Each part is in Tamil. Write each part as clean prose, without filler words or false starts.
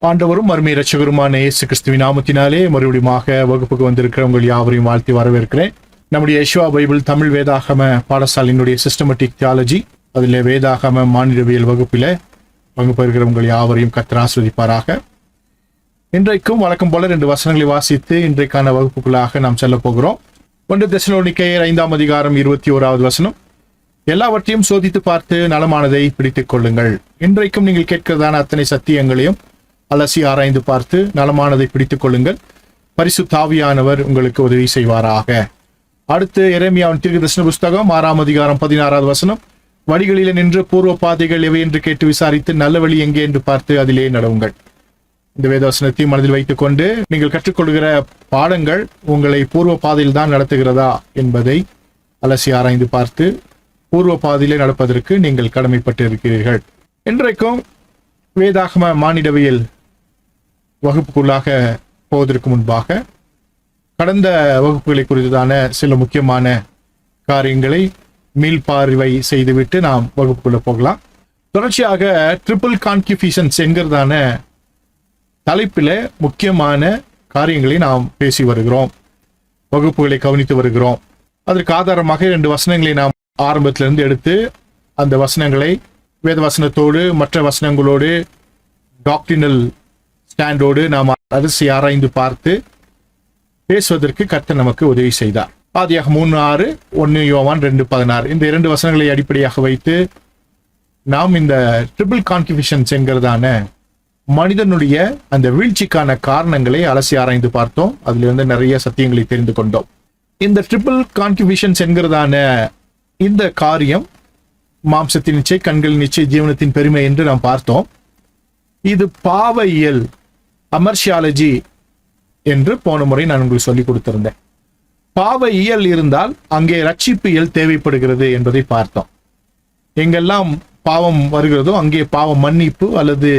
ஆண்டவரும் அருமை இரட்சகருமான இயேசு கிறிஸ்துவின் நாமத்தினாலே மறுபடியுமாக வகுப்புக்கு வந்திருக்கிற உங்கள் யாவரையும் வாழ்த்தி வரவேற்கிறேன். நம்முடைய யெஷுவா பைபிள் தமிழ் வேதாகம பாடசாலையினுடைய சிஸ்டமேட்டிக் தியாலஜி, அதில் வேதாகம மானிடவியல் வகுப்பில் பங்கு பெறுகிற உங்கள் யாவரையும் கர்த்தர் ஆசீர்வதிப்பாராக. இன்றைக்கும் வழக்கம் போல 2 வசனங்களை வாசித்து இன்றைக்கான வகுப்புக்குள்ளாக நாம் செல்ல போகிறோம். 1 தெசலோனிக்கேயர் 5ஆம் அதிகாரம் 21வது வசனம். எல்லாவற்றையும் சோதித்து பார்த்து நலமானதை பிடித்துக் கொள்ளுங்கள். இன்றைக்கும் நீங்கள் கேட்கிறதான அத்தனை சத்தியங்களையும் அலசி ஆராய்ந்து பார்த்து நலமானதை பிடித்துக் கொள்ளுங்கள். பரிசுத்த ஆவியானவர் உங்களுக்கு உதவி செய்வாராக. அடுத்து எரேமியாவின் தீர்க்கதரிசன புஸ்தகம் 6ஆம் அதிகாரம் 16வது வசனம். வழிகளிலே நின்று பூர்வ பாதைகள் எவை என்று கேட்டு விசாரித்து நல்ல வழி எங்கே என்று பார்த்து அதிலே நடவுங்கள். இந்த வேதவசனத்தை மனதில் வைத்துக் கொண்டு நீங்கள் கற்றுக்கொள்கிற பாடங்கள் உங்களை பூர்வ பாதையில் தான் நடத்துகிறதா என்பதை அலசி ஆராய்ந்து பார்த்து பூர்வ பாதையிலே நடப்பதற்கு நீங்கள் கடமைப்பட்டு இருக்கிறீர்கள். இன்றைக்கும் வேதாகம மானிடவியல் வகுப்புக்குள்ளாக போவதற்கு முன்பாக கடந்த வகுப்புகளை குறித்ததான சில முக்கியமான காரியங்களை மீள்பார்வை செய்துவிட்டு நாம் வகுப்புக்குள்ள போகலாம். தொடர்ச்சியாக ட்ரிபிள் கான்கியூஃபிஷன்ஸ் என்கிறதான தலைப்பில் முக்கியமான காரியங்களை நாம் பேசி வருகிறோம், வகுப்புகளை கவனித்து வருகிறோம். அதற்கு ஆதாரமாக 2 வசனங்களை நாம் ஆரம்பத்திலிருந்து எடுத்து அந்த வசனங்களை வேத வசனத்தோடு மற்ற வசனங்களோடு டாக்ட்ரினல் ஸ்டாண்டோடு நாம் அலசி ஆராய்ந்து பார்த்து பேசுவதற்கு கர்த்தர் நமக்கு உதவி செய்தார். ஆதியாகமம் 3:6, 1 யோவான் 2:16 இந்த 2 வசனங்களை அடிப்படையாக வைத்து நாம் இந்த ட்ரிபிள் கான்கியூஃபிஷன்ஸ் என்கிறதான மனிதனுடைய அந்த வீழ்ச்சிக்கான காரணங்களை அலசி ஆராய்ந்து பார்த்தோம். அதிலிருந்து நிறைய சத்தியங்களை தெரிந்து கொண்டோம். இந்த ட்ரிபிள் கான்கியூஃபிஷன்ஸ் என்கிறதான இந்த காரியம் மாம்சத்தின் நிச்சை, கண்களின் நிச்சை, ஜீவனத்தின் பெருமை என்று நாம் பார்த்தோம். இது பாவ இயல், அமர்ஷியாலஜி என்று போன முறை நான் உங்களுக்கு சொல்லிக் கொடுத்திருந்தேன். பாவ இயல் இருந்தால் அங்கே ரட்சிப்பு இயல் தேவைப்படுகிறது என்பதை பார்த்தோம். எங்கெல்லாம் பாவம் வருகிறதோ அங்கே பாவ மன்னிப்பு அல்லது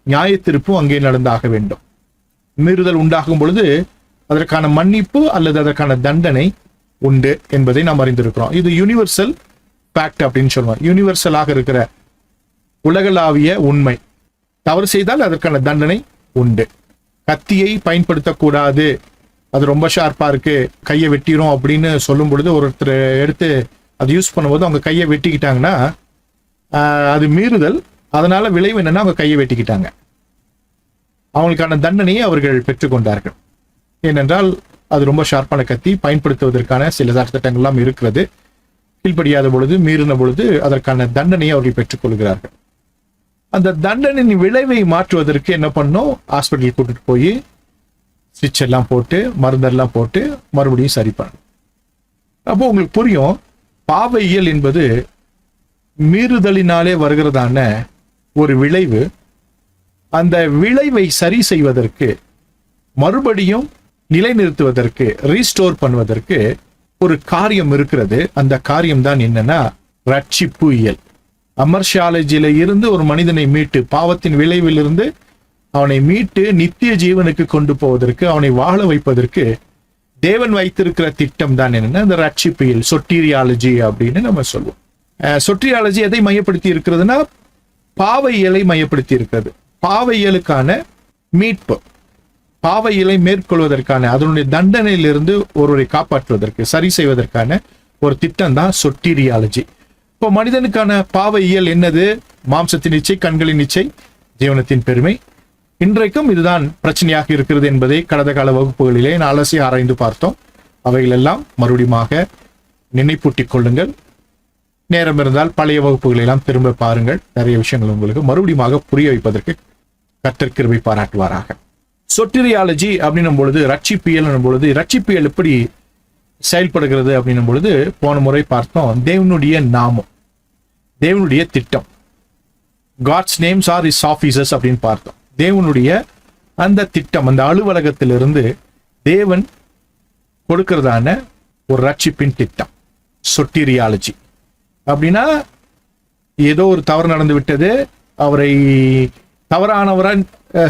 நியாயத்தீர்ப்பு அங்கே நடந்தாக வேண்டும். மீறுதல் உண்டாகும் பொழுது அதற்கான மன்னிப்பு அல்லது அதற்கான தண்டனை உண்டு என்பதை நாம் அறிந்திருக்கிறோம். இது யூனிவர்சல் ஃபேக்ட் அப்படின்னு சொல்லுவோம். யூனிவர்சலாக இருக்கிற உலகளாவிய உண்மை. தவறு செய்தால் அதற்கான தண்டனை உண்டு. கத்தியை பயன்படுத்தக்கூடாது, அது ரொம்ப ஷார்ப்பா இருக்கு, கையை வெட்டிரும் அப்படின்னு சொல்லும் பொழுது ஒருத்தர் எடுத்து அது யூஸ் பண்ணும்போது அவங்க கையை வெட்டிக்கிட்டாங்கன்னா அது மீறுதல். அதனால விளைவு என்னன்னா அவங்க கையை வெட்டிக்கிட்டாங்க. அவங்களுக்கான தண்டனையை அவர்கள் பெற்றுக்கொண்டார்கள். ஏனென்றால் அது ரொம்ப ஷார்ப்பான கத்தி, பயன்படுத்துவதற்கான சில சட்டங்கள்லாம் இருக்கிறது. கீழ்ப்படியாத பொழுது, மீறின பொழுது அதற்கான தண்டனையை அவர்கள் பெற்றுக்கொள்கிறார்கள். அந்த தண்டனையின் விளைவை மாற்றுவதற்கு என்ன பண்ணோம்? ஹாஸ்பிட்டல் கூட்டிட்டு போய் ஸ்டிச் எல்லாம் போட்டு மருந்தெல்லாம் போட்டு மறுபடியும் சரி பண்ணணும். அப்போ உங்களுக்கு புரியும், பாவ இயல் என்பது மீறுதலினாலே வருகிறதான ஒரு விளைவு. அந்த விளைவை சரி செய்வதற்கு, மறுபடியும் நிலைநிறுத்துவதற்கு, ரீஸ்டோர் பண்ணுவதற்கு ஒரு காரியம் இருக்கிறது. அந்த காரியம் தான் என்னன்னா ரட்சிப்பு இயல். அமர்ஷியாலஜியில இருந்து ஒரு மனிதனை மீட்டு, பாவத்தின் விளைவிலிருந்து அவனை மீட்டு நித்திய ஜீவனுக்கு கொண்டு போவதற்கு, அவனை வாழ வைப்பதற்கு தேவன் வைத்திருக்கிற திட்டம் தான் என்னன்னா இந்த ரட்சிப்பு இயல், சொட்டீரியாலஜி அப்படின்னு நம்ம சொல்லுவோம். சொட்டீரியாலஜி எதை மையப்படுத்தி இருக்கிறதுனா பாவ இயலை மையப்படுத்தி இருக்கிறது. பாவ இயலுக்கான மீட்பு, பாவ இயலை மேற்கொள்வதற்கான, அதனுடைய தண்டனையிலிருந்து ஒருவரை காப்பாற்றுவதற்கு, சரி செய்வதற்கான ஒரு திட்டம் தான் சொட்டீரியாலஜி. இப்போ மனிதனுக்கான பாவ இயல் என்னது? மாம்சத்தின் இச்சை, கண்களின் இச்சை, ஜீவனத்தின் பெருமை. இன்றைக்கும் இதுதான் பிரச்சனையாக இருக்கிறது என்பதை கடந்த கால வகுப்புகளிலே நான் அலசி ஆராய்ந்து பார்த்தோம். அவைகளெல்லாம் மறுபடியும் நினைப்பூட்டிக் கொள்ளுங்கள். நேரம் இருந்தால் பழைய வகுப்புகளை எல்லாம் திரும்ப பாருங்கள். நிறைய விஷயங்கள் உங்களுக்கு மறுபடியும் புரிய வைப்பதற்கு கர்த்தர் கிருபை பாராட்டுவாராக. சொட்டீரியாலஜி அப்படின்னும் பொழுது, ரட்சிப்பியல் என்னும் பொழுது, ரட்சிப்பியல் எப்படி செயல்படுகிறது அப்படின்னும் பொழுது போன முறை பார்த்தோம். தேவனுடைய நாமம், தேவனுடைய திட்டம், God's names are is offices அப்படின்னு பார்த்தோம். தேவனுடைய அந்த திட்டம், அந்த அலுவலகத்திலிருந்து தேவன் கொடுக்கிறதான ஒரு ரட்சிப்பின் திட்டம் சொட்டீரியாலஜி. அப்படின்னா ஏதோ ஒரு தவறு நடந்து விட்டது, அவரை தவறானவரா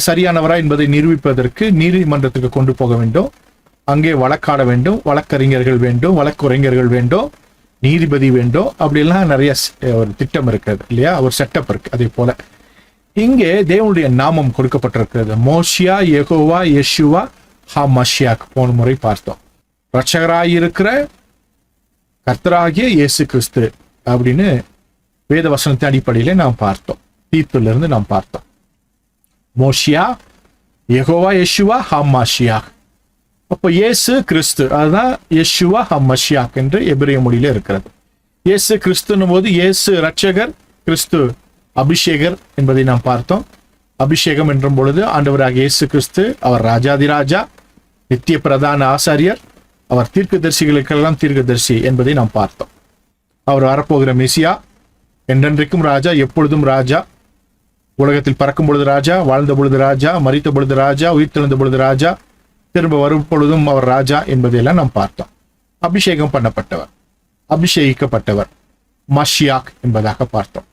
சரியானவரா என்பதை நிரூபிப்பதற்கு நீதிமன்றத்துக்கு கொண்டு போக வேண்டும். அங்கே வழக்காட வேண்டும், வழக்கறிஞர்கள் வேண்டும், வழக்குரைஞர்கள் வேண்டும், நீதிபதி வேண்டும். அப்படிலாம் நிறைய ஒரு திட்டம் இருக்கிறது இல்லையா, ஒரு செட்டப் இருக்கு. அதே போல இங்கே தேவனுடைய நாமம் கொடுக்கப்பட்டிருக்கிறது. மோஷியா, யெகோவா, யெஷுவா, ஹமஷியாக் போன முறை பார்த்தோம். இரட்சகராயிருக்கிற கர்த்தராகிய இயேசு கிறிஸ்து அப்படின்னு வேத வசனத்தின் அடிப்படையில நாம் பார்த்தோம். தீத்துலேருந்து நாம் பார்த்தோம். மோஷியா, யெகோவா, யெஷுவா, ஹமஷியாக். அப்போ இயேசு கிறிஸ்து, அதுதான் யெஷுவா ஹமஷியாக் என்று எபிரேய மொழியில இருக்கிறது. இயேசு கிறிஸ்துன்னும் போது இயேசு இரட்சகர், கிறிஸ்து அபிஷேகர் என்பதை நாம் பார்த்தோம். அபிஷேகம் என்றும் பொழுது ஆண்டவராக இயேசு கிறிஸ்து அவர் ராஜாதிராஜா, நித்திய பிரதான ஆசாரியர், அவர் தீர்க்கதரிசிகளுக்கெல்லாம் தீர்க்கதரிசி என்பதை நாம் பார்த்தோம். அவர் வரப்போகிற மெசியா, என்றென்றைக்கும் ராஜா, எப்பொழுதும் ராஜா, உலகத்தில் பறக்கும் பொழுது ராஜா, வாழ்ந்த பொழுது ராஜா, மரித்த பொழுது ராஜா, உயிர்த்தெழுந்த பொழுது ராஜா, திரும்ப வரும் பொழுதும் அவர் ராஜா என்பதையெல்லாம் நாம் பார்த்தோம். அபிஷேகம் பண்ணப்பட்டவர், அபிஷேகிக்கப்பட்டவர், மஷியாக் என்பதாக பார்த்தோம்.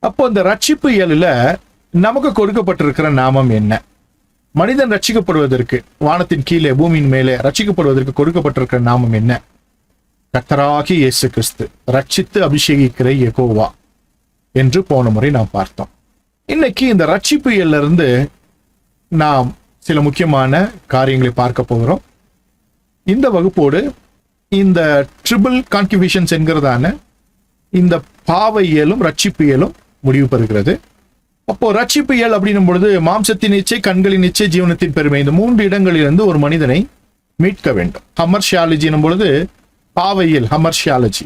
அப்போ இந்த ரட்சிப்பு இயலில் நமக்கு கொடுக்கப்பட்டிருக்கிற நாமம் என்ன? மனிதன் ரட்சிக்கப்படுவதற்கு, வானத்தின் கீழே பூமியின் மேலே ரட்சிக்கப்படுவதற்கு கொடுக்கப்பட்டிருக்கிற நாமம் என்ன? கர்த்தராகிய இயேசு கிறிஸ்து, ரட்சித்து அபிஷேகிக்கிற யெகோவா என்று போன முறை நாம் பார்த்தோம். இன்னைக்கு இந்த ரட்சிப்பு இயல்ல இருந்து நாம் சில முக்கியமான காரியங்களை பார்க்க போகிறோம். இந்த வகுப்போடு இந்த ட்ரிபிள் கான்கியூபிஷன்ஸ் என்கிறதான இந்த பாவ இயலும் ரட்சிப்பு இயலும் முடிவு பெறுகிறது. அப்போ ரட்சிப்பு இயல் அப்படின்னும் பொழுது மாம்சத்தின் இச்சை, கண்களின் இச்சை, ஜீவனத்தின் பெருமை, இந்த 3 இடங்களிலிருந்து ஒரு மனிதனை மீட்க வேண்டும். ஹமர்ஷியாலஜி என்னும் பொழுது பாவையில், ஹமர்ஷியாலஜி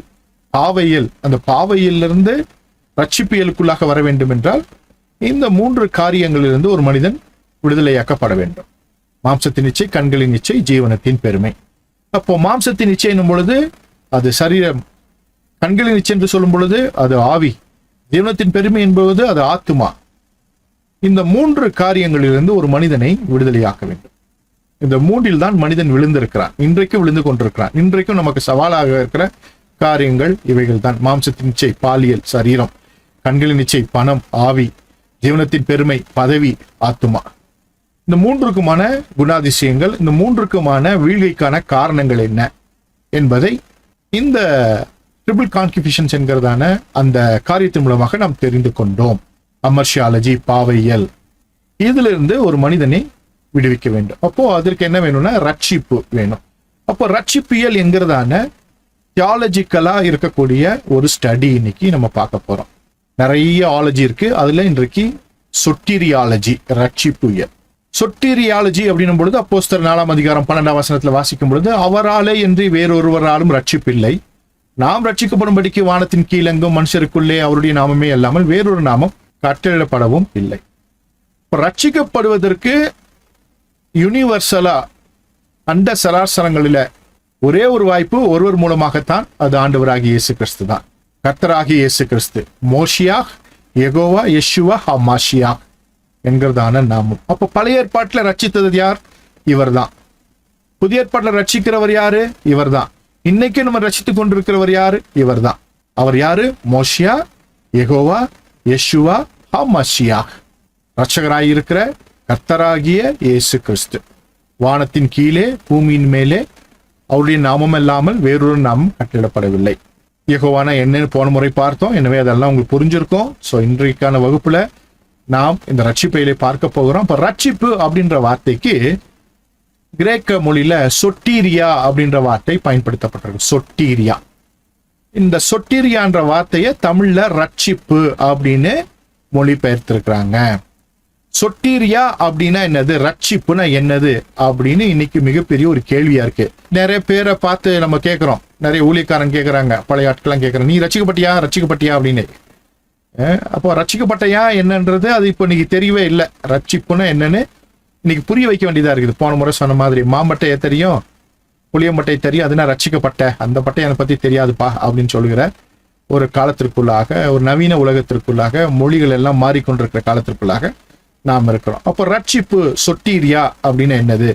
பாவையில், அந்த பாவையிலிருந்து ரட்சிப்பு இயலுக்குள்ளாக வர வேண்டும் என்றால் இந்த 3 காரியங்களிலிருந்து ஒரு மனிதன் விடுதலையாக்கப்பட வேண்டும். மாம்சத்தின் இச்சை, கண்களின் இச்சை, ஜீவனத்தின் பெருமை. அப்போ மாம்சத்தின் இச்சை என்னும் பொழுது அது சரீரம், கண்களின் இச்சை என்று சொல்லும் பொழுது அது ஆவி, ஜீவனத்தின் பெருமை என்பது அது ஆத்துமா. இந்த 3 காரியங்களிலிருந்து ஒரு மனிதனை விடுதலையாக்க வேண்டும். இந்த 3இல் தான் மனிதன் விழுந்திருக்கிறான், இன்றைக்கும் விழுந்து கொண்டிருக்கிறான். இன்றைக்கும் நமக்கு சவாலாக இருக்கிற காரியங்கள் இவைகள் தான். மாம்சத்தின் இச்சை பாலியல், சரீரம், கண்களின் இச்சை பணம், ஆவி, ஜீவனத்தின் பெருமை பதவி, ஆத்துமா. இந்த 3க்குமான குணாதிசயங்கள், இந்த 3க்குமான வீழ்கைக்கான காரணங்கள் என்ன என்பதை இந்த ட்ரிபிள் கான்கியூபிஷன்ஸ் என்கிறதான அந்த காரியத்தின் மூலமாக நாம் தெரிந்து கொண்டோம். அமர்ஷியாலஜி, பாவையல், இதிலிருந்து ஒரு மனிதனை விடுவிக்க வேண்டும். அப்போ அதற்கு என்ன வேணும்னா ரட்சிப்பு வேணும். அப்போ ரட்சிப்பியல் என்கிறதான தியாலஜிக்கலா இருக்கக்கூடிய ஒரு ஸ்டடி இன்னைக்கு நம்ம பார்க்க போறோம். நிறைய ஆலஜி இருக்கு, அதுல இன்றைக்கு சொட்டீரியாலஜி, ரட்சிப்பு இயல். சொட்டீரியாலஜி அப்படின்னும் பொழுது அப்போஸ்தலர் 4ஆம் அதிகாரம் 12ஆம் வசனத்துல வாசிக்கும் பொழுது, அவராலே என்று வேறொருவராலும் ரட்சிப்பில்லை, நாம் ரட்சிக்கப்படும்படிக்கு வானத்தின் கீழெங்கும் மனுஷருக்குள்ளே அவருடைய நாமமே அல்லாமல் வேறொரு நாமம் கட்டளிடப்படவும் இல்லை. ரட்சிக்கப்படுவதற்கு யூனிவர்சலா அண்ட சராசரங்களில ஒரே ஒரு வாய்ப்பு, ஒருவர் மூலமாகத்தான், அது ஆண்டவராகிய இயேசு கிறிஸ்து தான். கர்த்தராகிய இயேசு கிறிஸ்து, மோஷியா, யெகோவா, யெஷுவா, ஹமஷியா என்கிறதான நாமம். அப்போ பழைய ஏற்பாட்டில் ரட்சித்தது யார்? இவர் தான். புதிய ஏற்பாட்டில் ரட்சிக்கிறவர் யாரு? இவர் தான். இன்னைக்கு நம்ம ரட்சித்துக் கொண்டிருக்கிறவர் யாரு? இவர் தான். அவர் யாரு? மோஷியா, யெகோவா, யெஷுவா, ஹமஷியா. ரட்சகராயிருக்கிற கர்த்தராகிய இயேசு கிறிஸ்து, வானத்தின் கீழே பூமியின் மேலே அவருடைய நாமம் இல்லாமல் வேறொரு நாமம் கட்டளிடப்படவில்லை. யெகோவானா என்னன்னு போன முறை பார்த்தோம். எனவே அதெல்லாம் உங்களுக்கு புரிஞ்சிருக்கும். ஸோ இன்றைக்கான வகுப்புல நாம் இந்த ரட்சிப்பையிலே பார்க்க போகிறோம். இப்போ ரட்சிப்பு அப்படின்ற வார்த்தைக்கு கிரேக்க மொழியில சொட்டீரியா அப்படின்ற வார்த்தை பயன்படுத்தப்பட்டிருக்கு. சொட்டீரியா. இந்த சொட்டீரியான்ற வார்த்தையை தமிழ்ல ரட்சிப்பு அப்படின்னு மொழிபெயர்த்திருக்கிறாங்க. சொட்டீரியா அப்படின்னா என்னது, ரட்சிப்புனா என்னது அப்படின்னு இன்னைக்கு மிகப்பெரிய ஒரு கேள்வியா இருக்கு. நிறைய பேரை பார்த்து நம்ம கேட்கிறோம், நிறைய ஊழியக்காரன் கேட்கறாங்க, பழைய ஆட்கள்லாம் கேட்கறாங்க, நீ ரட்சிக்கப்பட்டியா ரட்சிக்கப்பட்டியா அப்படின்னு. அப்போ ரட்சிக்கப்பட்டையா என்னன்றது அது இப்போ இன்னைக்கு தெரியவே இல்லை. ரட்சிப்புன்னா என்னன்னு இன்னைக்கு புரிய வைக்க வேண்டியதா இருக்குது. போன முறை சொன்ன மாதிரி மாம்பட்டையை தெரியும், புளியம்பட்டை தெரியும், அதுனா ரட்சிக்கப்பட்ட, அந்த பட்டை என்னை பத்தி தெரியாதுப்பா அப்படின்னு சொல்லுகிற ஒரு காலத்திற்குள்ளாக, ஒரு நவீன உலகத்திற்குள்ளாக, மொழிகள் எல்லாம் மாறிக்கொண்டிருக்கிற காலத்திற்குள்ளாக நாம் இருக்கிறோம். அப்போ ரட்சிப்பு, சொட்டீரியா அப்படின்னு என்னது?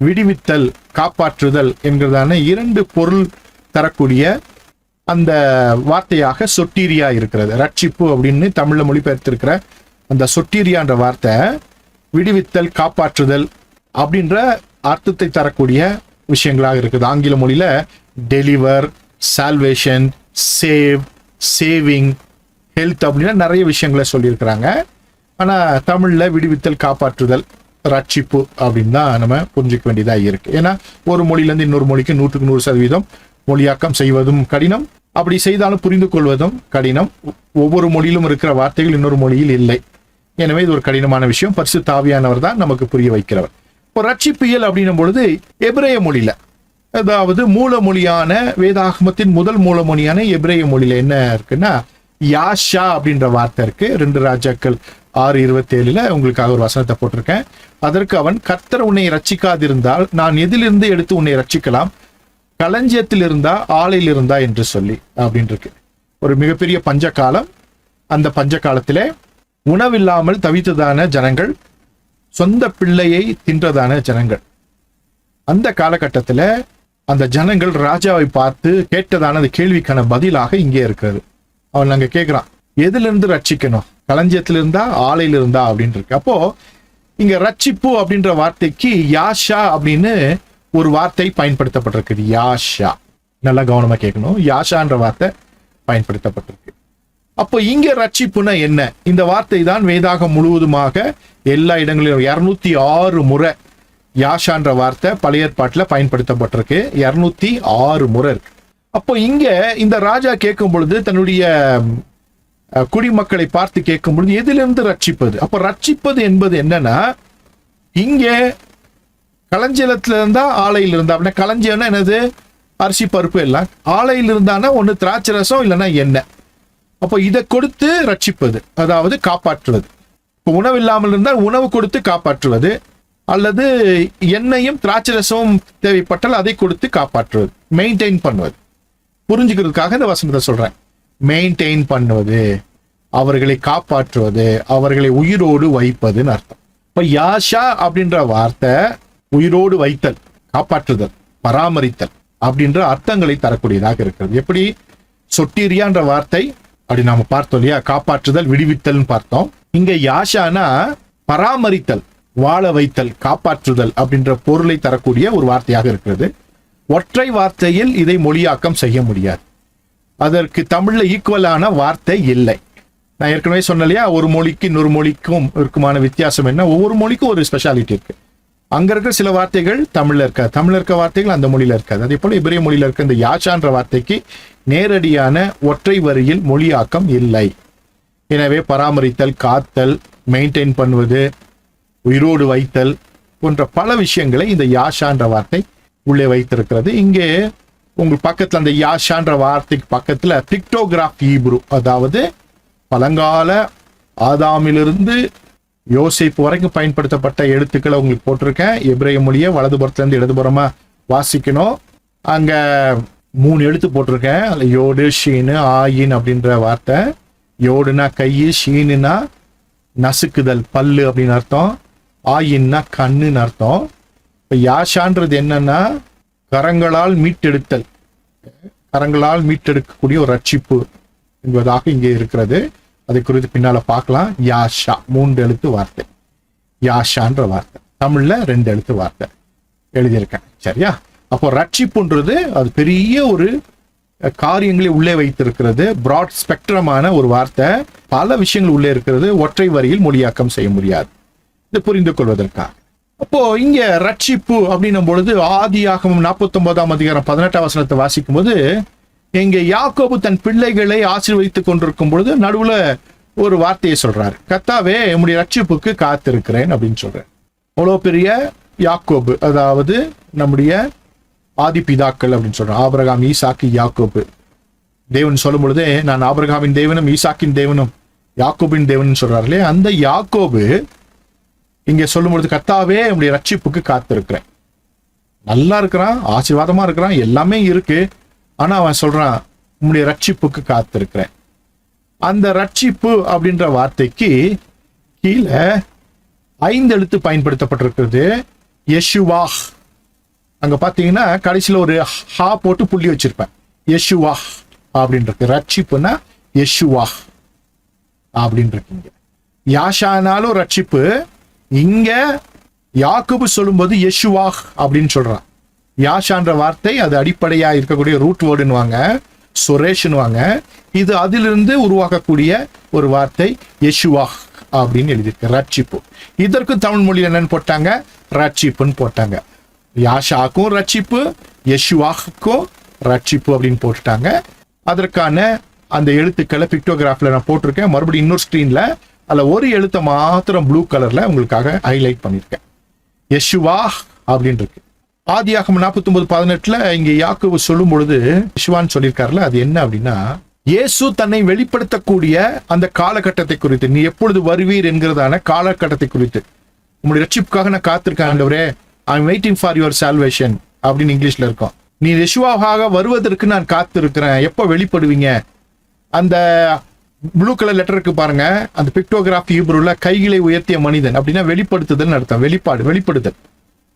விடுவித்தல், காப்பாற்றுதல் என்கிறதான 2 பொருள் தரக்கூடிய அந்த வார்த்தையாக சொட்டீரியா இருக்கிறது. ரட்சிப்பு அப்படின்னு தமிழ்ல மொழிபெயர்த்திருக்கிற அந்த சொட்டீரியான்ற வார்த்தை விடுவித்தல், காப்பாற்றுதல் அப்படின்ற அர்த்தத்தை தரக்கூடிய விஷயங்களாக இருக்குது. ஆங்கில மொழியில deliver, salvation, save, saving, health அப்படின்னா நிறைய விஷயங்களை சொல்லியிருக்கிறாங்க. ஆனா தமிழ்ல விடுவித்தல், காப்பாற்றுதல், ரட்சிப்பு அப்படின்னு தான் நம்ம புரிஞ்சுக்க வேண்டியதா இருக்கு. ஏன்னா ஒரு மொழியில இருந்து இன்னொரு மொழிக்கு 100% மொழியாக்கம் செய்வதும் கடினம், அப்படி செய்தாலும் புரிந்து கொள்வதும் கடினம். ஒவ்வொரு மொழியிலும் இருக்கிற வார்த்தைகள் இன்னொரு மொழியில் இல்லை. எனவே இது ஒரு கடினமான விஷயம். பரிசுத்த ஆவியானவர் தான் நமக்கு புரிய வைக்கிறவர். இப்போ ரட்சிப்பியல் அப்படின்னும் பொழுது எபிரேய மொழியில, அதாவது மூல மொழியான வேதாகமத்தின் முதல் மூல மொழியான எபிரேய மொழியில என்ன இருக்குன்னா யாஷா அப்படின்ற வார்த்தை இருக்கு. 2 ராஜாக்கள் 6:27 உங்களுக்காக ஒரு வசனத்தை போட்டிருக்கேன். அதற்கு அவன், கர்த்தர் உன்னை ரட்சிக்காதிருந்தால் நான் எதிலிருந்து எடுத்து உன்னை ரட்சிக்கலாம்? களஞ்சியத்தில் இருந்தா, ஆலையில் இருந்தா என்று சொல்லி அப்படின்னு இருக்கு. ஒரு மிகப்பெரிய பஞ்ச காலம். அந்த பஞ்ச காலத்திலே உணவில்லாமல் தவித்ததான ஜனங்கள், சொந்த பிள்ளையை தின்றதான ஜனங்கள். அந்த காலகட்டத்தில் அந்த ஜனங்கள் ராஜாவை பார்த்து கேட்டதான அந்த கேள்விக்கான பதிலாக இங்கே இருக்கிறது. அவன் அங்க கேட்கிறான், எதுல இருந்து ரட்சிக்கணும்? களஞ்சியத்துல இருந்தா, ஆலையில இருந்தா அப்படின்னு இருக்கு. அப்போ இங்க ரட்சிப்பு அப்படின்ற வார்த்தைக்கு யாஷா அப்படின்னு ஒரு வார்த்தை பயன்படுத்தப்பட்டிருக்கு. யாஷா, நல்லா கவனமா கேட்கணும். யாஷான்ற வார்த்தை பயன்படுத்தப்பட்டிருக்கு. அப்போ இங்க ரட்சிப்புனா என்ன? இந்த வார்த்தை தான் வேதாகம் முழுவதுமாக எல்லா இடங்களிலும் 206 முறை யாஷான்ற வார்த்தை பழைய ஏற்பாட்டில் பயன்படுத்தப்பட்டிருக்கு. 206 முறை இருக்கு. அப்போ இங்க இந்த ராஜா கேட்கும் பொழுது, தன்னுடைய குடிமக்களை பார்த்து கேட்கும் பொழுது எதிலிருந்து ரட்சிப்பது? அப்போ ரட்சிப்பது என்பது என்னன்னா, இங்க களஞ்சியத்துல இருந்தா, ஆலையில் இருந்தா. அப்படின்னா களஞ்சியம்னா என்னது? அரிசி பருப்பு எல்லாம். ஆலையில் இருந்தானா ஒண்ணு திராட்சை ரசம், இல்லைன்னா எண்ணெய். அப்போ இதை கொடுத்து ரட்சிப்பது, அதாவது காப்பாற்றுவது. இப்போ உணவு இல்லாமல் இருந்தால் உணவு கொடுத்து காப்பாற்றுவது, அல்லது எண்ணெயும் திராட்சை ரசமும் தேவைப்பட்டால் அதை கொடுத்து காப்பாற்றுவது, மெயின்டைன் பண்ணுவது. புரிஞ்சுக்கிறதுக்காக இந்த வசனத்தை சொல்றேன். மெயின்டைன் பண்ணுவது, அவர்களை காப்பாற்றுவது, அவர்களை உயிரோடு வைப்பதுன்னு அர்த்தம். இப்ப யாஷா அப்படின்ற வார்த்தை உயிரோடு வைத்தல், காப்பாற்றுதல், பராமரித்தல் அப்படின்ற அர்த்தங்களை தரக்கூடியதாக இருக்கிறது. எப்படி சொட்டீரியான்ற வார்த்தை அப்படி நாம பார்த்தோம் இல்லையா, காப்பாற்றுதல், விடுவித்தல் பார்த்தோம். இங்க யாஷானா பராமரித்தல், வாழ வைத்தல், காப்பாற்றுதல் அப்படின்ற பொருளை தரக்கூடிய ஒரு வார்த்தையாக இருக்கிறது. ஒற்றை வார்த்தையில் இதை மொழியாக்கம் செய்ய முடியாது. அதற்கு தமிழ்ல ஈக்குவலான வார்த்தை இல்லை. நான் ஏற்கனவே சொன்னலையா, ஒரு மொழிக்கு இன்னொரு மொழிக்கும் இருக்குமான வித்தியாசம் என்ன? ஒவ்வொரு மொழிக்கும் ஒரு ஸ்பெஷாலிட்டி இருக்கு. அங்க இருக்கிற சில வார்த்தைகள் தமிழ்ல இருக்காது, தமிழ்ல இருக்க வார்த்தைகள் அந்த மொழியில இருக்காது. அதே போல எபிரேய மொழியில இருக்க இந்த யாஷான்ற வார்த்தைக்கு நேரடியான ஒற்றை வரியில் மொழியாக்கம் இல்லை. எனவே பராமரித்தல், காத்தல், மெயின்டைன் பண்ணுவது, உயிரோடு வைத்தல் போன்ற பல விஷயங்களை இந்த யாஷான்ற வார்த்தை உள்ளே வைத்திருக்கிறது. இங்கே உங்கள் பக்கத்துல அந்த யாஷான்ற வார்த்தைக்கு பக்கத்துல பிக்டோகிராஃப் ஹீப்ரு, அதாவது பழங்கால ஆதாமிலிருந்து யோசேப்பு வரைக்கும் பயன்படுத்தப்பட்ட எழுத்துக்களை உங்களுக்கு போட்டிருக்கேன். எபிரேய மொழியை வலதுபுறத்துல இருந்து இடதுபுறமா வாசிக்கணும். அங்க 3 எழுத்து போட்டிருக்கேன். அதுல யோடு, ஷீனு, ஆயின் அப்படின்ற வார்த்தை. யோடுனா கை, ஷீனுனா நசுக்குதல், பல்லு அப்படின்னு அர்த்தம். ஆயின்னா கண்ணுன்னு அர்த்தம். இப்ப யாஷான்றது என்னன்னா கரங்களால் மீட்டெடுத்தல், கரங்களால் மீட்டெடுக்கக்கூடிய ஒரு ரட்சிப்பு என்பதாக இங்கே இருக்கிறது. அதை குறித்து பின்னால பார்க்கலாம். யாஷா 3 எழுத்து வார்த்தை, யாஷான்ற வார்த்தை. தமிழ்ல 2 எழுத்து வார்த்தை எழுதியிருக்கேன். சரியா? அப்போ ரட்சிப்புன்றது அது பெரிய ஒரு காரியங்களை உள்ளே வைத்திருக்கிறது. பிராட் ஸ்பெக்ட்ரமான ஒரு வார்த்தை, பல விஷயங்கள் உள்ளே இருக்கிறது. ஒற்றை வரியில் மொழியாக்கம் செய்ய முடியாது. இது புரிந்து கொள்வதற்காக. அப்போ இங்க ரட்சிப்பு அப்படின்னும் பொழுது ஆதியாகமம் 49ஆம் அதிகாரம் 18ஆம் வசனத்தை வாசிக்கும் போது, இங்க யாக்கோபு தன் பிள்ளைகளை ஆசீர்வதித்துக் கொண்டிருக்கும் பொழுது நடுவுல ஒரு வார்த்தையை சொல்றாரு. கர்த்தாவே, என்னுடைய ரட்சிப்புக்கு காத்திருக்கிறேன் அப்படின்னு சொல்றேன். அவ்வளவு பெரிய யாக்கோபு, அதாவது நம்முடைய ஆதி பிதாக்கள் அப்படின்னு சொல்றேன். ஆபிரகாம், ஈசாக்கு, யாக்கோபு. தேவன் சொல்லும் பொழுதே, நான் ஆபிரகாமின் தேவனும் ஈசாக்கின் தேவனும் யாக்கோபின் தேவன் சொல்றாரு. அந்த யாக்கோபு இங்க சொல்லும் பொழுது, கர்த்தாவே, என்னுடைய ரட்சிப்புக்கு காத்திருக்கிறேன். நல்லா இருக்கிறான், ஆசீர்வாதமா இருக்கிறான், எல்லாமே இருக்கு. ஆனா அவன் சொல்றான், உம்முடைய ரட்சிப்புக்கு காத்திருக்கிறேன். அந்த ரட்சிப்பு அப்படின்ற வார்த்தைக்கு கீழே 5 எழுத்து பயன்படுத்தப்பட்டிருக்கிறது. யெஷுவா. அங்க பாத்தீங்கன்னா கடைசியில ஒரு ஹா போட்டு புள்ளி வச்சிருப்பேன். யெஷுவா அப்படின்றது ரட்சிப்புனா யெஷுவா அப்படின்னு இருக்கீங்க. யாஷானாலும் ரட்சிப்பு. இங்க யாக்கோபு சொல்லும்போது யெஷுவா அப்படின்னு சொல்றான். யாஷான்ற வார்த்தை அது அடிப்படையா இருக்கக்கூடிய ரூட் வேர்டுன்னுவாங்க, சுரேஷ்னுவாங்க. இது அதிலிருந்து உருவாக்கக்கூடிய ஒரு வார்த்தை யெஷுவா அப்படின்னு எழுதியிருக்கு. ரட்சிப்பு. இதற்கு தமிழ் மொழியில் என்னன்னு போட்டாங்க? ரட்சிப்புன்னு போட்டாங்க. யாஷாக்கும் ரட்சிப்பு, யெஷுவாக்கும் ரட்சிப்பு அப்படின்னு போட்டுட்டாங்க. அதற்கான அந்த எழுத்துக்களை பிக்டோகிராஃப்ல நான் போட்டிருக்கேன். மறுபடியும் இன்னொரு ஸ்கிரீன்ல அதுல ஒரு எழுத்தை மாத்திரம் ப்ளூ கலர்ல உங்களுக்காக ஹைலைட் பண்ணியிருக்கேன். யெஷுவா அப்படின்னு இருக்கு. ஆதியாகமம் 49:18 இங்க யாக்கோபு சொல்லும் பொழுது யெஷுவான்னு சொல்லியிருக்காருல, அது என்ன அப்படின்னா, இயேசு தன்னை வெளிப்படுத்தக்கூடிய அந்த காலகட்டத்தை குறித்து, நீ எப்பொழுது வருவீர் என்கிறதான காலகட்டத்தை குறித்து, உங்களுடைய ரட்சிப்புக்காக நான் காத்திருக்கேன் ஆண்டவரே, I am waiting for your salvation அப்படின்னு இங்கிலீஷ்ல இருக்கும். நீ யெஷுவாவாக வருவதற்கு நான் காத்திருக்கிறேன், எப்போ வெளிப்படுவீங்க? அந்த ப்ளூ கலர் லெட்டருக்கு பாருங்க, அந்த பிக்டோகிராஃபி ஹீப்ரூல கைகளை உயர்த்திய மனிதன் அப்படின்னா வெளிப்படுத்துதல் அர்த்தம். வெளிப்படுதல்,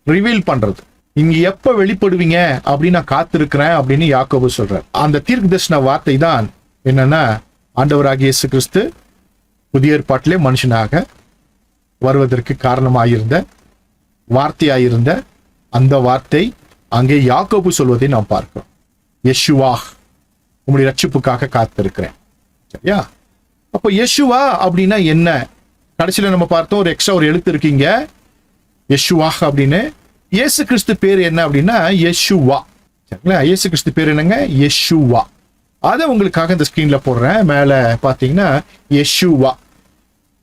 ரிவீல் பண்றது. இங்க எப்ப வெளிப்படுவீங்க அப்படின்னு நான் காத்திருக்கிறேன் அப்படின்னு யாக்கோபு சொல்றார். அந்த தீர்க்கதரிசன வார்த்தை தான் என்னன்னா, ஆண்டவராகிய இயேசு கிறிஸ்து புதிய ஏற்பாட்டிலே மனுஷனாக வருவதற்கு காரணமாயிருந்த வார்த்தையாயிருந்த அந்த வார்த்தை அங்கே யாக்கோபு சொல்வதை நாம் பார்க்கிறோம். யெஷுவா, உங்களுடைய ரட்சிப்புக்காக காத்திருக்கிறேன். சரியா? அப்போ யெஷுவா அப்படின்னா என்ன? கடைசியில நம்ம பார்த்தோம், ஒரு எக்ஸ்ட்ரா ஒரு எழுத்து இருக்கீங்க யெஷுவா அப்படின்னு. இயேசு கிறிஸ்து பேர் என்ன அப்படின்னா யெஷுவா. சரிங்களா? இயேசு கிறிஸ்து பேர் என்னங்க? யெஷுவா. அதை உங்களுக்காக இந்த ஸ்கிரீன்ல போடுறேன். மேல பாத்தீங்கன்னா யெஷுவா.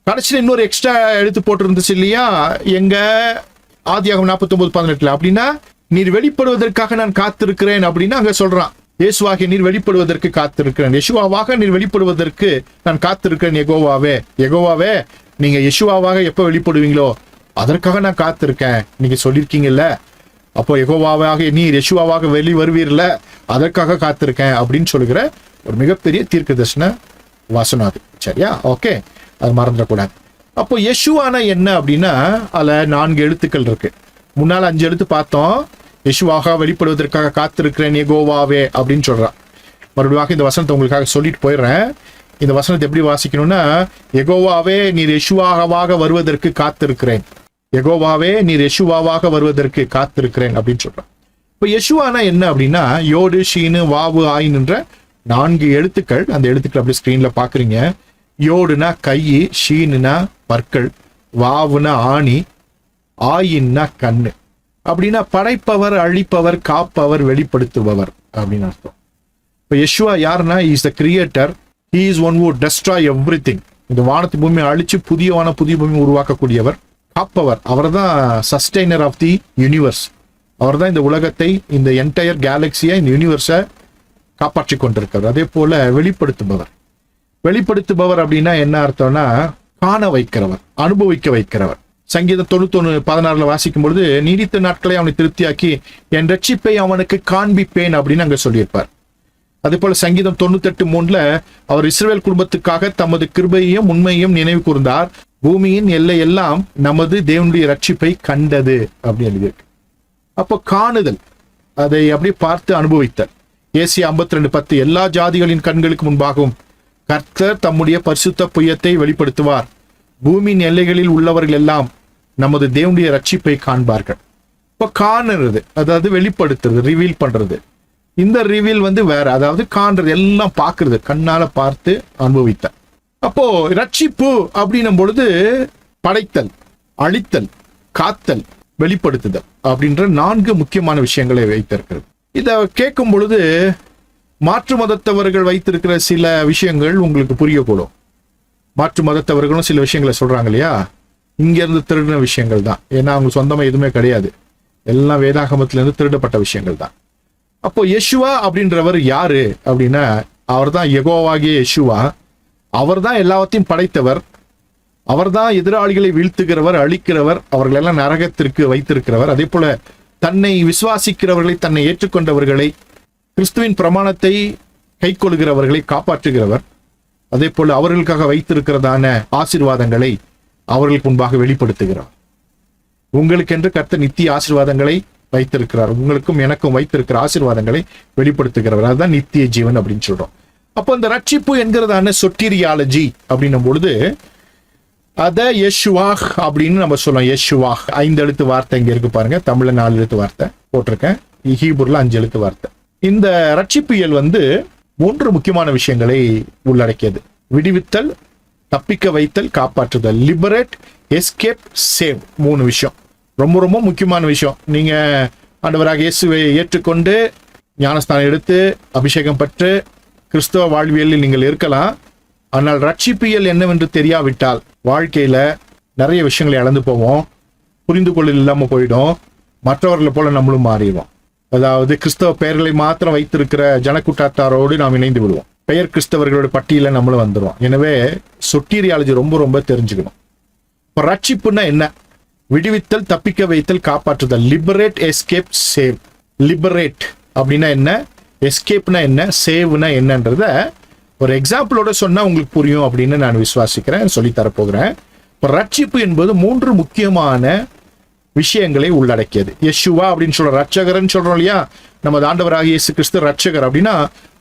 கடைசியில இன்னொரு எக்ஸ்ட்ரா எழுத்து போட்டு இருந்துச்சு இல்லையா? எங்க ஆதியாகமம் 49:18 அப்படின்னா, நீர் வெளிப்படுவதற்காக நான் காத்திருக்கிறேன் அப்படின்னு அங்க சொல்றான். இயேசுவாகிய நீர் வெளிப்படுவதற்கு காத்திருக்கிறேன், யெஷுவாவாக நீர் வெளிப்படுவதற்கு நான் காத்திருக்கிறேன். யெகோவாவே நீங்க யெஷுவாவாக எப்ப வெளிப்படுவீங்களோ அதற்காக நான் காத்திருக்கேன் நீங்க சொல்லியிருக்கீங்கல்ல. அப்போ யெகோவாவாக நீர் யெஷுவாவாக வெளி வருவீர்ல, அதற்காக காத்திருக்கேன் அப்படின்னு சொல்லுகிற ஒரு மிகப்பெரிய தீர்க்கதரிசன வசனம் அது. சரியா? ஓகே, அது மறந்துடக்கூடாது. அப்போ யெஷுவானா என்ன அப்படின்னா, அதுல 4 எழுத்துக்கள் இருக்கு. முன்னால 5 எழுத்து பார்த்தோம். யெஷுவாக வெளிப்படுவதற்காக காத்திருக்கிறேன் யெகோவாவே அப்படின்னு சொல்றான். மறுபடியும் இந்த வசனத்தை உங்களுக்காக சொல்லிட்டு போயிடுறேன். இந்த வசனத்தை எப்படி வாசிக்கணும்னா, யெகோவாவே நீர் யெஷுவாவாக வருவதற்கு காத்திருக்கிறேன், யெகோவாவே நீர் யெஷுவாவாக வருவதற்கு காத்திருக்கிறேன் அப்படின்னு சொல்றான். இப்போ யெஷுவானா என்ன அப்படின்னா, யோடு, ஷீனு, வாவு, ஆயின்ன்ற 4 எழுத்துக்கள். அந்த எழுத்துக்கள் அப்படி ஸ்கிரீன்ல பாக்குறீங்க. யோடுனா கை, ஷீனுனா பற்கள், வாவுனா ஆணி, ஆயின்னா கண்ணு. அப்படின்னா படைப்பவர், அழிப்பவர், காப்பவர், வெளிப்படுத்துபவர் அப்படின்னு அர்த்தம். இப்போ யெஷுவா யாருன்னா, is the creator, he is one who destroy everything. இந்த வானத்து பூமியை அழிச்சு புதிய பூமி உருவாக்கக்கூடியவர். காப்பவர், அவர் தான் சஸ்டைனர் ஆஃப் தி யூனிவர்ஸ். அவர் தான் இந்த உலகத்தை, இந்த என்டையர் கேலக்சியை, இந்த யூனிவர்ஸை காப்பாற்றி கொண்டிருக்கிறார். அதே போல வெளிப்படுத்துபவர் அப்படின்னா என்ன அர்த்தம்னா, காண வைக்கிறவர், அனுபவிக்க வைக்கிறவர். சங்கீதம் 91:16 வாசிக்கும் பொழுது, நீடித்த நாட்களை அவனை திருப்தியாக்கி என் ரட்சிப்பை அவனுக்கு காண்பிப்பேன் அப்படின்னு அங்க சொல்லியிருப்பார். அதே போல சங்கீதம் 98:3 அவர் இஸ்ரவேல் குடும்பத்துக்காக தமது கிருபையையும் உண்மையையும் நினைவு கூர்ந்தார், பூமியின் எல்லை எல்லாம் நமது தேவனுடைய ரட்சிப்பை கண்டது அப்படின்னு எழுதியிருக்கு. அப்போ காணுதல், அதை அப்படியே பார்த்து அனுபவித்தல். ஏசியா 52:10 எல்லா ஜாதிகளின் கண்களுக்கு முன்பாகவும் கர்த்தர் தம்முடைய பரிசுத்த புயத்தை வெளிப்படுத்துவார், பூமியின் எல்லைகளில் உள்ளவர்கள் எல்லாம் நமது தேவனுடைய ரட்சிப்பை காண்பார்கள். இப்போ காணுறது, அதாவது வெளிப்படுத்துறது, ரிவீல் பண்றது. இந்த ரிவீல் வேற, அதாவது காண்றது, எல்லாம் பார்க்கறது, கண்ணால பார்த்து அனுபவித்த. அப்போ ரட்சிப்பு அப்படின்னும் பொழுது படைத்தல், அழித்தல், காத்தல், வெளிப்படுத்துதல் அப்படின்ற 4 முக்கியமான விஷயங்களை வைத்திருக்கிறது. இதை கேட்கும் பொழுது மாற்று மதத்தவர்கள் வைத்திருக்கிற சில விஷயங்கள் உங்களுக்கு புரியக்கூடும். மாற்று மதத்தவர்களும் சில விஷயங்களை சொல்றாங்க இல்லையா, இங்க இருந்து திருடின விஷயங்கள் தான். ஏன்னா அவங்க சொந்தமா எதுவுமே கிடையாது, எல்லாம் வேதாகமத்திலிருந்து திருடப்பட்ட விஷயங்கள் தான். அப்போ யெஷுவா அப்படின்றவர் யாரு அப்படின்னா, அவர் தான் யெகோவாகிய யெஷுவா. அவர் தான் எல்லாத்தையும் படைத்தவர், அவர் தான் எதிராளிகளை வீழ்த்துகிறவர், அழிக்கிறவர், அவர்களெல்லாம் நரகத்திற்கு வைத்திருக்கிறவர். அதே போல தன்னை விசுவாசிக்கிறவர்களை, தன்னை ஏற்றுக்கொண்டவர்களை, கிறிஸ்துவின் பிரமாணத்தை கைக்கொள்கிறவர்களை காப்பாற்றுகிறவர். அதே போல அவர்களுக்காக வைத்திருக்கிறதான ஆசீர்வாதங்களை அவர்களுக்கு முன்பாக வெளிப்படுத்துகிறார். உங்களுக்கென்று கர்த்தர் நித்திய ஆசீர்வாதங்களை வைத்திருக்கிறார், உங்களுக்கும் எனக்கும் வைத்திருக்கிற ஆசீர்வாதங்களை வெளிப்படுத்துகிறவர். அதுதான் நித்திய ஜீவன் அப்படின்னு சொல்றோம். அப்போ இந்த ரட்சிப்பு என்கிறதான சொட்டீரியாலஜி அப்படின்னும் பொழுது அத யெஷுவா அப்படின்னு நம்ம சொல்லலாம். யெஷுவா 5 எழுத்து வார்த்தை இங்க இருக்கு பாருங்க. தமிழ்ல 4 எழுத்து வார்த்தை போட்டிருக்கேன், ஹீப்ரூல 5 எழுத்து வார்த்தை. இந்த ரட்சிப்பியல் 3 முக்கியமான விஷயங்களை உள்ளடக்கியது. விடுவித்தல், தப்பிக்க வைத்தல், காப்பாற்றுதல். Liberate, escape, save. 3 விஷயம், ரொம்ப ரொம்ப முக்கியமான விஷயம். நீங்க ஆண்டவராக இயேசுவை ஏற்றுக்கொண்டு ஞானஸ்தானம் எடுத்து அபிஷேகம் பெற்று கிறிஸ்தவ வாழ்வியலில் நீங்கள் இருக்கலாம். ஆனால் ரட்சிப்பியல் என்னவென்று தெரியாவிட்டால் வாழ்க்கையில நிறைய விஷயங்களை இழந்து போவோம். புரிந்து கொள்ளல் இல்லாம போயிடும். மற்றவர்களை போல நம்மளும் மாறிடுவோம். அதாவது கிறிஸ்தவ பெயர்களை மாத்திரம் வைத்திருக்கிற ஜனக்கூட்டாரோடு நாம் இணைந்து விடுவோம். பெயர் கிறிஸ்தவர்களோட பட்டியல நம்மளும் வந்துடுவோம். எனவே சொட்டீரியாலஜி ரொம்ப ரொம்ப தெரிஞ்சுக்கணும். இப்போ ரட்சிப்புன்னா என்ன? விடுவித்தல், தப்பிக்க வைத்தல், காப்பாற்றுதல். Liberate, escape, save. லிபரேட் அப்படின்னா என்ன, எஸ்கேப்னா என்ன, சேவ்னா என்னன்றத ஒரு எக்ஸாம்பிளோட சொன்னா உங்களுக்கு புரியும் அப்படின்னு நான் விசுவாசிக்கிறேன், சொல்லித்தரப்போகிறேன். இப்போ ரட்சிப்பு என்பது 3 முக்கியமான விஷயங்களை உள்ளடக்கியது. யெஷுவா அப்படின்னு சொல்ற ரட்சகர்ன்னு சொல்றோம் இல்லையா, நமது ஆண்டவராக இயேசு கிறிஸ்து ரட்சகர் அப்படின்னா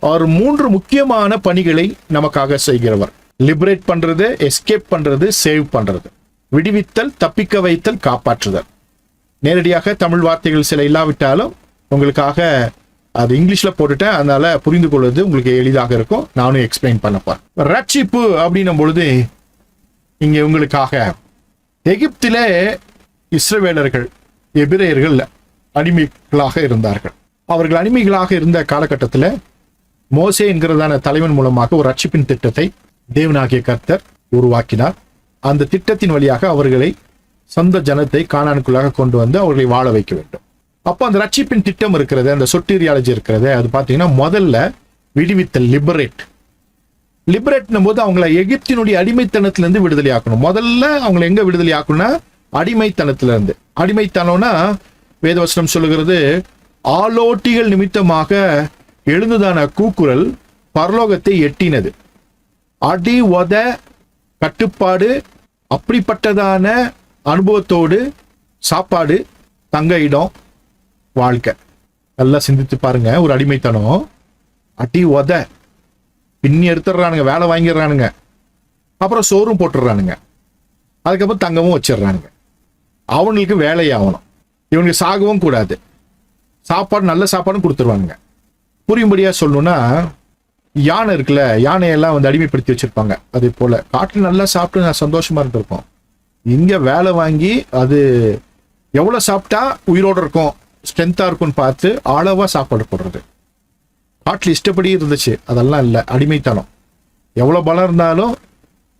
அவர் 3 முக்கியமான பணிகளை நமக்காக செய்கிறவர். லிபரேட் பண்றது, எஸ்கேப் பண்றது, சேவ் பண்றது. விடுவித்தல், தப்பிக்க வைத்தல், காப்பாற்றுதல். நேரடியாக தமிழ் வார்த்தைகள் சில இல்லாவிட்டாலும் உங்களுக்காக அது இங்கிலீஷ்ல போட்டுட்டேன், அதனால புரிந்து கொள்வது உங்களுக்கு எளிதாக இருக்கும். நானும் எக்ஸ்பிளைன் பண்ணப்பேன். ரட்சிப்பு அப்படின்னும் பொழுது இங்க உங்களுக்காக எகிப்திலே இஸ்ரவேலர்கள், எபிரேயர்கள் அடிமைகளாக இருந்தார்கள். அவர்கள் அடிமைகளாக இருந்த காலகட்டத்தில் மோசே என்கிறதான தலைவன் மூலமாக ஒரு ரட்சிப்பின் திட்டத்தை தேவனாகிய கர்த்தர் உருவாக்கினார். அந்த திட்டத்தின் வழியாக அவர்களை, சொந்த ஜனத்தை கானானுக்குள்ளாக கொண்டு வந்து அவர்களை வாழ வைக்க வேண்டும். அப்போ அந்த ரட்சிப்பின் திட்டம் இருக்கிறது, அந்த சொட்டீரியாலஜி இருக்கிறது, அது பார்த்தீங்கன்னா முதல்ல விடுவித்தல், லிபரேட். லிபரேட்னும் போது அவங்கள எகிப்தினுடைய அடிமைத்தனத்திலிருந்து விடுதலை ஆக்கணும். முதல்ல அவங்களை எங்க விடுதலை ஆக்கணும்னா அடிமைத்தனத்திலிருந்து. அடிமைத்தனம்னா வேதவசனம் சொல்லுகிறது, ஆலோட்டிகள் நிமித்தமாக எழுந்ததான கூக்குரல் பரலோகத்தை எட்டினது. அடி உத கட்டுப்பாடு, அப்படிப்பட்டதான அனுபவத்தோடு சாப்பாடு, தங்க இடம், வாழ்க்கை. நல்லா சிந்தித்து பாருங்க. ஒரு அடிமைத்தனம், அடி உத, பின்னி எடுத்துடுறானுங்க, வேலை வாங்கிடுறானுங்க, அப்புறம் சோறும் போட்டுடுறானுங்க, அதுக்கப்புறம் தங்கமும் வச்சிடுறானுங்க. அவனுக்கு வேலையாகணும், இவனுக்கு சாகவும் கூடாது, சாப்பாடு நல்ல சாப்பாடும் கொடுத்துருவானுங்க. புரியும்படியா சொல்லணும்னா, யானை இருக்குல்ல, யானையெல்லாம் வந்து அடிமைப்படுத்தி வச்சிருப்பாங்க. அதே போல காட்டில் நல்லா சாப்பிட்டு நான் சந்தோஷமா இருந்திருக்கோம். இங்க வேலை வாங்கி அது எவ்வளவு சாப்பிட்டா உயிரோட இருக்கும், ஸ்ட்ரென்த்தா இருக்கும்னு பார்த்து அளவா சாப்பாடு போடுறது. காட்டில் இஷ்டப்படி இருந்துச்சு, அதெல்லாம் இல்லை, அடிமைத்தனம். எவ்வளவு பலம் இருந்தாலும்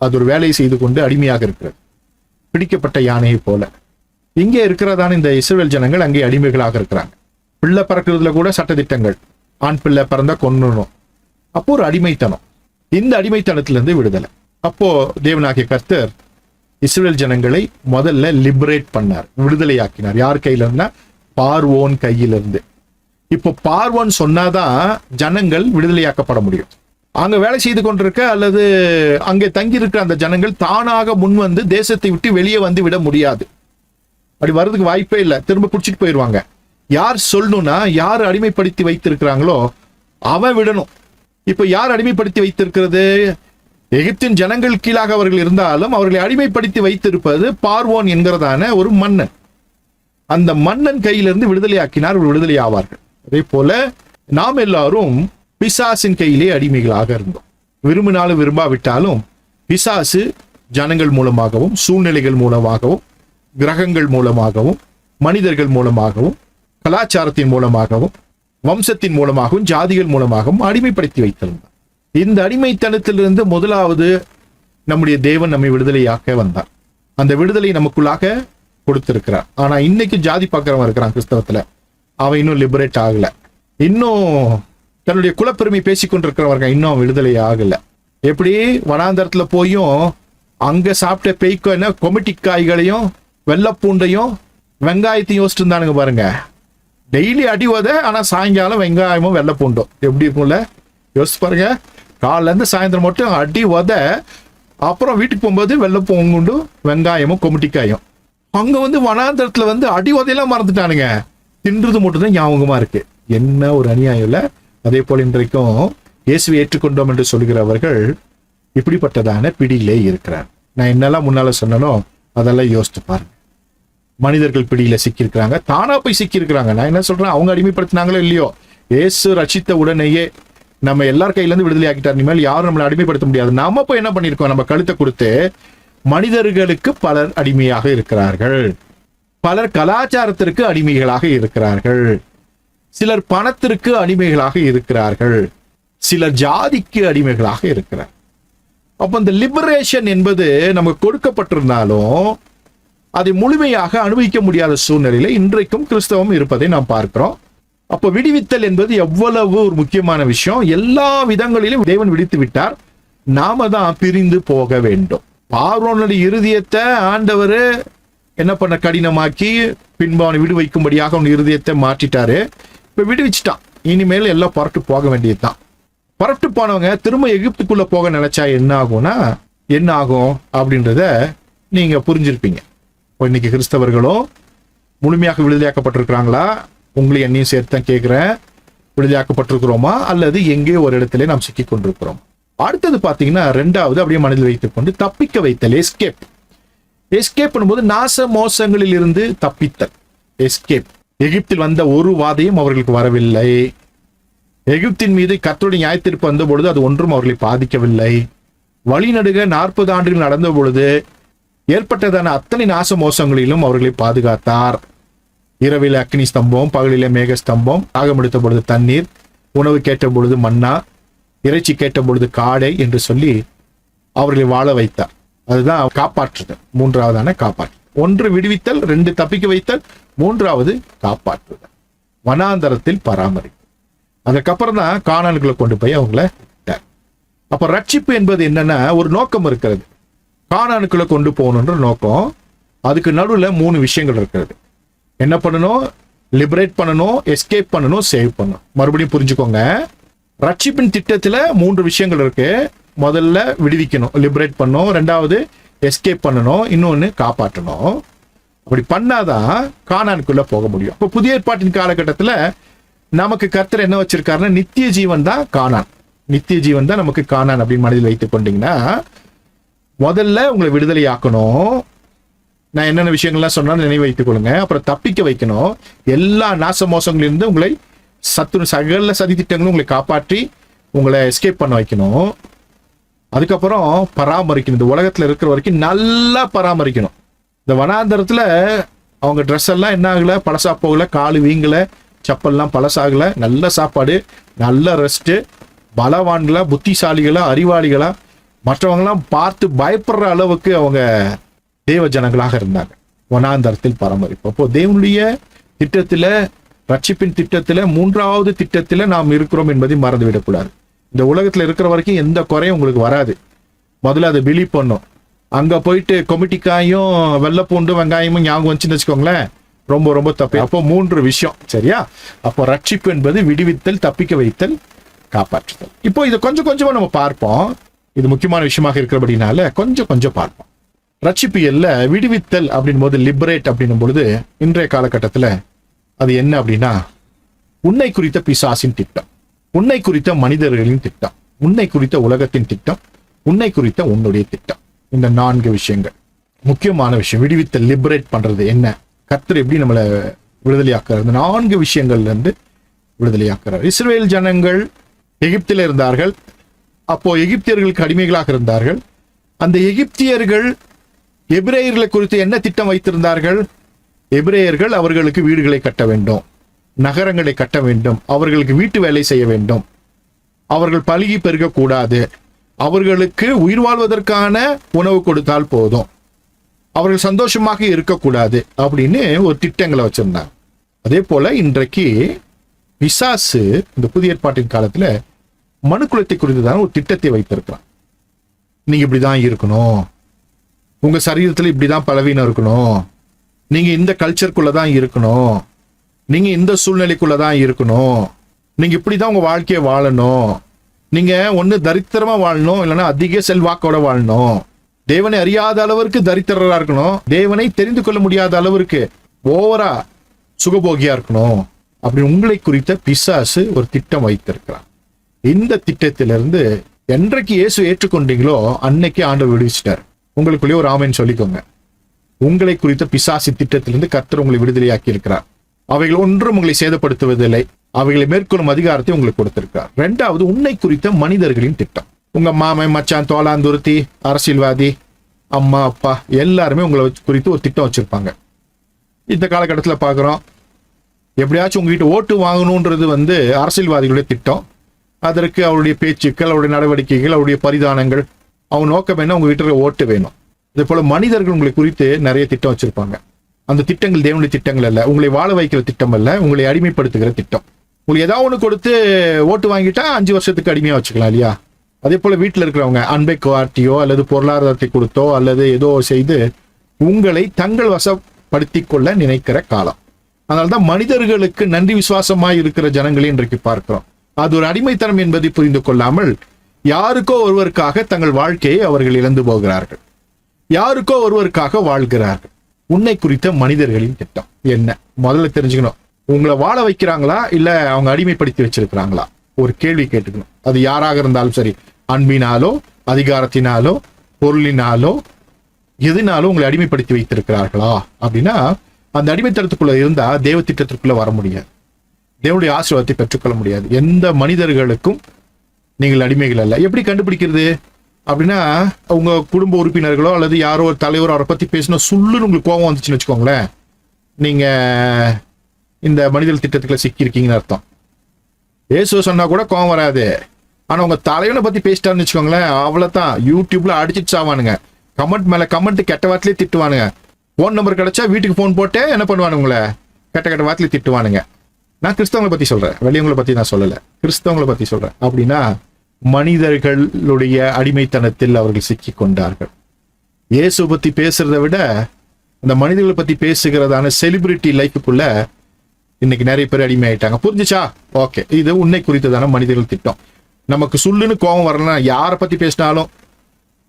அது ஒரு வேலையை செய்து கொண்டு அடிமையாக இருக்கிறது, பிடிக்கப்பட்ட யானையை போல. இங்கே இருக்கிறதான இந்த இஸ்ரவேல் ஜனங்கள் அங்கே அடிமைகளாக இருக்கிறாங்க. பிள்ளை பறக்கிறதுல கூட சட்டதிட்டங்கள், ஆண் பிள்ளை பிறந்தா கொன்னணும். அப்போ ஒரு அடிமைத்தனம். இந்த அடிமைத்தனத்திலிருந்து விடுதலை. அப்போ தேவனாகிய கர்த்தர் இஸ்ரவேல் ஜனங்களை முதல்ல லிபரேட் பண்ணார், விடுதலையாக்கினார். யார் கையில இருந்தா? பார்வோன் கையிலிருந்து. இப்போ பார்வோன் சொன்னாதான் ஜனங்கள் விடுதலையாக்கப்பட முடியும். அங்க வேலை செய்து கொண்டிருக்க அல்லது அங்கே தங்கி இருக்கிற அந்த ஜனங்கள் தானாக முன் வந்து தேசத்தை விட்டு வெளியே வந்து விட முடியாது. அப்படி வர்றதுக்கு வாய்ப்பே இல்லை, திரும்ப குடிச்சிட்டு போயிடுவாங்க. யார் சொல்லணும்னா, யார் அடிமைப்படுத்தி வைத்திருக்கிறாங்களோ அவன் விடணும். இப்ப யார் அடிமைப்படுத்தி வைத்திருக்கிறது? எகிப்தின் ஜனங்கள் கீழாக அவர்கள் இருந்தாலும் அவர்களை அடிமைப்படுத்தி வைத்திருப்பது பார்வோன் என்கிறதான ஒரு மன்னன். அந்த மன்னன் கையிலிருந்து விடுதலையாக்கினார், விடுதலை ஆவார்கள். அதே போல நாம் எல்லாரும் பிசாசின் கையிலே அடிமைகளாக இருந்தோம். விரும்பினாலும் விரும்பாவிட்டாலும் பிசாசு ஜனங்கள் மூலமாகவும், சூழ்நிலைகள் மூலமாகவும், கிரகங்கள் மூலமாகவும், மனிதர்கள் மூலமாகவும், கலாச்சாரத்தின் மூலமாகவும், வம்சத்தின் மூலமாகவும், ஜாதிகள் மூலமாகவும் அடிமைப்படுத்தி வைத்திருந்தார். இந்த அடிமைத்தனத்திலிருந்து முதலாவது நம்முடைய தேவன் நம்மை விடுதலையாக்க வந்தார். அந்த விடுதலை நமக்குள்ளாக கொடுத்திருக்கிறார். ஆனா இன்னைக்கு ஜாதி பார்க்கிறவன் இருக்கிறான் கிறிஸ்தவத்துல, அவன் இன்னும் லிபரேட் ஆகல. இன்னும் தன்னுடைய குலப்பெருமை பேசிக் கொண்டிருக்கிறவங்க இன்னும் விடுதலை ஆகல. எப்படி வனாந்தரத்துல போயும் அங்க சாப்பிட்ட பேய்க்கோ என்ன கொமிட்டிக்காய்களையும் வெள்ளப்பூண்டையும் வெங்காயத்தையும் யோசிச்சு இருந்தானுங்க பாருங்க. டெய்லி அடிவத, ஆனா சாயங்காலம் வெங்காயமும் வெள்ளப்பூண்டும் எப்படி இருக்கும்ல, யோசிச்சு பாருங்க. காலைல இருந்து சாயந்தரம் மட்டும் அடி உத, அப்புறம் வீட்டுக்கு போகும்போது வெள்ளப்பூங்குண்டும் வெங்காயமும் கொமிட்டிக்காயும். அங்க வந்து வனாந்தரத்துல வந்து அடி உதையெல்லாம் மறந்துட்டானுங்க, தின்றது மட்டும்தான் ஞாபகமா இருக்கு. என்ன ஒரு அநியாயம் இல்ல. அதே போல இன்றைக்கும் இயேசுவை ஏற்றுக்கொண்டோம் என்று சொல்கிறவர்கள் இப்படிப்பட்டதான பிடியிலே இருக்கிறார். நான் என்னெல்லாம் முன்னால சொன்னனோ அதெல்லாம் யோசிச்சு பாருங்க. மனிதர்கள் பிடியில சிக்கியிருக்கிறாங்க, தானா போய் சிக்கியிருக்கிறாங்க. நான் என்ன சொல்றேன், அவங்க அடிமைப்படுத்தினாங்களோ இல்லையோ, இயேசு ரட்சித்த உடனேயே நம்ம எல்லார் கையில இருந்து விடுதலை ஆக்கிட்டார், இனிமேல் யாரும் நம்மளை அடிமைப்படுத்த முடியாது. நாம போய் என்ன பண்ணிருக்கோம், நம்ம கழுத்தை கொடுத்து மனிதர்களுக்கு பலர் அடிமையாக இருக்கிறார்கள், பலர் கலாச்சாரத்திற்கு அடிமைகளாக இருக்கிறார்கள், சிலர் பணத்திற்கு அடிமைகளாக இருக்கிறார்கள், சிலர் ஜாதிக்கு அடிமைகளாக இருக்கிறார். அப்ப இந்த லிபரேஷன் என்பது நமக்கு கொடுக்கப்பட்டிருந்தாலும் அதை முழுமையாக அனுபவிக்க முடியாத சூழ்நிலையில இன்றைக்கும் கிறிஸ்தவம் இருப்பதை நாம் பார்க்கிறோம். அப்ப விடுவித்தல் என்பது எவ்வளவு ஒரு முக்கியமான விஷயம். எல்லா விதங்களிலும் தேவன் விடுத்து விட்டார், நாம தான் பிரிந்து போக வேண்டும். பார்வோனுடைய இருதயத்தை ஆண்டவர் என்ன பண்ண, கடினமாக்கி பின்பு அவனை விடு வைக்கும்படியாக அவன் இருதயத்தை மாற்றிட்டாரு. இப்ப விடுவிச்சுட்டான், இனிமேல் எல்லாம் புறட்டு போக வேண்டியதுதான். புறட்டு போனவங்க திரும்ப எகிப்துக்குள்ள போக நினைச்சா என்ன ஆகும்னா என்ன ஆகும் அப்படின்றத நீங்க புரிஞ்சிருப்பீங்க. இன்னைக்கு கிறிஸ்தவர்களும் முழுமையாக விடுதலையாக்கப்பட்டிருக்கிறாங்களா? உங்களையும் என்னையும் சேர்த்து தான் கேட்கிறேன். விடுதலையாக்கப்பட்டிருக்கிறோமா அல்லது எங்கே ஒரு இடத்துல நாம் சிக்கி கொண்டிருக்கிறோம்? அடுத்தது பாத்தீங்கன்னா ரெண்டாவது அப்படியே மனதில் வைத்துக் கொண்டு தப்பிக்க வைத்தல், எஸ்கேப். எஸ்கேப் பண்ணும்போது நாச மோசங்களில் இருந்து தப்பித்தல், எஸ்கேப். எகிப்தில் வந்த ஒரு வாதையும் அவர்களுக்கு வரவில்லை. எகிப்தின் மீது கர்த்தருடைய நியாயத்தீர்ப்பு வந்த பொழுது அது ஒன்றும் அவர்களை பாதிக்கவில்லை. வழிநடுக 40 ஆண்டுகள் நடந்த பொழுது ஏற்பட்டதான அத்தனை நாச மோசங்களிலும் அவர்களை பாதுகாத்தார். இரவில அக்னி ஸ்தம்பம், பகலில மேக ஸ்தம்பம், தாகம் எடுத்த பொழுது தண்ணீர், உணவு கேட்ட பொழுது மன்னா, இறைச்சி கேட்ட பொழுது காடை என்று சொல்லி அவர்களை வாழ வைத்தார். அதுதான் காப்பாற்றுதல். மூன்றாவதான காப்பாற்று. ஒன்று விடுவித்தல், 2 தப்பிக்க வைத்தல், 3வது காப்பாற்றுதல், வனாந்தரத்தில் பராமரிப்பு. அதுக்கப்புறம் தான் கானானுக்குள்ள கொண்டு போய் அவங்கள விட்டார். அப்ப ரட்சிப்பு என்பது என்னன்னா ஒரு நோக்கம் இருக்கிறது. கானானுக்குள்ள கொண்டு போகணுன்ற நோக்கம். அதுக்கு நடுவுல 3 விஷயங்கள் இருக்கிறது. என்ன பண்ணணும்? லிபரேட் பண்ணணும், எஸ்கேப் பண்ணணும், சேவ் பண்ணணும். மறுபடியும் புரிஞ்சுக்கோங்க, ரட்சிப்பின் திட்டத்துல 3 விஷயங்கள் இருக்கு. முதல்ல விடுவிக்கணும், லிபரேட் பண்ணணும். 2வது எஸ்கேப் பண்ணணும், இன்னொன்னு காப்பாற்றணும். அப்படி பண்ணாதான் கானானுக்குள்ள போக முடியும். இப்ப புதிய ஏற்பாட்டின் காலகட்டத்துல நமக்கு கர்த்தர் என்ன வச்சிருக்காருன்னா நித்திய ஜீவன் தான் கானான். நித்திய ஜீவன் தான் நமக்கு கானான் அப்படின்னு மனதில் வைத்துக் கொண்டீங்கன்னா முதல்ல உங்களை விடுதலை ஆக்கணும். நான் என்னென்ன விஷயங்கள்லாம் சொன்னாலும் நினைவு வைத்துக் கொள்ளுங்க. அப்புறம் தப்பிக்க வைக்கணும். எல்லா நாச மோசங்களிலிருந்து உங்களை சகல சதி திட்டங்களும் உங்களை காப்பாற்றி உங்களை எஸ்கேப் பண்ண வைக்கணும். அதுக்கப்புறம் பராமரிக்கணும். இந்த உலகத்துல இருக்கிற வரைக்கும் நல்லா பராமரிக்கணும். இந்த வனாந்தரத்துல அவங்க ட்ரெஸ் எல்லாம் என்ன ஆகல, பழசா போகல, காலு வீங்கல, செப்பல்லாம் பழசாகல, நல்ல சாப்பாடு, நல்ல ரெஸ்ட், பலவான்களா, புத்திசாலிகளா, அறிவாளிகளா, மற்றவங்களாம் பார்த்து பயப்படுற அளவுக்கு அவங்க தேவ ஜனங்களாக இருந்தாங்க. வனாந்தரத்தில் பராமரிப்பு. அப்போ தேவனுடைய திட்டத்துல, ரட்சிப்பின் திட்டத்துல 3வது திட்டத்துல நாம் இருக்கிறோம் என்பதை மறந்துவிடக்கூடாது. இந்த உலகத்துல இருக்கிற வரைக்கும் எந்த குறையும் உங்களுக்கு வராது. முதல்ல அதை பிலீவ் பண்ணும். அங்க போயிட்டு கொமிட்டிக்காயும் வெள்ளைப்பூண்டு வெங்காயமும் ஞாபகம் வந்துச்சுன்னு வச்சுக்கோங்களேன், ரொம்ப ரொம்ப தப்பு. அப்போ 3 விஷயம், சரியா? அப்போ ரட்சிப்பு என்பது விடுவித்தல், தப்பிக்க வைத்தல், காப்பாற்றுதல். இப்போ இதை கொஞ்சம் கொஞ்சமா நம்ம பார்ப்போம். இது முக்கியமான விஷயமாக இருக்கிறபடினால கொஞ்சம் கொஞ்சம் பார்ப்போம். ரட்சிப்பு இல்ல விடுவித்தல் அப்படின் போது, லிபரேட் அப்படின்னும் பொழுது இன்றைய காலகட்டத்துல அது என்ன அப்படின்னா உன்னை குறித்த பிசாசின் திட்டம், உன்னை குறித்த மனிதர்களின் திட்டம், உன்னை குறித்த உலகத்தின் திட்டம், உன்னை குறித்த உன்னுடைய திட்டம். இந்த 4 விஷயங்கள் முக்கியமான விஷயம். விடுவித்தல், லிபரேட் பண்றது என்ன, கர்த்தர் எப்படி நம்மளை விடுதலையாக்குறார், இந்த 4 விஷயங்கள்ல இருந்து விடுதலையாக்குறார். இஸ்ரவேல் ஜனங்கள் எகிப்தில் இருந்தார்கள். அப்போ எகிப்தியர்களுக்கு அடிமைகளாக இருந்தார்கள். அந்த எகிப்தியர்கள் எபிரேயர்களை குறித்து என்ன திட்டம் வைத்திருந்தார்கள்? எபிரேயர்கள் அவர்களுக்கு வீடுகளை கட்ட வேண்டும், நகரங்களை கட்ட வேண்டும், அவர்களுக்கு வீட்டு வேலை செய்ய வேண்டும், அவர்கள் பலுகி பெருகக்கூடாது, அவர்களுக்கு உயிர் வாழ்வதற்கான உணவு கொடுத்தால் போதும், அவர்கள் சந்தோஷமாக இருக்கக்கூடாது அப்படின்னு ஒரு திட்டங்களை வச்சிருந்தாங்க. அதே போல இன்றைக்கு பிசாசு இந்த புதிய ஏற்பாட்டின் காலத்துல மனுக்குலத்தை குறித்துதான் ஒரு திட்டத்தை வைத்திருக்கிறான். நீங்க இப்படிதான் இருக்கணும், உங்க சரீரத்துல இப்படிதான் பலவீனம் இருக்கணும், நீங்க இந்த கல்ச்சருக்குள்ளதான் இருக்கணும், நீங்க இந்த சூழ்நிலைக்குள்ளதான் இருக்கணும், நீங்க இப்படிதான் உங்க வாழ்க்கையை வாழணும், நீங்க ஒண்ணு தரித்திரமா வாழணும், இல்லைன்னா அதிக செல்வாக்கோட வாழணும், தேவனை அறியாத அளவிற்கு தரித்திரரா இருக்கணும், தேவனை தெரிந்து கொள்ள முடியாத அளவிற்கு ஓவரா சுகபோகியா இருக்கணும் அப்படி உங்களை குறித்த பிசாசு ஒரு திட்டம் வைத்திருக்கிறார். இந்த திட்டத்திலிருந்து என்றைக்கு இயேசு ஏற்றுக்கொண்டீங்களோ அன்னைக்கு ஆண்டவர் விடுவிச்சிட்டார். உங்களுக்குள்ளே ஒரு ஆமென் சொல்லிக்கோங்க. உங்களை குறித்த பிசாசு திட்டத்திலிருந்து கர்த்தர் உங்களை விடுதலையாக்கி இருக்கிறார். அவைகள் ஒன்றும் உங்களை சேதப்படுத்துவதில்லை. அவைகளை மேற்கொள்ளும் அதிகாரத்தை உங்களுக்கு கொடுத்திருக்கார். 2வது, உன்னை குறித்த மனிதர்களின் திட்டம். உங்க மாமன், மச்சான், தோளாந்துருத்தி, அரசியல்வாதி, அம்மா, அப்பா எல்லாருமே உங்களை குறித்து ஒரு திட்டம் வச்சிருப்பாங்க. இந்த காலகட்டத்தில் பார்க்குறோம், எப்படியாச்சும் உங்ககிட்ட ஓட்டு வாங்கணுன்றது அரசியல்வாதிகளுடைய திட்டம். அதற்கு அவருடைய பேச்சுக்கள், அவருடைய நடவடிக்கைகள், அவருடைய பரிதானங்கள், அவங்க நோக்கம் என்ன, உங்ககிட்ட இருக்க ஓட்டு வேணும். இதே போல மனிதர்கள் உங்களை குறித்து நிறைய திட்டம் வச்சிருப்பாங்க. அந்த திட்டங்கள் தேவனுடைய திட்டங்கள் அல்ல, உங்களை வாழ வைக்கிற திட்டம் அல்ல, உங்களை அடிமைப்படுத்துகிற திட்டம். உங்களுக்கு ஏதாவது ஒன்று கொடுத்து ஓட்டு வாங்கிட்டா 5 வருஷத்துக்கு அடிமையா வச்சுக்கலாம் இல்லையா? அதே போல வீட்டில் இருக்கிறவங்க அன்பை காட்டியோ அல்லது பொருளாதாரத்தை கொடுத்தோ அல்லது ஏதோ செய்து உங்களை தங்கள் வசப்படுத்திக் கொள்ள நினைக்கிற காலம். அதனால்தான் மனிதர்களுக்கு நன்றி விசுவாசமாய் இருக்கிற ஜனங்களை இன்றைக்கு பார்க்கிறோம். அது ஒரு அடிமைத்தனம் என்பதை புரிந்து கொள்ளாமல் யாருக்கோ ஒருவருக்காக தங்கள் வாழ்க்கையை அவர்கள் இழந்து போகிறார்கள், யாருக்கோ ஒருவருக்காக வாழ்கிறார்கள். உன்னை குறித்த மனிதர்களின் திட்டம் என்ன? முதல்ல தெரிஞ்சுக்கணும். உங்களை வாழ வைக்கிறாங்களா இல்ல அவங்க அடிமைப்படுத்தி வச்சிருக்கிறாங்களா? ஒரு கேள்வி கேட்டுக்கணும். அது யாராக இருந்தாலும் சரி, அன்பினாலோ அதிகாரத்தினாலோ பொருளினாலோ எதுனாலும் உங்களை அடிமைப்படுத்தி வைத்திருக்கிறார்களா அப்படின்னா அந்த அடிமைத்தனத்துக்குள்ள இருந்தா தேவ திட்டத்திற்குள்ள வர முடியாது, தேவனுடைய ஆசீர்வாதத்தை பெற்றுக்கொள்ள முடியாது. எந்த மனிதர்களுக்கும் நீங்கள் அடிமைகள் அல்ல. எப்படி கண்டுபிடிக்கிறது அப்படின்னா, உங்க குடும்ப உறுப்பினர்களோ அல்லது யாரோ ஒரு தலைவரோ அவரை பத்தி பேசினா சுள்ளுன்னு உங்களுக்கு கோபம் வந்துச்சுன்னு வச்சுக்கோங்களேன், நீங்க இந்த மனிதர்கள் திட்டத்துக்குள்ள சிக்கியிருக்கீங்கன்னு அர்த்தம். இயேசு சொன்னா கூட கோபம் வராது. ஆனா உங்க தலைவனை பத்தி பேசிட்டாருன்னு வச்சுக்கோங்களேன், அவ்வளவுதான், யூடியூப்ல அடிச்சுட்டு சாவானுங்க. கமெண்ட் மேல கமெண்ட் கெட்ட வார்த்தையிலே திட்டுவானுங்க. போன் நம்பர் கிடைச்சா வீட்டுக்கு போன் போட்டு என்ன பண்ணுவானு, உங்களை கெட்ட கெட்ட வார்த்தையில திட்டுவானுங்க. நான் கிறிஸ்தவங்களை பத்தி சொல்றேன், வெளியவங்களை பத்தி நான் சொல்லல, கிறிஸ்தவங்களை பத்தி சொல்றேன். அப்படின்னா மனிதர்களுடைய அடிமைத்தனத்தில் அவர்கள் சிக்கி கொண்டார்கள். இயேசு பத்தி பேசுறதை விட அந்த மனிதர்களை பத்தி பேசுகிறதான செலிபிரிட்டி லைஃபுக்குள்ள இன்னைக்கு நிறைய பேர் அடிமை ஆயிட்டாங்க. புரிஞ்சுச்சா? ஓகே, இது உன்னை குறித்ததான மனிதர்கள் திட்டம். நமக்கு சுள்ளுன்னு கோபம் வரலன்னா, யாரை பத்தி பேசினாலும்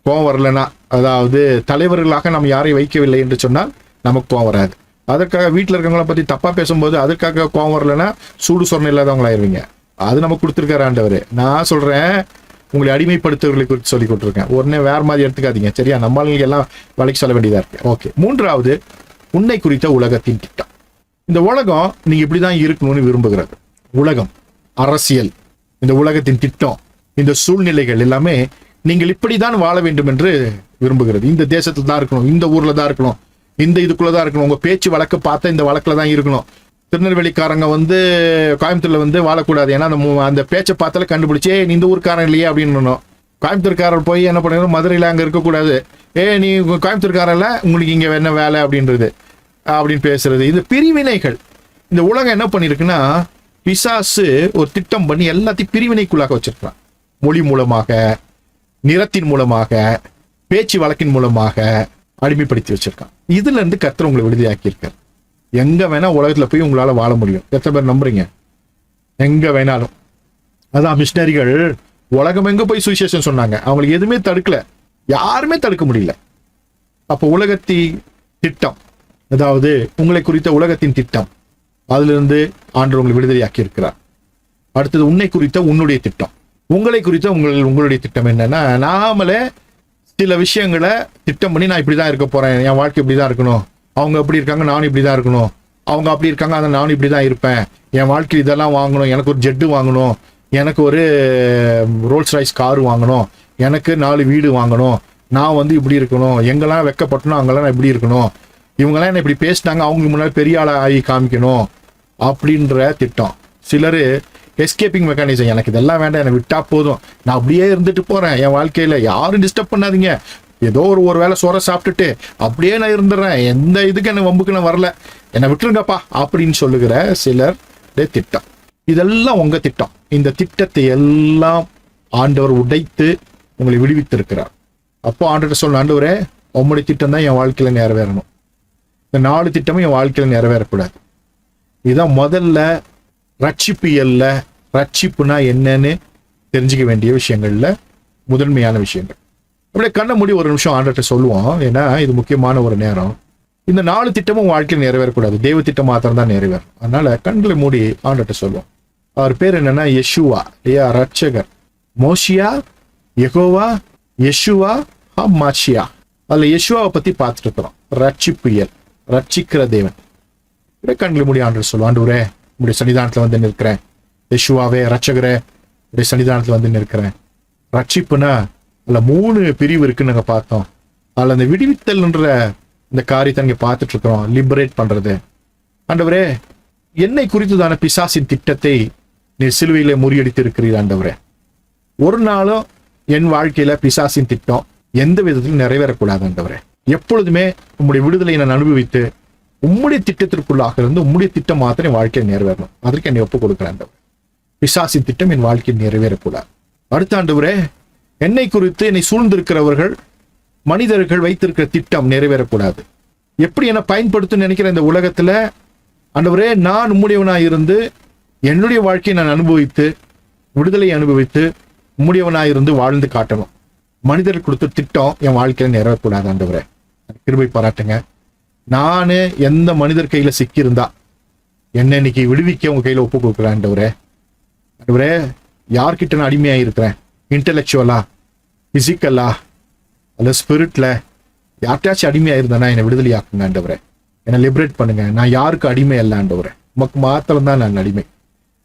கோபம் வரலன்னா, அதாவது தலைவர்களாக நம்ம யாரையும் வைக்கவில்லை என்று சொன்னால் நமக்கு கோபம் வராது. அதற்காக வீட்டில் இருக்கவங்கள பத்தி தப்பா பேசும்போது அதற்காக கோபம் வரலன்னா சூடு சொரணை இல்லாதவங்களாயிருவீங்க. அது நமக்கு கொடுத்துருக்காரு ஆண்டவர். நான் சொல்றேன், உங்களை அடிமைப்படுத்துவர்களை குறித்து சொல்லி கொடுத்துருக்கேன். உடனே வேற மாதிரி எடுத்துக்காதீங்க, சரியா? நம்மளுக்கு எல்லாம் வழிக்கு சொல்ல வேண்டியதா இருக்கு. ஓகே, 3வது, உன்னை குறித்த உலகத்தின் திட்டம். இந்த உலகம் நீங்க இப்படிதான் இருக்கணும்னு விரும்புகிறது. உலகம், அரசியல், இந்த உலகத்தின் திட்டம், இந்த சூழ்நிலைகள் எல்லாமே நீங்கள் இப்படிதான் வாழ வேண்டும் என்று விரும்புகிறது. இந்த தேசத்துல தான் இருக்கணும், இந்த ஊர்ல தான் இருக்கணும், இந்த இதுக்குள்ளதான் இருக்கணும், உங்க பேச்சு வழக்கு பார்த்தா இந்த வழக்குல தான் இருக்கணும். திருநெல்வேலிக்காரங்க கோயம்புத்தூர்ல வாழக்கூடாது, ஏன்னா அந்த பேச்சை பார்த்தால கண்டுபிடிச்சே நீ இந்த ஊருக்காரன் இல்லையா அப்படின்னு. கோயம்புத்தூர்காரர் போய் என்ன பண்ணுறோம், மதுரையில அங்க இருக்கக்கூடாது, நீ கோயம்புத்தூர்காரன்ல உங்களுக்கு இங்க என்ன வேலை அப்படின்றது அப்படின்னு பேசுறது. இது பிரிவினைகள். இந்த உலகம் என்ன பண்ணிருக்குன்னா, பிசாசு ஒரு திட்டம் பண்ணி எல்லாத்தையும் பிரிவினைக்குள்ளாக வச்சிருக்கான். மொழி மூலமாக, நிறத்தின் மூலமாக, பேச்சு வழக்கின் மூலமாக அடிமைப்படுத்தி வச்சிருக்கான். இதுல இருந்து கர்த்தர் உங்களை விடுதலையாக்கி இருக்கார். எங்க வேணா உலகத்துல போய் உங்களால வாழ முடியும். எத்தனை பேர் நம்புறீங்க? எங்க வேணாலும். அதான் மிஷினரிகள் உலகம் எங்க போய் சுவிசேஷம் சொன்னாங்க, அவங்களுக்கு எதுவுமே தடுக்கல, யாருமே தடுக்க முடியல. அப்போ உலகத்தின் திட்டம், அதாவது உங்களை குறித்த உலகத்தின் திட்டம், அதுல இருந்து ஆண்டவர் உங்களை விடுதலையாக்கி இருக்கிறார். அடுத்தது உன்னை குறித்த உன்னுடைய திட்டம். உங்களை குறித்த உங்களுடைய திட்டம் என்னன்னா, நாமளே சில விஷயங்களை திட்டம் பண்ணி நான் இப்படிதான் இருக்க போறேன், என் வாழ்க்கை இப்படிதான் இருக்கணும், அவங்க அப்படி இருக்காங்க நானும் இப்படிதான் இருக்கணும், அவங்க அப்படி இருக்காங்க அதை நானும் இப்படிதான் இருப்பேன், என் வாழ்க்கையில் இதெல்லாம் வாங்கணும், எனக்கு ஒரு ஜெட்டு வாங்கணும், எனக்கு ஒரு ரோல்ஸ் ராய்ஸ் கார் வாங்கணும், எனக்கு 4 வீடு வாங்கணும், நான் இப்படி இருக்கணும், எங்கெல்லாம் வெக்கப்பட்டணும் அங்கெல்லாம் நான் இப்படி இருக்கணும், இவங்கெல்லாம் என்ன இப்படி பேசினாங்க அவங்களுக்கு முன்னாடி பெரிய ஆளா ஆகி காமிக்கணும் அப்படின்ற திட்டம். சிலர் எஸ்கேப்பிங் மெக்கானிசம், எனக்கு இதெல்லாம் வேண்டாம், என்னை விட்டா போதும், நான் அப்படியே இருந்துட்டு போறேன், என் வாழ்க்கையில யாரும் டிஸ்டர்ப் பண்ணாதீங்க, ஏதோ ஒரு வேளை சோற சாப்பிட்டுட்டு அப்படியே நான் இருந்துடுறேன், எந்த இதுக்கு என்ன வம்புக்கு நான் வரல, என்னை விட்டுருங்கப்பா அப்படின்னு சொல்லுகிற சிலர் திட்டம். இதெல்லாம் உங்க திட்டம். இந்த திட்டத்தை எல்லாம் ஆண்டவர் உடைத்து உங்களை விடுவித்திருக்கிறார். அப்போ ஆண்டவர் சொல்ல, ஆண்டவரே உம்முடைய திட்டம் தான் என் வாழ்க்கையில நிறைவேறணும், இந்த 4 திட்டமும் என் வாழ்க்கையில நிறைவேறக்கூடாது. இதுதான் முதல்ல ரட்சிப்பியல்ல ரட்சிப்புனா என்னன்னு தெரிஞ்சுக்க வேண்டிய விஷயங்கள்ல முதன்மையான விஷயங்கள். அப்படியே கண்ணை மூடி ஒரு நிமிஷம் ஆண்டவர்கிட்ட சொல்லுவோம், ஏன்னா இது முக்கியமான ஒரு நேரம். இந்த 4 திட்டமும் வாழ்க்கையில் நிறைவேறக்கூடாது, தெய்வ திட்டம் மாத்திரம் தான் நிறைவேறும். அதனால கண்களை மூடி ஆண்டவர்கிட்ட சொல்லுவோம். அவர் பேர் என்னன்னா யெஷுவா, இல்லையா? ரட்சகர். மோஷியா, யெகோவா, யெஷுவா, மாஷியா. அதுல யெஷுவாவை பத்தி பார்த்துட்டு இருக்கிறோம். ரட்சிப்பியல், ரட்சிக்கிற தேவன். கண்களை மூடி ஆண்டவர் சொல்லுவோம், ஆண்டவரே உங்களுடைய சன்னிதானத்துல நிற்கிறேன், யெஷுவாவே ரட்சகரே உடைய சன்னிதானத்தில் வந்து நிற்கிறேன். ரட்சிப்புனா அதுல 3 பிரிவு இருக்குன்னு நாங்க பார்த்தோம். அதுல அந்த விடுவித்தல்ன்ற இந்த காரியத்தை நீங்க பார்த்துட்டு இருக்கிறோம். லிபரேட் பண்றது. ஆண்டவரே, என்னை குறித்துதான பிசாசின் திட்டத்தை நீ சிலுவையில முறியடித்து இருக்கிறீர் ஆண்டவரே. ஒரு நாளும் என் வாழ்க்கையில பிசாசின் திட்டம் எந்த விதத்திலும் நிறைவேறக்கூடாது ஆண்டவரே. எப்பொழுதுமே உம்முடைய விடுதலை நான் அனுபவித்து உம்முடைய திட்டத்திற்குள்ளாக இருந்து உம்முடைய திட்டம் மாத்திரம் என் வாழ்க்கையை நிறைவேறணும். அதற்கு என்னை ஒப்புக் கொடுக்கிறேன் ஆண்டவரே. பிசாசின் திட்டம் என் வாழ்க்கையில் நிறைவேறக்கூடாது. அடுத்த ஆண்டவரே, என்னை குறித்து என்னை சூழ்ந்திருக்கிறவர்கள் மனிதர்கள் வைத்திருக்கிற திட்டம் நிறைவேறக்கூடாது. எப்படி என்னை பயன்படுத்தும் நினைக்கிற இந்த உலகத்துல ஆண்டவரே, நான் உம்முடையவனாய் இருந்து என்னுடைய வாழ்க்கையை நான் அனுபவித்து விடுதலை அனுபவித்து உம்முடையவனாயிருந்து வாழ்ந்து காட்டணும். மனிதர்கள் கொடுத்த திட்டம் என் வாழ்க்கையில நிறைவேறக்கூடாது ஆண்டவரே. கிருபை பாராட்டுங்க. நானு எந்த மனிதர் கையில சிக்கியிருந்தா என்ன இன்னைக்கு விடுவிக்க உங்க கையில ஒப்பு கொடுக்குறேன் ஆண்டவரே. ஆண்டவரே, யார்கிட்ட நான் அடிமையா இருக்கிறேன்? இன்டெலெக்சுவலா, பிசிக்கலா, அல்ல ஸ்பிரிட்ல யார்கிட்டயாச்சும் அடிமையா இருந்தானா என்னை விடுதலையாக்குங்க ஆண்டவரே. என்னை லிபரேட் பண்ணுங்க. நான் யாருக்கு அடிமை அல்ல ஆண்டவரே, உமக்கு மாத்திரம் தான் நான் அடிமை.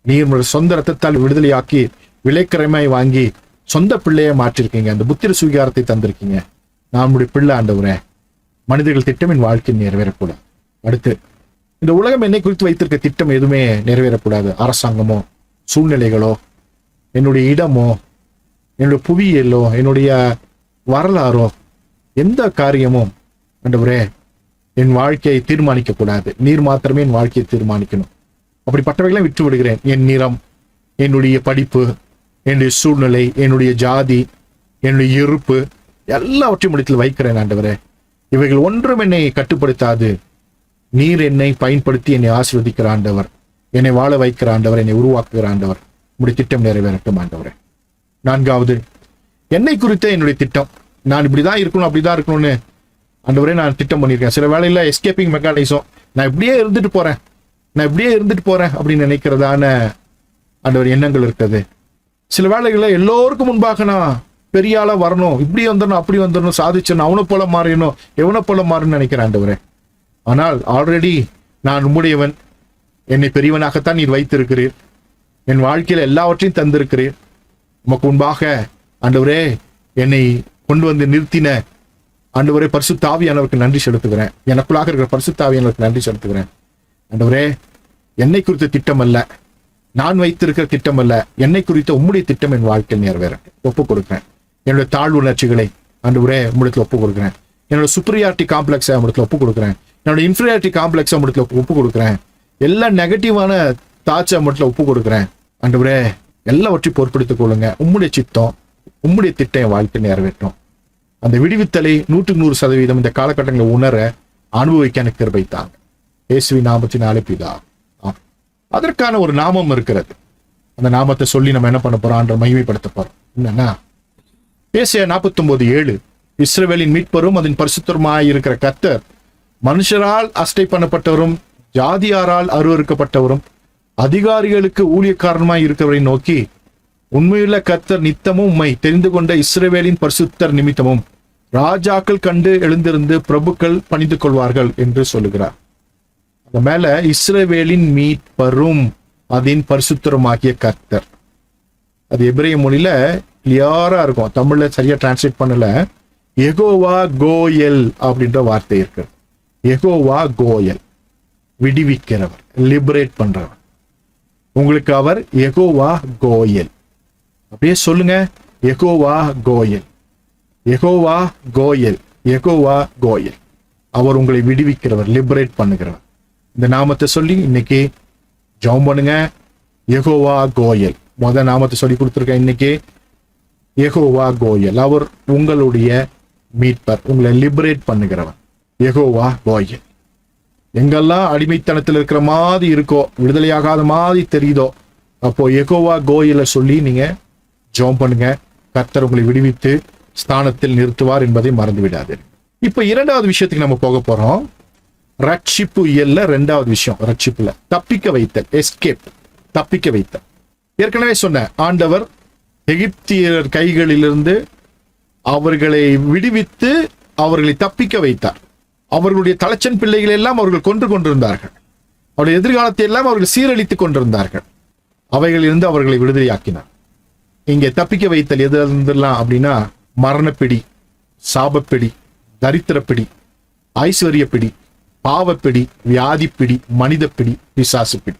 நீர் சொந்த ரத்தத்தால் விடுதலையாக்கி விலைக்கரமாய் வாங்கி சொந்த பிள்ளையை மாற்றிருக்கீங்க. அந்த புத்திர சுவீகாரத்தை தந்திருக்கீங்க. நான் உடைய பிள்ளை ஆண்டவரே. மனிதர்கள் திட்டம் என் வாழ்க்கையில் நிறைவேறக்கூடாது. அடுத்து, இந்த உலகம் என்னை குறித்து வைத்திருக்க திட்டம் எதுவுமே நிறைவேறக்கூடாது. அரசாங்கமோ சூழ்நிலைகளோ என்னுடைய இடமோ என்னுடைய புவியியலோ என்னுடைய வரலாறோ எந்த காரியமும் ஆண்டவரே என் வாழ்க்கையை தீர்மானிக்க கூடாது. நீர் மாத்திரமே என் வாழ்க்கையை தீர்மானிக்கணும். அப்படிப்பட்டவைகளை விட்டு விடுகிறேன். என் நிறம், என்னுடைய படிப்பு, என்னுடைய சூழ்நிலை, என்னுடைய ஜாதி, என்னுடைய இருப்பு எல்லாவற்றையும் இடத்தில் வைக்கிறேன் ஆண்டவரே. இவைகள் ஒன்றும் என்னை கட்டுப்படுத்தாது. நீர் என்னை பயன்படுத்தி என்னை ஆசீர்வதிக்கிற ஆண்டவர், என்னை வாழ வைக்கிற ஆண்டவர், என்னை உருவாக்குகிற ஆண்டவர். உங்களுடைய திட்டம் நிறைவேறட்டும் ஆண்டவரே. 4வது, என்னை குறித்த என்னுடைய திட்டம். நான் இப்படிதான் இருக்கணும் அப்படிதான் இருக்கணும்னு ஆண்டவரே நான் திட்டம் பண்ணியிருக்கேன். சில வேளையில எஸ்கேப்பிங் மெக்கானிசம், நான் இப்படியே இருந்துட்டு போறேன் அப்படின்னு நினைக்கிறதான ஆண்டவர் எண்ணங்கள் இருக்குது. சில வேளைகளில் எல்லோருக்கும் முன்பாக நான் பெரிய ஆளா வரணும், இப்படி வந்துடணும் அப்படி வந்துடணும், சாதிச்சணும், அவனை போல மாறணும், எவனை போல மாறணும்னு நினைக்கிறேன் ஆண்டவரே. ஆனால் ஆல்ரெடி நான் உம்முடையவன், என்னை பெரியவனாகத்தான் நீர் வைத்திருக்கிறீர். என் வாழ்க்கையில எல்லாவற்றையும் தந்திருக்கிறீர். உமக்கு முன்பாக ஆண்டவரே என்னை கொண்டு வந்து நிறுத்தின ஆண்டவரே பரிசுத்த ஆவியானவருக்கு நன்றி செலுத்துகிறேன். எனக்குள்ளாக இருக்கிற பரிசுத்த ஆவியானவருக்கு நன்றி செலுத்துகிறேன். ஆண்டவரே, என்னை குறித்த திட்டம் அல்ல, நான் வைத்திருக்கிற திட்டம் அல்ல, என்னை குறித்த உம்முடைய திட்டம் என் வாழ்க்கையில் நிறைவேற ஒப்புக் கொடுக்கிறேன். என்னுடைய தாழ்வு உணர்ச்சிகளை ஆண்டவரே உம்மிடத்தில் ஒப்புக் கொடுக்கிறேன். என்னோட சுப்பீரியாரிட்டி காம்ப்ளெக்ஸை உம்மிடத்தில் ஒப்புக் கொடுக்கிறேன். என்னோட இன்ஃபீரியாரிட்டி காம்ப்ளெக்ஸை உம்மிடத்தில் ஒப்புக் கொடுக்கிறேன். எல்லா நெகட்டிவான தாட்சை உம்மிடத்தில் ஒப்புக் கொடுக்கிறேன். ஆண்டவரே, எல்லாவற்றையும் பொறுப்படுத்திக் கொள்ளுங்க. உம்முடைய சித்தம், உம்முடைய திட்டம் என் வாழ்க்கை நிறைவேற்றும். அந்த விடுவித்தலை 100% இந்த காலகட்டங்களை உணர அனுபவிக்க எனக்கு கிருபை தாங்க. இயேசுவின் நாமத்தினாலே பிதாவே. அதற்கான ஒரு நாமம் இருக்கிறது. அந்த நாமத்தை சொல்லி நம்ம என்ன பண்ண போறோம்? மகிமைப்படுத்த போறோம். என்னன்னா, ஏசாயா 49:7, இஸ்ரவேலின் மீட்பரும் அதன் பரிசுத்தருமாய் இருக்கிற கர்த்தர் மனுஷரால் அஸ்டை பண்ணப்பட்டவரும் ஜாதியாரால் அருவருக்கப்பட்டவரும் அதிகாரிகளுக்கு ஊழியக்காரனுமாய் இருக்கிறவரை நோக்கி, உண்மையுள்ள கர்த்தர் நித்தமும் உம்மை தெரிந்து கொண்ட இஸ்ரவேலின் பரிசுத்தர் நிமித்தமும் ராஜாக்கள் கண்டு எழுந்திருந்து பிரபுக்கள் பணிந்து கொள்வார்கள் என்று சொல்லுகிறார். அந்த மேல இஸ்ரவேலின் மீட்பரும் அதன் பரிசுத்தருமாகிய கர்த்தர். அது எபிரேய மொழியில கிளியரா இருக்கும். தமிழ்ல சரியா டிரான்ஸ்லேட் பண்ணல. யெகோவா கோயல் அப்படின்ற வார்த்தை இருக்கு. யெகோவா கோயல், விடுவிக்கிறவர், லிபரேட் பண்றவர். உங்களுக்கு அவர் யெகோவா கோயல். அப்படியே சொல்லுங்க, யெகோவா கோயல், யெகோவா கோயல், யெகோவா கோயல். அவர் உங்களை விடுவிக்கிறவர், லிபரேட் பண்ணுகிறவர். இந்த நாமத்தை சொல்லி இன்னைக்கு ஜெபம் பண்ணுங்க. யெகோவா கோயல், முதல் நாமத்தை சொல்லி கொடுத்துருக்கேன் இன்னைக்கு. யெகோவா கோயல், அவர் உங்களுடைய மீட்பர், உங்களை லிபரேட் பண்ணுகிறவர். யெகோவா கோயல். எங்கெல்லாம் அடிமைத்தனத்தில் இருக்கிற மாதிரி இருக்கோ, விடுதலையாகாத மாதிரி தெரியுதோ, அப்போ யெகோவா கோயலை சொல்லி நீங்க ஜெபம் பண்ணுங்க. கர்த்தர் உங்களை விடுவித்து ஸ்தானத்தில் நிறுத்துவார் என்பதை மறந்து விடாது. இப்ப 2வது விஷயத்துக்கு நம்ம போக போறோம். ரட்சிப்பு இல்ல 2வது விஷயம். ரட்சிப்புல தப்பிக்க வைத்தல், எஸ்கேப், தப்பிக்க வைத்தல். ஏற்கனவே சொன்ன ஆண்டவர் எகிப்தியர் கைகளிலிருந்து அவர்களை விடுவித்து அவர்களை தப்பிக்க வைத்தார். அவர்களுடைய தலைச்சன் பிள்ளைகள் எல்லாம் அவர்கள் கொன்று கொண்டிருந்தார்கள். அவருடைய எதிர்காலத்தை எல்லாம் அவர்கள் சீரழித்துக் கொண்டிருந்தார்கள். அவைகளிலிருந்து அவர்களை விடுதலையாக்கினார். இங்கே தப்பிக்க வைத்தல் எது இருந்துடலாம் அப்படின்னா, மரணப்பிடி, சாபப்பிடி, தரித்திரப்பிடி, ஐஸ்வர்யப்பிடி, பாவப்பிடி, வியாதிப்பிடி, மனிதப்பிடி, பிசாசுப்பிடி.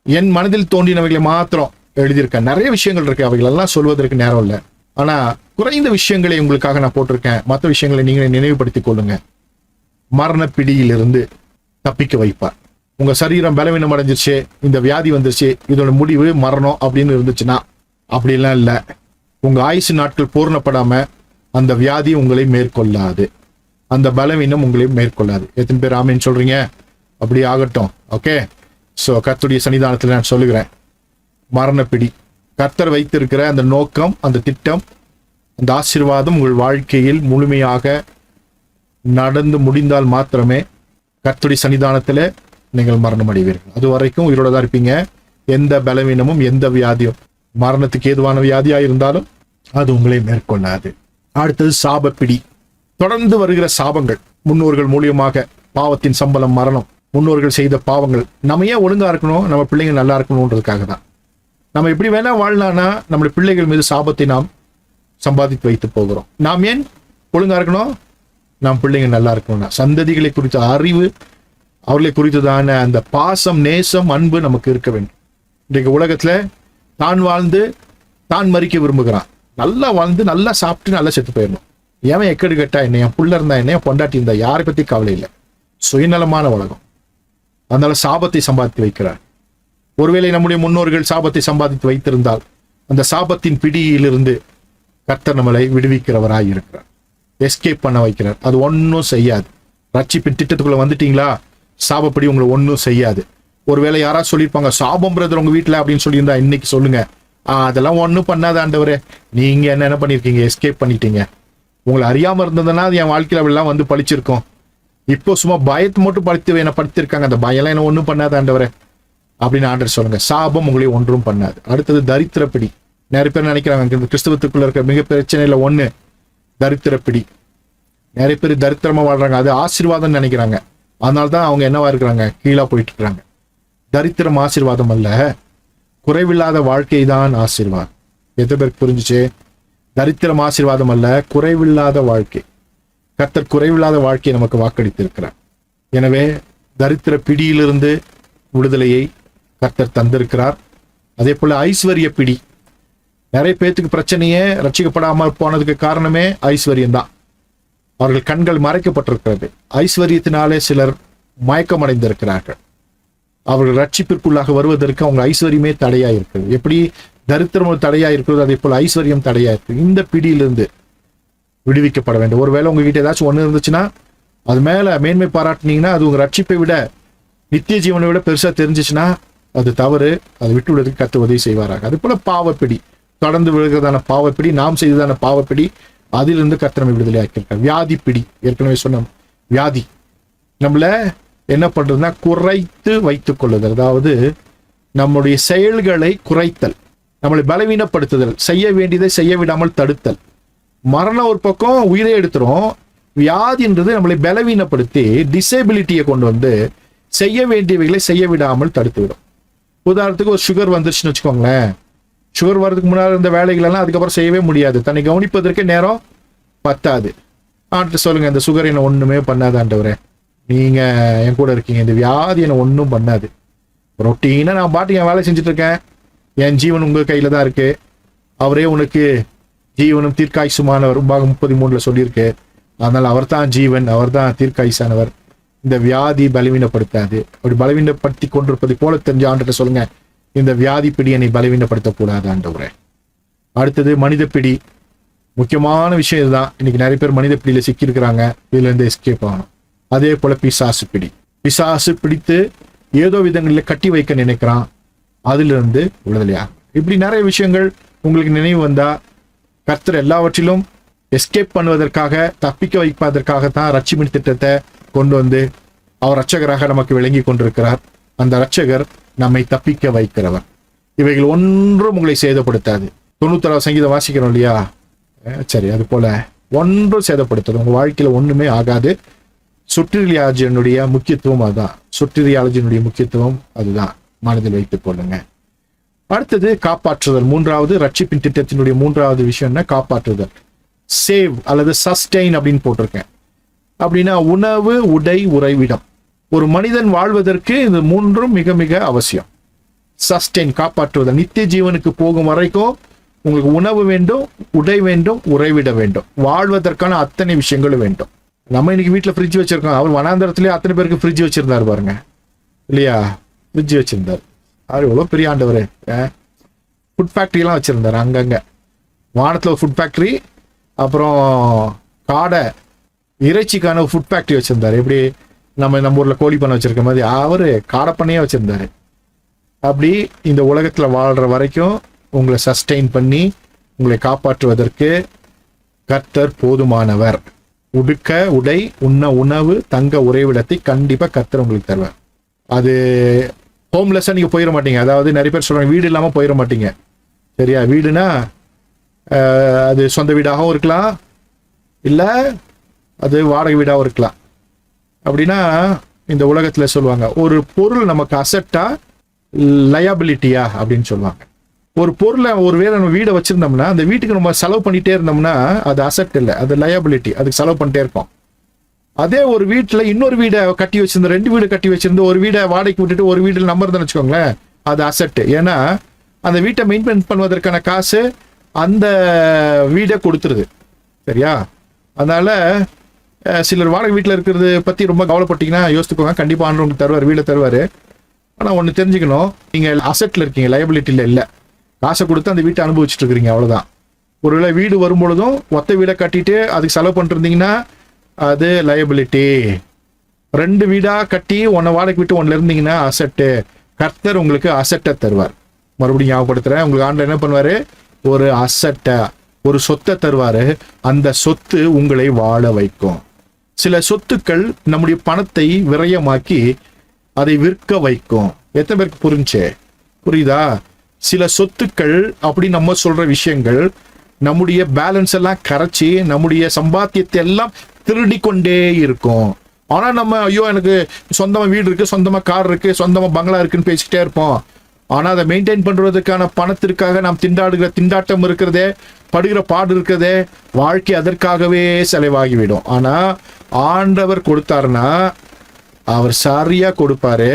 என் மனதில் தோன்றினவைகளை மாத்திரம் எழுதியிருக்கேன். நிறைய விஷயங்கள் இருக்கு, அவைகளெல்லாம் சொல்வதற்கு நேரம் இல்லை. ஆனா குறைந்த விஷயங்களை உங்களுக்காக நான் போட்டிருக்கேன். மற்ற விஷயங்களை நீங்களே நினைவுபடுத்திக் கொள்ளுங்க. மரணப்பிடியிலிருந்து தப்பிக்க வைப்பார். உங்க சரீரம் பலவீனம் அடைஞ்சிருச்சு, இந்த வியாதி வந்துருச்சு, இதோட முடிவு மரணம் அப்படின்னு இருந்துச்சுன்னா, அப்படிலாம் இல்லை. உங்க ஆயுசு நாட்கள் பூர்ணப்படாம அந்த வியாதி உங்களை மேற்கொள்ளாது, அந்த பலவீனம் உங்களை மேற்கொள்ளாது. எத்தனை பேர் ஆமீன் சொல்றீங்க? அப்படி ஆகட்டும். ஓகே, ஸோ கர்த்தருடைய சன்னிதானத்தில் நான் சொல்லுகிறேன், மரணப்பிடி, கர்த்தர் வைத்திருக்கிற அந்த நோக்கம், அந்த திட்டம், அந்த ஆசீர்வாதம் உங்கள் வாழ்க்கையில் முழுமையாக நடந்து முடிந்தால் மாத்திரமே கர்த்தருடைய சன்னிதானத்தில் நீங்கள் மரணம் அடைவீர்கள். அது வரைக்கும் உயிரோட தான் இருப்பீங்க. எந்த பலவீனமும் எந்த வியாதியும், மரணத்துக்கு ஏதுவான வியாதியா இருந்தாலும் அது உங்களை மேற்கொள்ளாது. அடுத்தது சாபப்பிடி. தொடர்ந்து வருகிற சாபங்கள், முன்னோர்கள் மூலியமாக பாவத்தின் சம்பளம் மரணம். முன்னோர்கள் செய்த பாவங்கள். நம்ம ஏன் ஒழுங்கா இருக்கணும்? நம்ம பிள்ளைங்க நல்லா இருக்கணும்ன்றதுக்காக தான். நம்ம எப்படி வேணா வாழலாம்னா நம்முடைய பிள்ளைகள் மீது சாபத்தை நாம் சம்பாதித்து வைத்து போகிறோம். நாம் ஏன் ஒழுங்கா இருக்கணும்? நாம் பிள்ளைங்க நல்லா இருக்கணும்னா சந்ததிகளை குறித்த அறிவு, அவர்களை குறித்ததான அந்த பாசம், நேசம், அன்பு நமக்கு இருக்க வேண்டும். இன்றைக்கு உலகத்துல தான் வாழ்ந்து தான் மறிக்க விரும்புகிறான். நல்லா வாழ்ந்து நல்லா சாப்பிட்டு நல்லா செத்து போயிடணும். ஏன் எக்கடு கேட்டா என்ன, என் புள்ள இருந்தா என்ன, என் பொண்டாட்டி இருந்தா, யாரை பத்தி கவலை இல்லை. சுயநலமான உலகம். அதனால சாபத்தை சம்பாதித்து வைக்கிறார். ஒருவேளை நம்முடைய முன்னோர்கள் சாபத்தை சம்பாதித்து வைத்திருந்தால் அந்த சாபத்தின் பிடியிலிருந்து கர்த்தர் நம்மளை விடுவிக்கிறவராய் இருக்கிறார், எஸ்கேப் பண்ண வைக்கிறார். அது ஒன்னும் செய்யாது. ரட்சிப்பின் திட்டத்துக்குள்ள வந்துட்டீங்களா, சாபப்படி உங்களை ஒன்னும் செய்யாது. ஒருவேளை யாராவது சொல்லியிருப்பாங்க, சாபம் பிரதர் உங்க வீட்டுல அப்படின்னு சொல்லியிருந்தா இன்னைக்கு சொல்லுங்க, அதெல்லாம் ஒன்னும் பண்ணாத ஆண்டவரே, நீங்க என்ன பண்ணிருக்கீங்க, எஸ்கேப் பண்ணிட்டீங்க. உங்களை அறியாம இருந்ததுன்னா அது என் வாழ்க்கையில அப்படிலாம் வந்து பழிச்சிருக்கோம். இப்போ சும்மா பயத்தை மட்டும் படுத்து என்ன படுத்திருக்காங்க, அந்த பயம்லாம் என்ன ஒன்றும் பண்ணாத ஆண்டவரே அப்படின்னு ஆண்டவர் சொல்லுங்க. சாபம் உங்களை ஒன்றும் பண்ணாது. அடுத்தது தரித்திரப்பிடி. நிறைய பேர் நினைக்கிறாங்க இந்த கிறிஸ்தவத்துக்குள்ள இருக்கிற மிக பிரச்சனையில ஒண்ணு தரித்திரப்பிடி. நிறைய பேர் தரித்திரமா வாழ்றாங்க, அது ஆசீர்வாதம் நினைக்கிறாங்க. அதனால்தான் அவங்க என்னவா இருக்கிறாங்க, கீழா போயிட்டு இருக்கிறாங்க. தரித்திரம் ஆசீர்வாதம் அல்ல, குறைவில்லாத வாழ்க்கை தான் ஆசீர்வாதம். எத்தனை பேருக்கு புரிஞ்சுச்சு? தரித்திரம் ஆசீர்வாதம் அல்ல, குறைவில்லாத வாழ்க்கை. கர்த்தர் குறைவில்லாத வாழ்க்கையை நமக்கு வாக்களித்திருக்கிறார். எனவே தரித்திர பிடியிலிருந்து விடுதலையை கர்த்தர் தந்திருக்கிறார். அதே போல ஐஸ்வர்ய பிடி. நிறைய பேத்துக்கு பிரச்சனையே ரட்சிக்கப்படாமல் போனதுக்கு காரணமே ஐஸ்வர்யம் தான். அவர்கள் கண்கள் மறைக்கப்பட்டிருக்கிறது. ஐஸ்வர்யத்தினாலே சிலர் மயக்கம் அடைந்திருக்கிறார்கள். அவர்கள் ரட்சிப்பிற்குள்ளாக வருவதற்கு அவங்க ஐஸ்வர்யமே தடையா இருக்கிறது. எப்படி தரித்திரம் தடையா இருக்கிறது, அதே போல ஐஸ்வர்யம் தடையா இருக்கு. இந்த பிடியிலிருந்து விடுவிக்கப்பட வேண்டும். ஒருவேளை உங்ககிட்ட ஏதாச்சும் ஒண்ணு இருந்துச்சுன்னா அது மேல மேன்மை பாராட்டினீங்கன்னா அது உங்க ரட்சிப்பை விட, நித்திய ஜீவனை விட பெருசா தெரிஞ்சிச்சுன்னா அது தவறு. அதை விட்டு விடுவதற்கு கர்த்தர் உதவி செய்வாராக. அது போல பாவப்பிடி, தொடர்ந்து விழுகிறதான பாவப்பிடி, நாம் செய்ததான பாவப்பிடி, அதிலிருந்து கர்த்தர் விடுதலை ஆக்கியிருக்கார். வியாதி பிடி, ஏற்கனவே சொன்னோம். வியாதி நம்மள என்ன பண்றதுன்னா குறைத்து வைத்துக் கொள்ளுதல். அதாவது நம்முடைய செயல்களை குறைத்தல், நம்மளை பலவீனப்படுத்துதல், செய்ய வேண்டியதை செய்ய விடாமல் தடுத்தல். மரணம் ஒரு பக்கம் உயிரை எடுத்துரும், வியாதின்றது நம்மளை பலவீனப்படுத்தி டிசேபிலிட்டியை கொண்டு வந்து செய்ய வேண்டியவைகளை செய்ய விடாமல் தடுத்து விடும். உதாரணத்துக்கு ஒரு சுகர் வந்துருச்சுன்னு வச்சுக்கோங்களேன். சுகர் வர்றதுக்கு முன்னாடி இருந்த வேலைகளெல்லாம் அதுக்கப்புறம் செய்யவே முடியாது. தன்னை கவனிப்பதற்கே நேரம் பத்தாது. ஆண்டு சொல்லுங்க, இந்த சுகர் என்ன ஒண்ணுமே பண்ணாது ஆண்டவரே, நீங்க என் கூட இருக்கீங்க, இந்த வியாதி என்ன ஒன்றும் பண்ணாது. ரொட்டீனா நான் பாட்டுக்கு என் வேலை செஞ்சுட்டு இருக்கேன், என் ஜீவன் உங்க கையில தான் இருக்கு, அவரே உனக்கு ஜீவனும் தீர்க்காயுசுமானவர் பாகம் 33 சொல்லியிருக்கு. அதனால அவர் தான் ஜீவன், அவர் தான் தீர்க்காயுசானவர். இந்த வியாதி பலவீனப்படுத்தாது. அப்படி பலவீனப்படுத்தி கொண்டிருப்பதை போல தெரிஞ்ச ஆண்டுகிட்ட சொல்லுங்க, இந்த வியாதி பிடி என்னை பலவீனப்படுத்தக்கூடாது ஆண்டவரே. அடுத்தது மனித பிடி. முக்கியமான விஷயம் இதுதான். இன்னைக்கு நிறைய பேர் மனித பிடியில சிக்கி இருக்கிறாங்க. இதுல இருந்து எஸ்கேப் ஆகணும். அதே போல பிசாசு பிடி. பிசாசு பிடித்து ஏதோ விதங்களில் கட்டி வைக்க நினைக்கிறான், அதிலிருந்து விடுதலையாகும். இப்படி நிறைய விஷயங்கள் உங்களுக்கு நினைவு வந்தா கர்த்தர் எல்லாவற்றிலும் எஸ்கேப் பண்ணுவதற்காக, தப்பிக்க வைப்பதற்காகத்தான் ரட்சிப்பின் திட்டத்தை கொண்டு வந்து அவர் ரட்சகராக நமக்கு விளங்கி கொண்டிருக்கிறார். அந்த ரட்சகர் நம்மை தப்பிக்க வைக்கிறவர். இவைகள் ஒன்றும் உங்களை சேதப்படுத்தாது. 96 சங்கீதம் வாசிக்கிறோம் இல்லையா? சரி, அது போல ஒன்றும் சேதப்படுத்தாது. உங்க வாழ்க்கையில ஒண்ணுமே ஆகாது. சுற்றியாலஜியினுடைய முக்கியத்துவம் அதுதான். சுற்றியாலஜியினுடைய முக்கியத்துவம் அதுதான். மனதில் வைத்துக் கொள்ளுங்க. அடுத்தது காப்பாற்றுதல். மூன்றாவது ரட்சிப்பின் திட்டத்தினுடைய மூன்றாவது விஷயம் என்ன? காப்பாற்றுதல். சேவ் அல்லது சஸ்டெயின் அப்படின்னு போட்டிருக்கேன். அப்படின்னா உணவு, உடை, உறைவிடம். ஒரு மனிதன் வாழ்வதற்கு இது மூன்றும் மிக மிக அவசியம். சஸ்டெயின் காப்பாற்றுவதல். நித்திய ஜீவனுக்கு போகும் வரைக்கும் உங்களுக்கு உணவு வேண்டும், உடை வேண்டும், உறைவிட வேண்டும். வாழ்வதற்கான அத்தனை விஷயங்களும் வேண்டும். நம்ம இன்னைக்கு வீட்டில் ஃப்ரிட்ஜ் வச்சிருக்கோம். அவர் வனாந்தரத்திலே அத்தனை பேருக்கு ஃப்ரிட்ஜ் வச்சிருந்தாரு பாருங்க, இல்லையா? ஃப்ரிட்ஜ் வச்சிருந்தார். அவர் எவ்வளோ பெரிய ஆண்டவர். ஃபுட் ஃபேக்ட்ரியெல்லாம் வச்சிருந்தார் அங்கங்க. வானத்தில் ஒரு ஃபுட் ஃபேக்ட்ரி, அப்புறம் காடை இறைச்சிக்கான ஃபுட் ஃபேக்ட்ரி வச்சிருந்தாரு. எப்படி நம்ம ஊரில் கோழி பண்ணை வச்சிருக்க மாதிரி அவர் காடை பண்ணையே வச்சிருந்தாரு. அப்படி இந்த உலகத்தில் வாழ்ற வரைக்கும் உங்களை சஸ்டெயின் பண்ணி உங்களை காப்பாற்றுவதற்கு கர்த்தர் போதுமானவர். உடுக்க உடை, உண்ண உணவு, தங்க உறைவிடத்தை கண்டிப்பாக கர்த்தர் உங்களுக்கு தருவார். அது ஹோம்லெஸ்ஸாக நீங்கள் போயிட மாட்டீங்க. அதாவது நிறைய பேர் சொல்கிறாங்க வீடு இல்லாமல் போயிட மாட்டீங்க. சரியா? வீடுனா அது சொந்த வீடாகவும் இருக்கலாம், இல்லை அது வாடகை வீடாகவும் இருக்கலாம். அப்படின்னா இந்த உலகத்தில் சொல்லுவாங்க ஒரு பொருள் நமக்கு அசட்டா லயபிலிட்டியா அப்படின்னு சொல்லுவாங்க. ஒரு பொருளை ஒரு வேளை நம்ம வீடை வச்சிருந்தோம்னா அந்த வீட்டுக்கு நம்ம செலவு பண்ணிட்டே இருந்தோம்னா அது அசட் இல்லை, அது லயபிலிட்டி. அதுக்கு செலவு பண்ணிட்டே இருக்கோம். அதே ஒரு வீட்டில் இன்னொரு வீடை கட்டி வச்சிருந்த, 2 வீடு கட்டி வச்சிருந்து ஒரு வீடை வாடகைக்கு விட்டுட்டு ஒரு வீட்டில் நம்பர் தான் வச்சுக்கோங்களேன், அது அசட். ஏன்னா அந்த வீட்டை மெயின்டைன் பண்ணுவதற்கான காசு அந்த வீடை கொடுத்துருது. சரியா? அதனால சிலர் வாடகை வீட்டில் இருக்கிறது பற்றி ரொம்ப கவலைப்பட்டீங்கன்னா யோசித்துக்கோங்க. கண்டிப்பாக ஆண்டவர் உங்களுக்கு தருவார், வீடை தருவார். ஆனால் ஒன்று தெரிஞ்சுக்கணும், நீங்கள் அசட்டில் இருக்கீங்க, லயபிலிட்டியில் இல்லை. காசை கொடுத்து அந்த வீட்டை அனுபவிச்சுட்டு இருக்கிறீங்க, அவ்வளோதான். ஒருவேளை வீடு வரும்பொழுதும் ஒத்த வீடை கட்டிட்டு அதுக்கு செலவு பண்ணிட்டு இருந்தீங்கன்னா அது லயபிலிட்டி. 2 வீடாக கட்டி ஒன்றை வாடகை விட்டு ஒன்றில் இருந்தீங்கன்னா அசட்டு. கர்த்தர் உங்களுக்கு அசட்டை தருவார். மறுபடியும் ஞாபகப்படுத்துகிறேன், உங்களுக்கு ஆண்டவர் என்ன பண்ணுவார்? ஒரு அசட்டை, ஒரு சொத்தை தருவார். அந்த சொத்து உங்களை வாழ வைக்கும். சில சொத்துக்கள் நம்முடைய பணத்தை விரயமாக்கி அதை விற்க வைக்கும். எத்தனை பேருக்கு புரியுதா? சில சொத்துக்கள் அப்படி நம்ம சொல்ற விஷயங்கள் நம்முடைய பேலன்ஸ் எல்லாம் கரைச்சி நம்முடைய சம்பாத்தியத்தை எல்லாம் திருடி கொண்டே இருக்கும். ஆனா நம்ம ஐயோ எனக்கு சொந்தமா வீடு இருக்கு, சொந்தமா கார் இருக்கு, சொந்தமா பங்களா இருக்குன்னு பேசிக்கிட்டே இருப்போம். ஆனா அதை மெயின்டைன் பண்றதுக்கான பணத்திற்காக நாம் திண்டாடுகிற திண்டாட்டம் இருக்கிறதே, படுகிற பாடு இருக்கிறதே, வாழ்க்கை அதற்காகவே செலவாகிவிடும். ஆனா ஆண்டவர் கொடுத்தாருன்னா அவர் சரியா கொடுப்பாரு,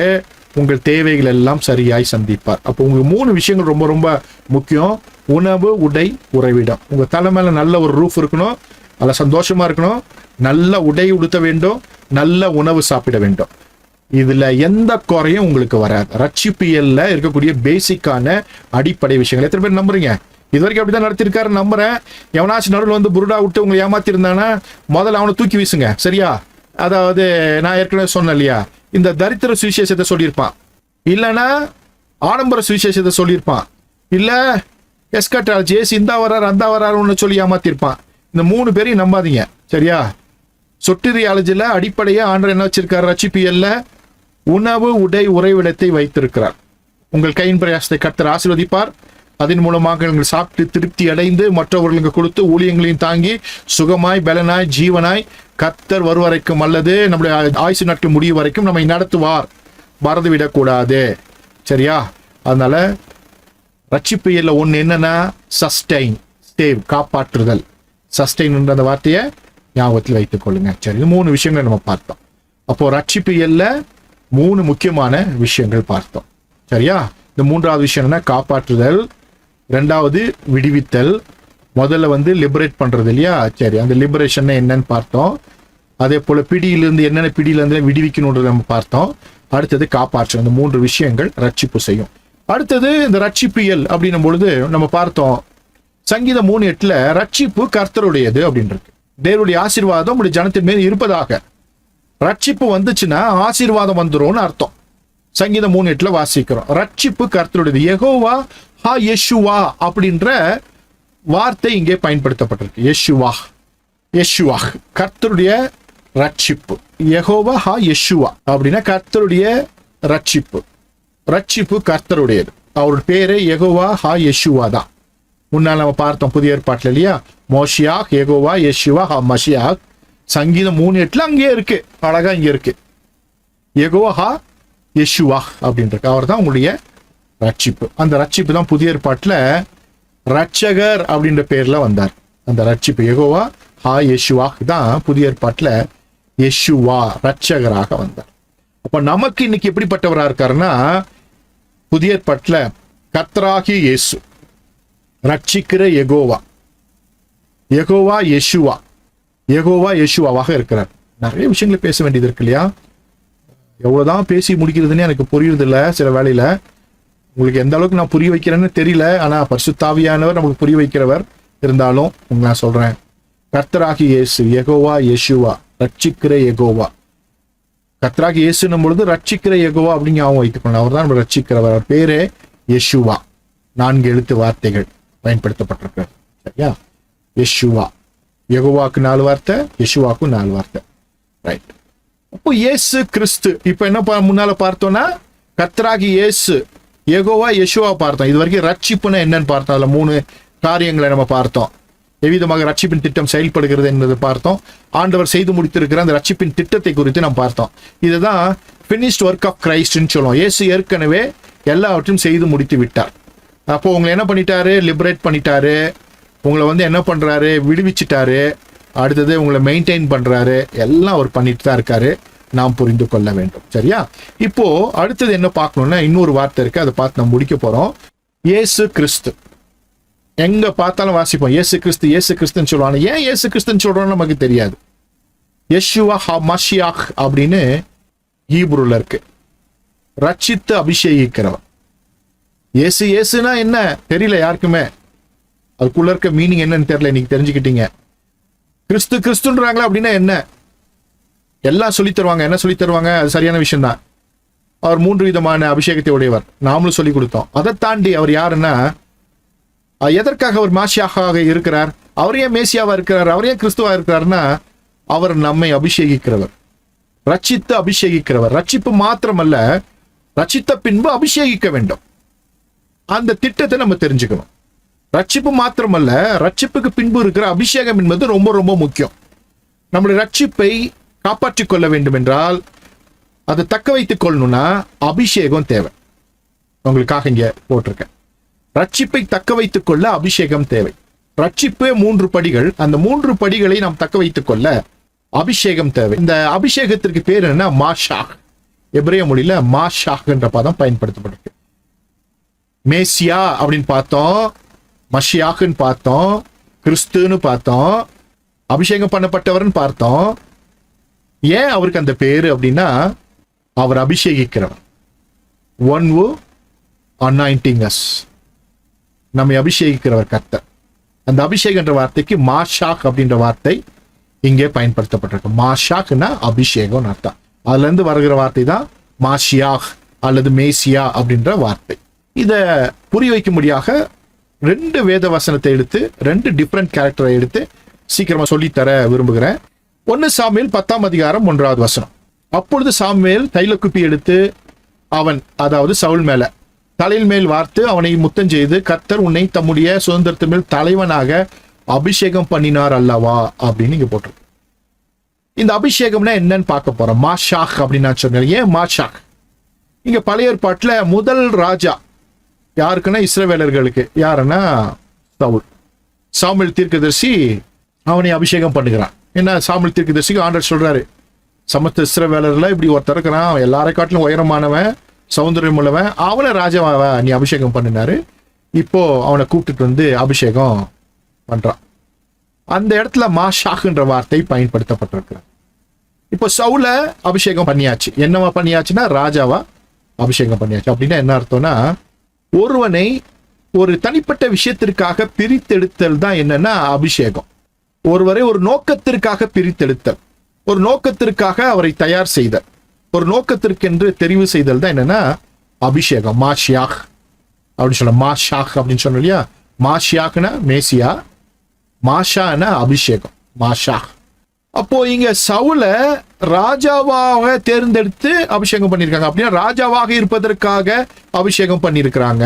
உங்கள் தேவைகள் எல்லாம் சரியாய் சந்திப்பார். அப்போ உங்களுக்கு 3 விஷயங்கள் ரொம்ப ரொம்ப முக்கியம். உணவு, உடை, உறைவிடம். உங்க தலை மேல நல்ல ஒரு ரூஃப் இருக்கணும், நல்ல சந்தோஷமா இருக்கணும், நல்ல உடை உடுத்த வேண்டும், நல்ல உணவு சாப்பிட வேண்டும். இதுல எந்த குறையும் உங்களுக்கு வராது. ரட்சிப்பியல்ல இருக்கக்கூடிய பேசிக்கான அடிப்படை விஷயங்கள். எத்தனை பேர் நம்புறீங்க? இது வரைக்கும் அப்படிதான் நடத்திருக்காரு நம்புறேன். எவனாச்சும் நடுவில் வந்து புருடா விட்டு உங்களை ஏமாத்தி இருந்தானா முதல்ல அவனை தூக்கி வீசுங்க. சரியா? அதாவது நான் ஏற்கனவே சொன்னேன் இல்லையா, இந்த தரித்திர சுவிசேஷத்தை சொல்லியிருப்பான், இல்லைன்னா ஆடம்பர சுவிசேஷத்தை சொல்லியிருப்பான், இல்ல எஸ்கட்டாலஜி இந்தா வராரு அந்த வராருன்னு சொல்லி ஏமாத்திருப்பான். இந்த 3 பேரையும் நம்பாதீங்க. சரியா? சொட்டிரியாலஜில அடிப்படையா ஆண்டவர் என்ன வச்சிருக்காரு? ரட்சிப்பியல்ல உணவு, உடை, உறைவிடத்தை வைத்திருக்கிறார். உங்கள் கையின் பிரயாசத்தை கர்த்தர் ஆசீர்வதிப்பார். அதன் மூலமாக நீங்கள் சாப்பிட்டு திருப்தி அடைந்து மற்றவர்களுக்கு கொடுத்து ஊழியங்களையும் தாங்கி சுகமாய், பலனாய், ஜீவனாய் கர்த்தர் வருவரைக்கும் அல்லது நம்முடைய ஆயுசு நாட்கள் முடியும் வரைக்கும் நம்மை நடத்துவார். மறந்து விடக்கூடாது. சரியா? அதனால ரட்சிப்பியல்ல ஒன்று என்னன்னா சஸ்டெயின், சேவ், காப்பாற்றுதல். சஸ்டெயின் என்ற அந்த வார்த்தையை ஞாபகத்தில் வைத்துக் கொள்ளுங்க. சரி, இது 3 விஷயங்களை நம்ம பார்த்தோம். அப்போ ரட்சிப்பியல்ல 3 முக்கியமான விஷயங்கள் பார்த்தோம். சரியா? இந்த 3வது விஷயம் என்ன? காப்பாற்றுதல். 2வது விடுவித்தல். முதல்ல லிபரேட் பண்றது இல்லையா? சரி, அந்த லிபரேஷன் என்னன்னு பார்த்தோம். அதே போல பிடியிலிருந்து என்னென்ன பிடியிலிருந்து விடுவிக்கணும்ன்றத நம்ம பார்த்தோம். அடுத்தது காப்பாற்று. அந்த 3 விஷயங்கள் ரட்சிப்பு செய்யும். அடுத்தது இந்த ரட்சிப்பியல் அப்படின்னும் பொழுது நம்ம பார்த்தோம் சங்கீதம் 3:8 ரட்சிப்பு கர்த்தருடையது அப்படின்னு இருக்கு. தேவனுடைய ஆசீர்வாதம் உடைய ஜனத்தின் மேல் இருப்பதாக. ரட்சிப்பு வந்துச்சுன்னா ஆசீர்வாதம் வந்துரும்னு அர்த்தம். சங்கீதம் 3:8 வாசிக்கிறோம். ரட்சிப்பு கர்த்தருடையது. யெகோவா ஹா யெஷுவா அப்படின்ற வார்த்தை இங்கே பயன்படுத்தப்பட்டிருக்கு. யெஷுவா கர்த்தருடைய ரட்சிப்பு. யெகோவா ஹா யெஷுவா அப்படின்னா கர்த்தருடைய ரட்சிப்பு. ரட்சிப்பு கர்த்தருடையது. அவருடைய பேரே யெகோவா ஹா யெஷுவா தான். முன்னால் நம்ம பார்த்தோம் புதிய ஏற்பாட்டில் இல்லையா? மோஷியாக், யெகோவா, யெஷுவா, ஹா மஷியாக். சங்கீதம் 3:8 அங்கேயே இருக்கு, அழகா இங்க இருக்கு. யெகோவா ஹா யெஷுவா அப்படின்றது அவர் தான் உங்களுடைய ரட்சிப்பு. அந்த ரட்சிப்பு தான் புதிய ஏற்பாட்டுல ரட்சகர் அப்படின்ற பேர்ல வந்தார். அந்த ரட்சிப்பு யெகோவா ஹா யெஷுவா தான் புதிய ஏற்பாட்டுல யெஷுவா ரட்சகராக வந்தார். அப்ப நமக்கு இன்னைக்கு எப்படிப்பட்டவரா இருக்காருன்னா, புதிய ஏற்பாட்டுல கர்த்தராகிய இயேசு, ரட்சிக்கிற யெகோவா, யெகோவா யெஷுவா, யெகோவா யெஷுவாவாக இருக்கிறார். நிறைய விஷயங்களை பேச வேண்டியது இருக்கு இல்லையா? எவ்வளவுதான் பேசி முடிக்கிறதுன்னு எனக்கு புரியுறது இல்லை சில வேளையில. உங்களுக்கு எந்த அளவுக்கு நான் புரிய வைக்கிறேன்னு தெரியல. ஆனா பரிசுத்த ஆவியானவர் நமக்கு புரிய வைக்கிறவர். இருந்தாலும் நான் சொல்றேன், கர்த்தராகி இயேசு, யெகோவா யெஷுவா, ரட்சிக்கிற யெகோவா. கர்த்தராகி இயேசுன்னும் பொழுது ரட்சிக்கிற யெகோவா அப்படின்னு ஞாபகம் வைத்துக்கணும். அவர் தான் நம்ம ரட்சிக்கிறவர். அவர் பேரே யெஷுவா. 4 எழுத்து வார்த்தைகள் பயன்படுத்தப்பட்டிருக்கிறது. சரியா? யெஷுவா. யெகோவாக்கு 4 வார்த்தை, யெஷுவாக்கும் 4 வார்த்தை. ரைட். அப்போ இயேசு கிறிஸ்து. இப்ப என்ன முன்னால பார்த்தோம்னா, கர்த்தராகி இயேசு, யெகோவா யெஷுவா பார்த்தோம். இது வரைக்கும் ரட்சிப்புன்னா என்னன்னு பார்த்தோம். அதுல 3 காரியங்களை நம்ம பார்த்தோம். எவ்விதமாக ரட்சிப்பின் திட்டம் செயல்படுகிறது என்பதை பார்த்தோம். ஆண்டவர் செய்து முடித்திருக்கிற அந்த ரட்சிப்பின் திட்டத்தை குறித்து நாம் பார்த்தோம். இதுதான் finished work of Christன்னு சொல்லுவோம். இயேசு ஏற்கனவே எல்லாவற்றையும் செய்து முடித்து விட்டார். அப்போ உங்களை என்ன பண்ணிட்டாரு? லிபரேட் பண்ணிட்டாரு. உங்களை என்ன பண்றாரு? விடுவிச்சிட்டாரு. அடுத்தது உங்களை மெயின்டைன் பண்றாரு. எல்லாம் அவர் பண்ணிட்டு தான் இருக்காரு. நாம் புரிந்து கொள்ள வேண்டும். சரியா? இப்போ அடுத்தது என்ன பார்க்கணும்னா, இன்னொரு வார்த்தை இருக்கு. அதை பார்த்து நம்ம முடிக்க போறோம். இயேசு கிறிஸ்து. எங்க பார்த்தாலும் வாசிப்போம் இயேசு கிறிஸ்து, இயேசு கிறிஸ்துன்னு சொல்லுவாங்க. ஏன் இயேசு கிறிஸ்துன்னு சொல்றோம்னு நமக்கு தெரியாது. யெஷுவா மஷியாக் அப்படின்னு ஹீப்ரூல இருக்கு. ரட்சித்து அபிஷேகிக்கிறவர். இயேசு இயேசுனா என்ன தெரியல யாருக்குமே. அதுக்குள்ள இருக்க மீனிங் என்னன்னு தெரியல. இன்னைக்கு தெரிஞ்சுக்கிட்டீங்க. கிறிஸ்து கிறிஸ்துன்றாங்களா அப்படின்னா என்ன? எல்லாம் சொல்லி தருவாங்க. என்ன சொல்லி தருவாங்க? அது சரியான விஷயம் தான். அவர் 3 விதமான அபிஷேகத்தை உடையவர். நாமளும் சொல்லி கொடுத்தோம். அதை தாண்டி அவர் யாருன்னா, எதற்காக அவர் மாஷியாக இருக்கிறார்? அவர் ஏன் மேசியாவா இருக்கிறார்? அவர் ஏன் கிறிஸ்துவா இருக்கிறார்னா, அவர் நம்மை அபிஷேகிக்கிறவர், ரட்சித்து அபிஷேகிக்கிறவர். ரட்சிப்பு மாத்திரமல்ல, ரட்சித்த பின்பு அபிஷேகிக்க வேண்டும். அந்த திட்டத்தை நம்ம தெரிஞ்சுக்கணும். ரட்சிப்பு மாத்திரமல்ல, ரட்சிப்புக்கு பின்பு இருக்கிற அபிஷேகம் என்பது ரொம்ப ரொம்ப முக்கியம். நம்முடைய ரட்சிப்பை காப்பாற்றிக் கொள்ள வேண்டும் என்றால், அதை தக்க வைத்துக் கொள்ளணும்னா அபிஷேகம் தேவை. உங்களுக்காக இங்க போட்டிருக்கேன். ரட்சிப்பை தக்க வைத்துக் கொள்ள அபிஷேகம் தேவை. ரட்சிப்பு 3 படிகள். அந்த 3 படிகளை நாம் தக்க வைத்துக் கொள்ள அபிஷேகம் தேவை. இந்த அபிஷேகத்திற்கு பேர் என்ன? மாஷாக். எபிரேய மொழியில மாஷாக் என்ற பதம் பயன்படுத்தப்பட்டிருக்கு. மேசியா அப்படின்னு பார்த்தோம், மஷியாக்குன்னு பார்த்தோம், கிறிஸ்துன்னு பார்த்தோம், அபிஷேகம் பண்ணப்பட்டவர்னு பார்த்தோம். ஏன் அவருக்கு அந்த பேரு அப்படின்னா, அவர் அபிஷேகிக்கிறவர். One who anointing us. நம்மை அபிஷேகிக்கிறவர் கர்த்தர். அந்த அபிஷேகம் என்ற வார்த்தைக்கு மாஷாக் அப்படின்ற வார்த்தை இங்கே பயன்படுத்தப்பட்டிருக்கு. மாஷாக்னா அபிஷேகம் அர்த்தம். அதுல இருந்து வருகிற வார்த்தை தான் மாஷியாக் அல்லது மேசியா அப்படின்ற வார்த்தை. இத புரிய வைக்கும்படியாக 2 வேத வசனத்தை எடுத்து 2 டிஃபரெண்ட் கேரக்டரை எடுத்து சீக்கிரமா சொல்லித்தர விரும்புகிறேன். 1 சாமுவேல் 10ஆம் அதிகாரம் 1வது வசனம். அப்பொழுது சாமுவேல் தைலக்குப்பி எடுத்து அவன், அதாவது சவுல் மேல தலையில் மேல் வார்த்து அவனை முத்தம் செய்து, கர்த்தர் உன்னை தம்முடைய சுதந்திரத்து மேல் தலைவனாக அபிஷேகம் பண்ணினார் அல்லவா அப்படின்னு இங்க போட்டிருக்கு. இந்த அபிஷேகம்னா என்னன்னு பார்க்க போறோம். மாஷாக் அப்படின்னு நான் சொன்னேன். ஏன் மாஷாக்? இங்க பழைய ஏற்பாட்டுல முதல் ராஜா யாருக்குன்னா இஸ்ரவேலர்களுக்கு. யாருன்னா சவுல். சாமுவேல் தீர்க்கதரிசி அவனை அபிஷேகம் பண்ணுகிறான். என்ன? சாமுவேல் தீர்க்கதரிசிக்கு ஆண்டவர் சொல்றாரு, சமஸ்த இஸ்ரவேலர்ல இப்படி ஒருத்தர் இருக்கிறான், அவன் எல்லாரை காட்டிலும் உயரமானவன், சௌந்தரியம் உள்ளவன், அவனை ராஜாவ நீ அபிஷேகம் பண்ணினாரு. இப்போ அவனை கூப்பிட்டுட்டு வந்து அபிஷேகம் பண்றான். அந்த இடத்துல மாஷாக்ன்ற வார்த்தை பயன்படுத்தப்பட்டிருக்கு. இப்போ சவுல அபிஷேகம் பண்ணியாச்சு. என்னவா பண்ணியாச்சுன்னா ராஜாவா அபிஷேகம் பண்ணியாச்சு. அப்படின்னா என்ன அர்த்தம்னா, ஒருவனை ஒரு தனிப்பட்ட விஷயத்திற்காக பிரித்தெடுத்தல் தான் என்னன்னா அபிஷேகம். ஒருவரை ஒரு நோக்கத்திற்காக பிரித்தெடுத்தல், ஒரு நோக்கத்திற்காக அவரை தயார் செய்தல், ஒரு நோக்கத்திற்கென்று தெரிவு செய்தல் தான் என்னன்னா அபிஷேகம். மாஷியாக் அப்படின்னு சொல்ல, மாஷாக் அப்படின்னு சொன்னோம் இல்லையா? மாஷியாக்னா மேசியா, மாஷானா அபிஷேகம், மாஷாக். அப்போ இங்க சவுல ராஜாவாக தேர்ந்தெடுத்து அபிஷேகம் பண்ணியிருக்காங்க. அப்படின்னா ராஜாவாக இருப்பதற்காக அபிஷேகம் பண்ணியிருக்கிறாங்க.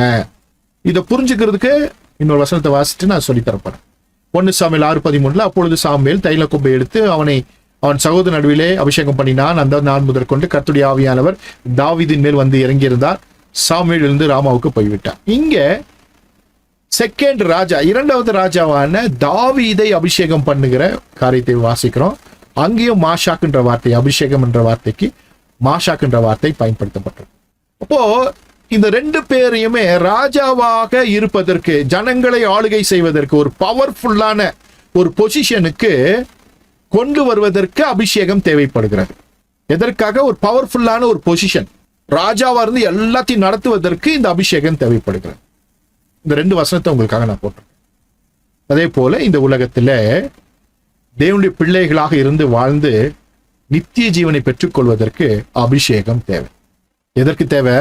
இதை புரிஞ்சுக்கிறதுக்கு இன்னொரு வசனத்தை வாசிட்டு நான் சொல்லி தரப்பேன். 1 சாமுவேல் 6:13. அப்பொழுது சாமுவேல் தைல கொம்பை எடுத்து அவன் சகோதர நடுவிலே அபிஷேகம் பண்ணினான். அந்த நாள் முதற்கொண்டு கர்த்தருடைய ஆவியானவர் தாவீதின் மேல் வந்து இறங்கியிருந்தார். சாமுவேல் இருந்து ராமாவுக்கு போய்விட்டார். இங்க செகண்ட் ராஜா, இரண்டாவது ராஜாவான தாவீதை அபிஷேகம் பண்ணுகிற காரியத்தை வாசிக்கிறோம். அங்கேயும் மாஷாக் என்ற வார்த்தை, அபிஷேகம் என்ற வார்த்தைக்கு மாஷாக் என்ற வார்த்தை பயன்படுத்தப்பட்டது. அப்போ இந்த ரெண்டு பேரையுமே ராஜாவாக இருப்பதற்கு, ஜனங்களை ஆளுகை செய்வதற்கு, ஒரு பவர்ஃபுல்லான ஒரு பொசிஷனுக்கு கொண்டு வருவதற்கு அபிஷேகம் தேவைப்படுகிறது. எதற்காக? ஒரு பவர்ஃபுல்லான ஒரு பொசிஷன், ராஜாவா இருந்து எல்லாத்தையும் நடத்துவதற்கு இந்த அபிஷேகம் தேவைப்படுகிறது. இந்த ரெண்டு வசனத்தை உங்களுக்காக நான் போட்டேன். அதே போல இந்த உலகத்துல தேவனுடைய பிள்ளைகளாக இருந்து வாழ்ந்து நித்திய ஜீவனை பெற்றுக்கொள்வதற்கு அபிஷேகம் தேவை. எதற்கு தேவை?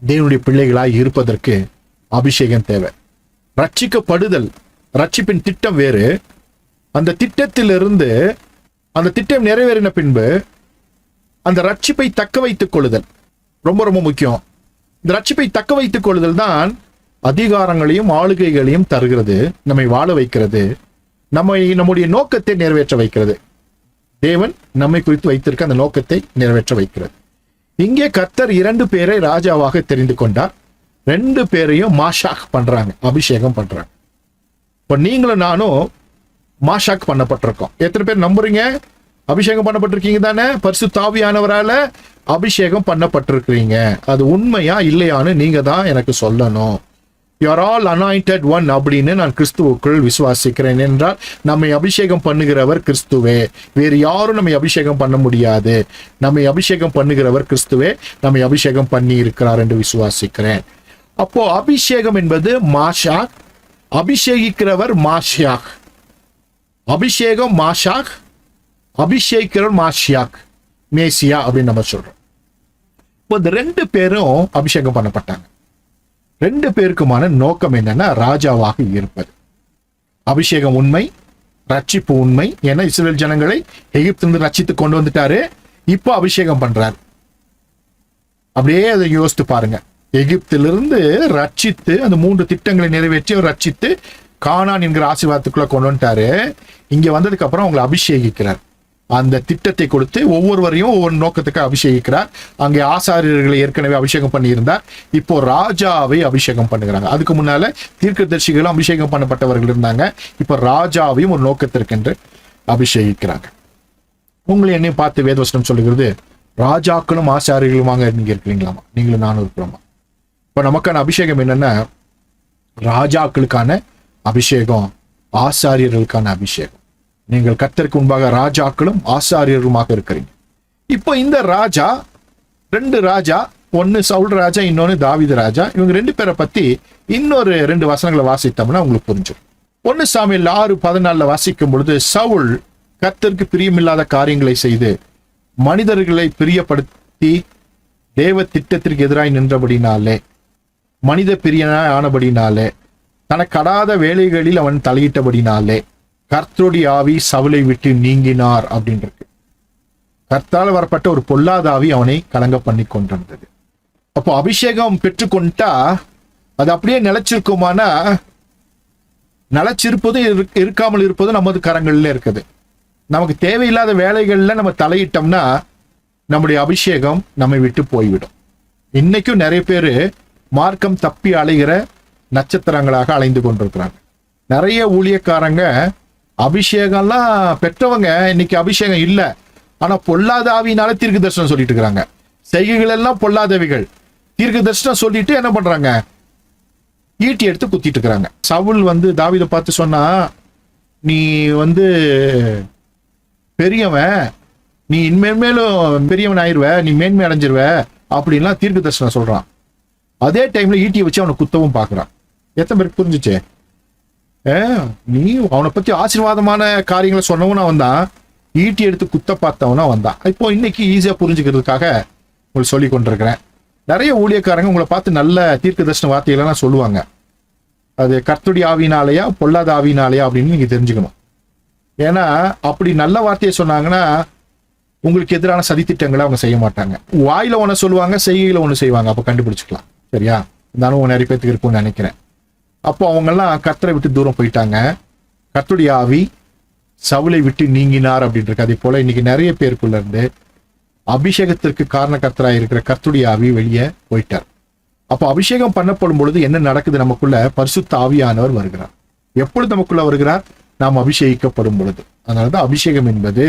தேவனுடைய பிள்ளைகளாய் இருப்பதற்கு அபிஷேகம் தேவை. ரட்சிக்கப்படுதல், ரட்சிப்பின் திட்டம் வேறு. அந்த திட்டத்திலிருந்து, அந்த திட்டம் நிறைவேறின பின்பு அந்த ரட்சிப்பை தக்க வைத்துக் கொள்ளுதல் ரொம்ப ரொம்ப முக்கியம். இந்த ரட்சிப்பை தக்க வைத்துக் கொள்ளுதல் தான் அதிகாரங்களையும் ஆளுகைகளையும் தருகிறது, நம்மை வாழ வைக்கிறது, நம்முடைய நோக்கத்தை நிறைவேற்ற வைக்கிறது. தேவன் நம்மை குறித்து வைத்திருக்க அந்த நோக்கத்தை நிறைவேற்ற வைக்கிறது. இங்கே கர்த்தர் 2 பேரை ராஜாவாக தெரிந்து கொண்டார். 2 பேரையும் மாஷாக் பண்றாங்க, அபிஷேகம் பண்றாங்க. இப்போ நீங்களும் நானும் மாஷாக் பண்ணப்பட்டிருக்கோம். எத்தனை பேர் நம்புறீங்க? அபிஷேகம் பண்ணப்பட்டிருக்கீங்க தானே? பரிசுத்த ஆவியானவரால அபிஷேகம் பண்ணப்பட்டிருக்கிறீங்க. அது உண்மையா இல்லையான்னு நீங்க தான் எனக்கு சொல்லணும். You are all anointed one அப்படின்னு நான் கிறிஸ்துவுக்குள் விசுவாசிக்கிறேன் என்றால் நம்மை அபிஷேகம் பண்ணுகிறவர் கிறிஸ்துவே, வேறு யாரும் நம்மை அபிஷேகம் பண்ண முடியாது. நம்மை அபிஷேகம் பண்ணுகிறவர் கிறிஸ்துவே, நம்மை அபிஷேகம் பண்ணி இருக்கிறார் என்று விசுவாசிக்கிறேன். அப்போ அபிஷேகம் என்பது மாஷாக், அபிஷேகிக்கிறவர் மாஷியாக். அபிஷேகம் மாஷாக், அபிஷேகிக்கிறவர் மாஷியாக், மேசியா அப்படின்னு நம்ம சொல்றோம். இப்போ இந்த 2 பேரும் அபிஷேகம் பண்ணப்பட்டாங்க. 2 பேருக்குமான நோக்கம் என்னன்னா ராஜாவாக இருப்பது. அபிஷேகம் உண்மை, ரட்சிப்பு உண்மை. ஏன்னா இஸ்ரவேல் ஜனங்களை எகிப்திலிருந்து ரட்சித்து கொண்டு வந்துட்டாரு, இப்போ அபிஷேகம் பண்றாரு. அப்படியே அதை யோசித்து பாருங்க. எகிப்திலிருந்து ரட்சித்து அந்த 3 திட்டங்களை நிறைவேற்றி அவர் ரட்சித்து கானான் என்கிற ஆசீர்வாதத்துக்குள்ள கொண்டு வந்துட்டாரு. இங்க வந்ததுக்கு அப்புறம் அவங்களை அபிஷேகிக்கிறார். அந்த திட்டத்தை கொடுத்து ஒவ்வொருவரையும் ஒவ்வொரு நோக்கத்துக்கு அபிஷேகிக்கிறார். அங்கே ஆசாரியர்களை ஏற்கனவே அபிஷேகம் பண்ணியிருந்தார், இப்போ ராஜாவை அபிஷேகம் பண்ணுகிறாங்க. அதுக்கு முன்னால தீர்க்கதரிசிகளும் அபிஷேகம் பண்ணப்பட்டவர்கள் இருந்தாங்க, இப்போ ராஜாவையும் ஒரு நோக்கத்திற்கென்று அபிஷேகிக்கிறாங்க. உங்களை என்னையும் பார்த்து வேதவசனம் சொல்லுகிறது, ராஜாக்களும் ஆசாரியர்களுமாக நீங்க இருக்கிறீங்களாமா, நீங்களும் நானும் இருக்கிறோமா. இப்போ நமக்கான அபிஷேகம் என்னன்னா ராஜாக்களுக்கான அபிஷேகம், ஆசாரியர்களுக்கான அபிஷேகம். நீங்கள் கர்த்தருக்கு முன்பாக ராஜாக்களும் ஆசாரியருமாக இருக்கிறீங்க. இப்போ இந்த ராஜா, 2 ராஜா, ஒன்னு சவுல் ராஜா, இன்னொன்னு தாவீது ராஜா. இவங்க 2 பேரை பத்தி இன்னொரு 2 வசனங்களை வாசித்தோம்னா உங்களுக்கு புரிஞ்சிடும். 1 சாமுவேல் 6:14 வாசிக்கும் பொழுது, சவுல் கர்த்தருக்கு பிரியமில்லாத காரியங்களை செய்து மனிதர்களை பிரியப்படுத்தி தேவ திட்டத்திற்கு எதிராய் நின்றபடினாலே, மனித பிரியனாய் ஆனபடினாலே, தனக்கடாத வேலைகளில் அவன் தலையிட்டபடினாலே கர்த்தருடைய ஆவி சவுலை விட்டு நீங்கினார் அப்படின்றது. கர்த்தால வரப்பட்ட ஒரு பொல்லாத ஆவி அவனை கலங்க பண்ணி கொண்டிருந்தது. அப்போ அபிஷேகம் பெற்றுக்கொண்டா அது அப்படியே நிலைச்சிருக்குமானா, நிலைச்சிருப்பதும் இருக்காமல் இருப்பதும் நமது கரங்கள்ல இருக்குது. நமக்கு தேவையில்லாத வேலைகள்ல நம்ம தலையிட்டோம்னா நம்முடைய அபிஷேகம் நம்மை விட்டு போய்விடும். இன்னைக்கும் நிறைய பேர் மார்க்கம் தப்பி அலைகிற நட்சத்திரங்களாக அலைந்து கொண்டிருக்கிறாங்க. நிறைய ஊழியக்காரங்க அபிஷேகம்லாம் பெற்றவங்க இன்னைக்கு அபிஷேகம் இல்லை, ஆனா பொல்லாத ஆவியினால தீர்க்க தரிசனம் சொல்லிட்டு இருக்கிறாங்க. செய்கைகள் எல்லாம் பொல்லாதவிகள், தீர்க்க தரிசனம் சொல்லிட்டு என்ன பண்றாங்க, ஈட்டி எடுத்து குத்திட்டு இருக்கிறாங்க. சவுல் தாவீதை பார்த்து சொன்னா, நீ பெரியவன், நீ இன்மேலும் பெரியவன் ஆயிருவ, நீ மேன்மை அடைஞ்சிருவ அப்படின்லாம் தீர்க்க தரிசனம் சொல்றான். அதே டைம்ல ஈட்டியை வச்சு அவனை குத்தவும் பாக்குறான். எத்தனை பேருக்கு புரிஞ்சுச்சு? நீ அவனை பத்தி ஆசீர்வாதமான காரியங்களை சொன்னவனா வந்தான், ஈட்டி எடுத்து குத்த பார்த்தவனா வந்தான். இப்போ இன்னைக்கு ஈஸியா புரிஞ்சுக்கிறதுக்காக உங்களுக்கு சொல்லி கொண்டிருக்கிறேன். நிறைய ஊழியக்காரங்க உங்களை பார்த்து நல்ல தீர்க்க தரிசன வார்த்தைகள்லாம் சொல்லுவாங்க. அது கர்த்தருடைய ஆவியினாலையா பொல்லாத ஆவியினாலையா அப்படின்னு நீங்க தெரிஞ்சுக்கணும். ஏன்னா அப்படி நல்ல வார்த்தையை சொன்னாங்கன்னா உங்களுக்கு எதிரான சதித்திட்டங்களை அவங்க செய்ய மாட்டாங்க. வாயில ஒன்று சொல்லுவாங்க, செய்கையில ஒன்று செய்வாங்க. அப்போ கண்டுபிடிச்சிக்கலாம். சரியா? இந்த அனுபவம் நிறைய பேருக்கு இருக்கும்னு நினைக்கிறேன். அப்போ அவங்கெல்லாம் கர்த்தரை விட்டு தூரம் போயிட்டாங்க. கர்த்தருடைய ஆவி சவுலை விட்டு நீங்கினார் அப்படின்னு இருக்கு. அதே போல இன்னைக்கு நிறைய பேருக்குள்ள இருந்து அபிஷேகத்திற்கு காரண கர்த்தராக இருக்கிற கர்த்தருடைய ஆவி வெளியே போயிட்டார். அப்போ அபிஷேகம் பண்ணப்படும் பொழுது என்ன நடக்குது? நமக்குள்ள பரிசுத்த ஆவியானவர் வருகிறார். எப்பொழுது நமக்குள்ள வருகிறார்? நாம் அபிஷேகிக்கப்படும் பொழுது. அதனாலதான் அபிஷேகம் என்பது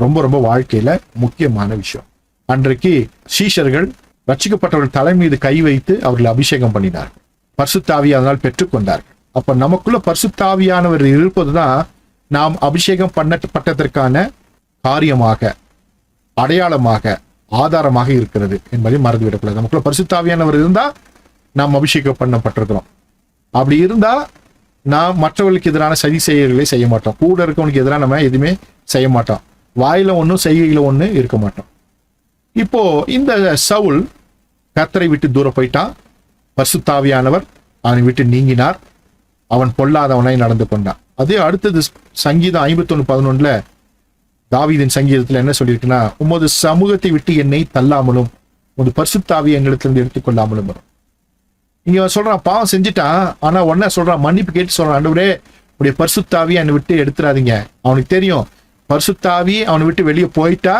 ரொம்ப ரொம்ப வாழ்க்கையில முக்கியமான விஷயம். அன்றைக்கு சீஷர்கள் ரட்சிக்கப்பட்டவர்கள் தலை மீது கை வைத்து அவர்கள் அபிஷேகம் பண்ணினார்கள். பரிசுத்த ஆவியை அதனால் பெற்றுக்கொண்டார்கள். அப்ப நமக்குள்ள பரிசுத்த ஆவியானவர் இருப்பதுதான் நாம் அபிஷேகம் பண்ணப்பட்டதற்கான காரியமாக, அடையாளமாக, ஆதாரமாக இருக்கிறது என்பதை மறந்துவிடக்கூடாது. நமக்குள்ள பரிசுத்த ஆவியானவர் இருந்தா நாம் அபிஷேகம் பண்ணப்பட்டிருக்கிறோம். அப்படி இருந்தா நாம் மற்றவர்களுக்கு எதிரான சதி செயல்களை செய்ய மாட்டோம். கூட இருக்கவனுக்கு எதிராக நம்ம எதுவுமே செய்ய மாட்டோம். வாயில ஒன்றும் செய்கையில ஒன்று இருக்க மாட்டோம். இப்போ இந்த சவுல் கர்த்தரை விட்டு தூரம் போயிட்டான். பரிசுத்த ஆவியானவர் அவனை விட்டு நீங்கினார். அவன் பொல்லாதவனாய் நடந்து கொண்டான். அதே அடுத்தது சங்கீதம் 51:11 தாவீதின் சங்கீதத்துல என்ன சொல்லியிருக்குன்னா, உமது சமூகத்தை விட்டு என்னை தள்ளாமலும் உமது பரிசுத்த ஆவியை எங்களிடத்திலிருந்து எடுத்துக்கொள்ளாமலும் வரும். இங்க சொல்றான், பாவம் செஞ்சுட்டான். ஆனா உடனே சொல்றான், மன்னிப்பு கேட்டு சொல்றான், ஆண்டவரே உடைய பரிசுத்த ஆவியை என்னை விட்டு எடுத்துறாதீங்க. அவனுக்கு தெரியும் பரிசுத்த ஆவி அவனை விட்டு வெளியே போயிட்டா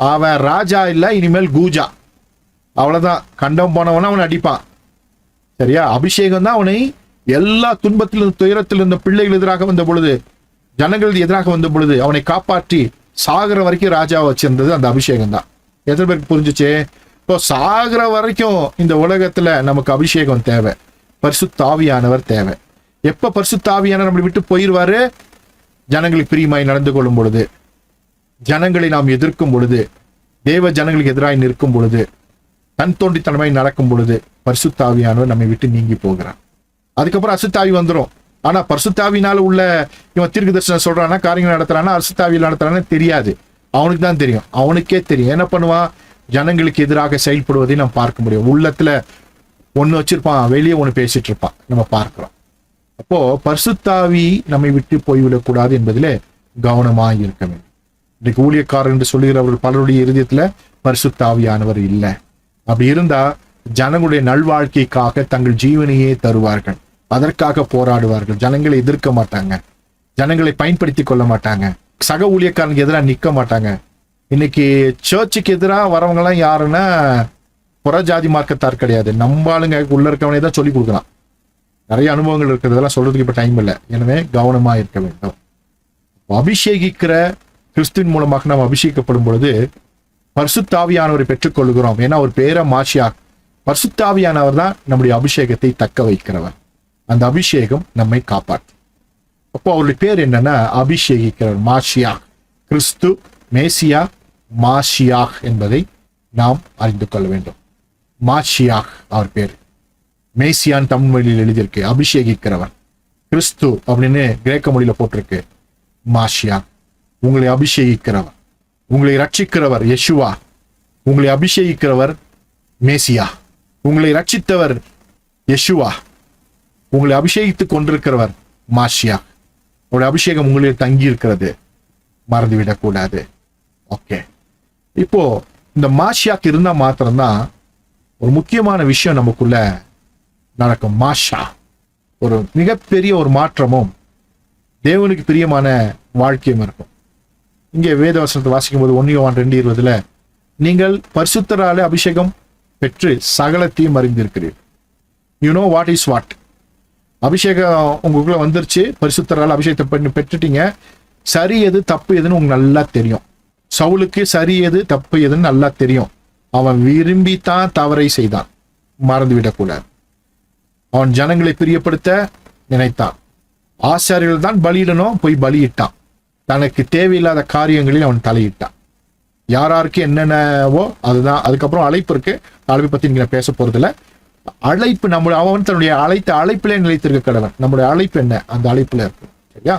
அவன் ராஜா இல்ல, இனிமேல் கூஜா. அவ்வளவுதான். கண்டம் போனவன அவனை அடிப்பான். சரியா? அபிஷேகம் தான் அவனை எல்லா துன்பத்திலிருந்து, துயரத்திலிருந்து, பிள்ளைகள் எதிராக வந்த பொழுது, ஜனங்கள் எதிராக வந்த பொழுது அவனை காப்பாற்றி சாகிற வரைக்கும் ராஜா வச்சிருந்தது அந்த அபிஷேகம் தான். எத்தனை பேருக்கு புரிஞ்சுச்சு? இப்போ சாகிற வரைக்கும் இந்த உலகத்துல நமக்கு அபிஷேகம் தேவை, பரிசுத்த ஆவியானவர் தேவை. எப்ப பரிசுத்த ஆவியானவர் நம்மளை விட்டு போயிடுவாரு? ஜனங்களுக்கு பிரியமாய் நடந்து கொள்ளும் பொழுது, ஜனங்களை நாம் எதிர்க்கும் பொழுது, தேவ ஜனங்களுக்கு எதிராக நிற்கும் பொழுது, தன் தோண்டித்தனமாய் நடக்கும் பொழுது பரிசுத்த ஆவியானவர் நம்மை விட்டு நீங்கி போகிறார். அதுக்கப்புறம் அசுத்தாவி வந்துடும். ஆனா பரிசுத்தாவினால உள்ள இவன் தீர்க்க தரிசனம் சொல்றானா, காரியங்கள் நடத்துறானா, அசுத்தாவியில் நடத்துறான்னு தெரியாது. அவனுக்கு தான் தெரியும். அவனுக்கே தெரியும். என்ன பண்ணுவான்? ஜனங்களுக்கு எதிராக செயல்படுவதை நாம் பார்க்க முடியும். உள்ளத்துல ஒண்ணு வச்சிருப்பான், வெளியே ஒண்ணு பேசிட்டு இருப்பான், நம்ம பார்க்கிறோம். அப்போ பரிசுத்தாவி நம்மை விட்டு போய்விடக்கூடாது என்பதிலே கவனமாக இருக்க வேண்டும். இன்றைக்கு ஊழியக்காரர் என்று சொல்லுகிறவர்கள் பலருடைய இருதயத்துல பரிசுத்த ஆவியானவர் இல்லை. அப்படி இருந்தா ஜனங்களுடைய நல்வாழ்க்கைக்காக தங்கள் ஜீவனையே தருவார்கள், அதற்காக போராடுவார்கள். ஜனங்களை எதிர்க்க மாட்டாங்க, ஜனங்களை பயன்படுத்தி கொள்ள மாட்டாங்க, சக ஊழியக்காரனுக்கு எதிராக நிற்க மாட்டாங்க. இன்னைக்கு சர்ச்சுக்கு எதிராக வரவங்க எல்லாம் யாருன்னா புறஜாதி மார்க்கத்தார் கிடையாது. நம்ம ஆளுங்க உள்ள இருக்கவனே தான் சொல்லி கொடுக்கலாம். நிறைய அனுபவங்கள் இருக்கிறதெல்லாம் சொல்றதுக்கு இப்ப டைம் இல்லை. எனவே கவனமா இருக்க வேண்டும். அபிஷேகிக்கிற கிறிஸ்துவின் மூலமாக நாம் அபிஷேகிக்கப்படும் பொழுது பரிசுத்தாவியானவரை பெற்றுக்கொள்கிறோம். ஏன்னா ஒரு பேர மாஷியா, பரிசுத்தாவியானவர் தான் நம்முடைய அபிஷேகத்தை தக்க வைக்கிறவர். அந்த அபிஷேகம் நம்மை காப்பாற்று. அப்போ அவருடைய பேர் என்னன்னா அபிஷேகிக்கிறவர், மாஷியா. கிறிஸ்து, மேசியா, மாஷியா என்பதை நாம் அறிந்து கொள்ள வேண்டும். மாஷியா அவர் பேர். மேசியான் தமிழ் மொழியில் எழுதியிருக்கு, அபிஷேகிக்கிறவர். கிறிஸ்து அப்படின்னு கிரேக்க மொழியில போட்டிருக்கு, மாஷியா. உங்களை அபிஷேகிக்கிறவர், உங்களை ரட்சிக்கிறவர் யெஷுவா. உங்களை அபிஷேகிக்கிறவர் மேசியா. உங்களை ரட்சித்தவர் யெஷுவா. உங்களை அபிஷேகித்துக் கொண்டிருக்கிறவர் மாஷியா. உங்களுடைய அபிஷேகம் உங்களில் தங்கி இருக்கிறது, மறந்துவிடக் கூடாது. ஓகே, இப்போ இந்த மாஷியாக்கு இருந்தா மாத்திரம்தான் ஒரு முக்கியமான விஷயம் நமக்குள்ள நடக்கும். மாஷா ஒரு மிகப்பெரிய ஒரு மாற்றமும் தேவனுக்கு பிரியமான வாழ்க்கையும் இருக்கும். இங்கே வேதவசனத்தை வாசிக்கும் போது 1 யோவான் 2:20 நீங்கள் பரிசுத்தராலே அபிஷேகம் பெற்று சகலத்தையும் அறிந்திருக்கிறீர்கள். You know what is what. அபிஷேகம் உங்களுக்குள்ள வந்துருச்சு, பரிசுத்தரால் அபிஷேகத்தை பண்ணி பெற்றுட்டீங்க. சரி எது தப்பு எதுன்னு உங்களுக்கு நல்லா தெரியும். சவுலுக்கு சரி எது தப்பு எதுன்னு நல்லா தெரியும். அவன் விரும்பித்தான் தவறை செய்தான், மறந்துவிடக்கூடாது. அவன் ஜனங்களை பிரியப்படுத்த நினைத்தான். ஆசாரியர்கள் தான் பலியிடணும், போய் பலியிட்டான். தனக்கு தேவையில்லாத காரியங்களில் அவன் தலையிட்டான். யாராருக்கு என்னென்னவோ அதுதான். அதுக்கப்புறம் அழைப்பு இருக்கு, அழைப்பை பத்தி நீங்க பேச போறதில்ல. அழைப்பு நம்முடைய, அவன் தன்னுடைய அழைப்பிலே நிலைத்திருக்க கடவன். நம்முடைய அழைப்பு என்ன? அந்த அழைப்புல இருக்கு. சரியா?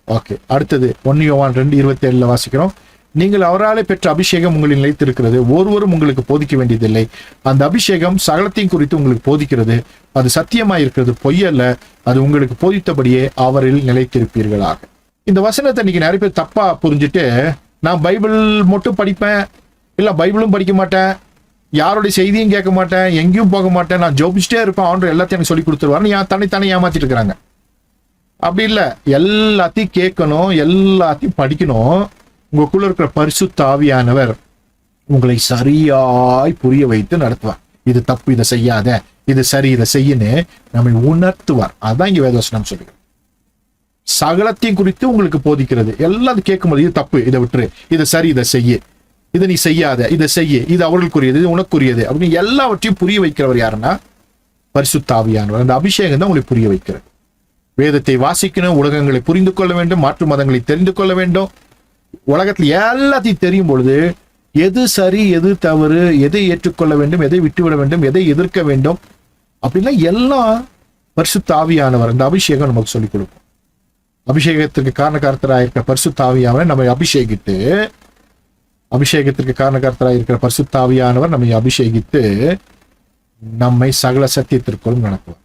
ஓகே, அடுத்தது 1 யோவான் 2:27 வாசிக்கிறோம். நீங்கள் அவராலே பெற்ற அபிஷேகம் உங்களில் நிலைத்திருக்கிறது, ஒருவரும் உங்களுக்கு போதிக்க வேண்டியதில்லை. அந்த அபிஷேகம் சகலத்தையும் குறித்து உங்களுக்கு போதிக்கிறது. அது சத்தியமாய் இருக்கிறது, பொய்யல்ல. அது உங்களுக்கு போதித்தபடியே அவரில் நிலைத்திருப்பீர்களாக. இந்த வசனத்தை இன்னைக்கு நிறைய பேர் தப்பா புரிஞ்சுட்டு, நான் பைபிள் மட்டும் படிப்பேன், இல்ல பைபிளும் படிக்க மாட்டேன், யாருடைய செய்தியும் கேட்க மாட்டேன், எங்கேயும் போக மாட்டேன், நான் ஜோபிச்சுட்டே இருப்பேன், அவன் எல்லாத்தையும் எனக்கு சொல்லி கொடுத்துருவாரு, தன்னைத்தானே ஏமாத்திட்டு இருக்கிறாங்க. அப்படி இல்லை. எல்லாத்தையும் கேட்கணும், எல்லாத்தையும் படிக்கணும். உங்களுக்குள்ள இருக்கிற பரிசுத்த ஆவியானவர் உங்களை சரியாய் புரிய வைத்து நடத்துவார். இது தப்பு, இதை செய்யாத, இது சரி, இதை செய்யன்னு நம்மை உணர்த்துவார். அதுதான் இங்க வேதவசனம் சொல்லுகிறது. சகலத்தையும் குறித்து உங்களுக்கு போதிக்கிறது. எல்லாத்தையும் கேட்கும்போது இது தப்பு, இதை விட்டுரு, இதை சரி, இதை செய்ய, இதை நீ செய்யாத, இதை செய்ய, இது அவர்களுக்குரியது, இது உனக்குரியது அப்படின்னு எல்லாவற்றையும் புரிய வைக்கிறவர் யாருன்னா பரிசுத்த ஆவியானவர். அந்த அபிஷேகம் தான் உங்களுக்கு புரிய வைக்கிறது. வேதத்தை வாசிக்கணும், உலகங்களை புரிந்து கொள்ள வேண்டும், மாற்று மதங்களை தெரிந்து கொள்ள வேண்டும். உலகத்துல எல்லாத்தையும் தெரியும் பொழுது எது சரி, எது தவறு, எதை ஏற்றுக்கொள்ள வேண்டும், எதை விட்டுவிட வேண்டும், எதை எதிர்க்க வேண்டும் அப்படின்னா எல்லாம் பரிசுத்த ஆவியானவர் அந்த அபிஷேகம் நமக்கு சொல்லிக் கொடுக்கும். அபிஷேகத்திற்கு காரணகர்த்தராக இருக்கிற பரிசுத்த ஆவியானவர் நம்மை அபிஷேகித்து, அபிஷேகத்திற்கு காரணகர்த்தராக இருக்கிற பரிசுத்த ஆவியானவர் நம்மை அபிஷேகித்து நம்மை சகல சத்தியத்திற்குள் நடத்துவார்.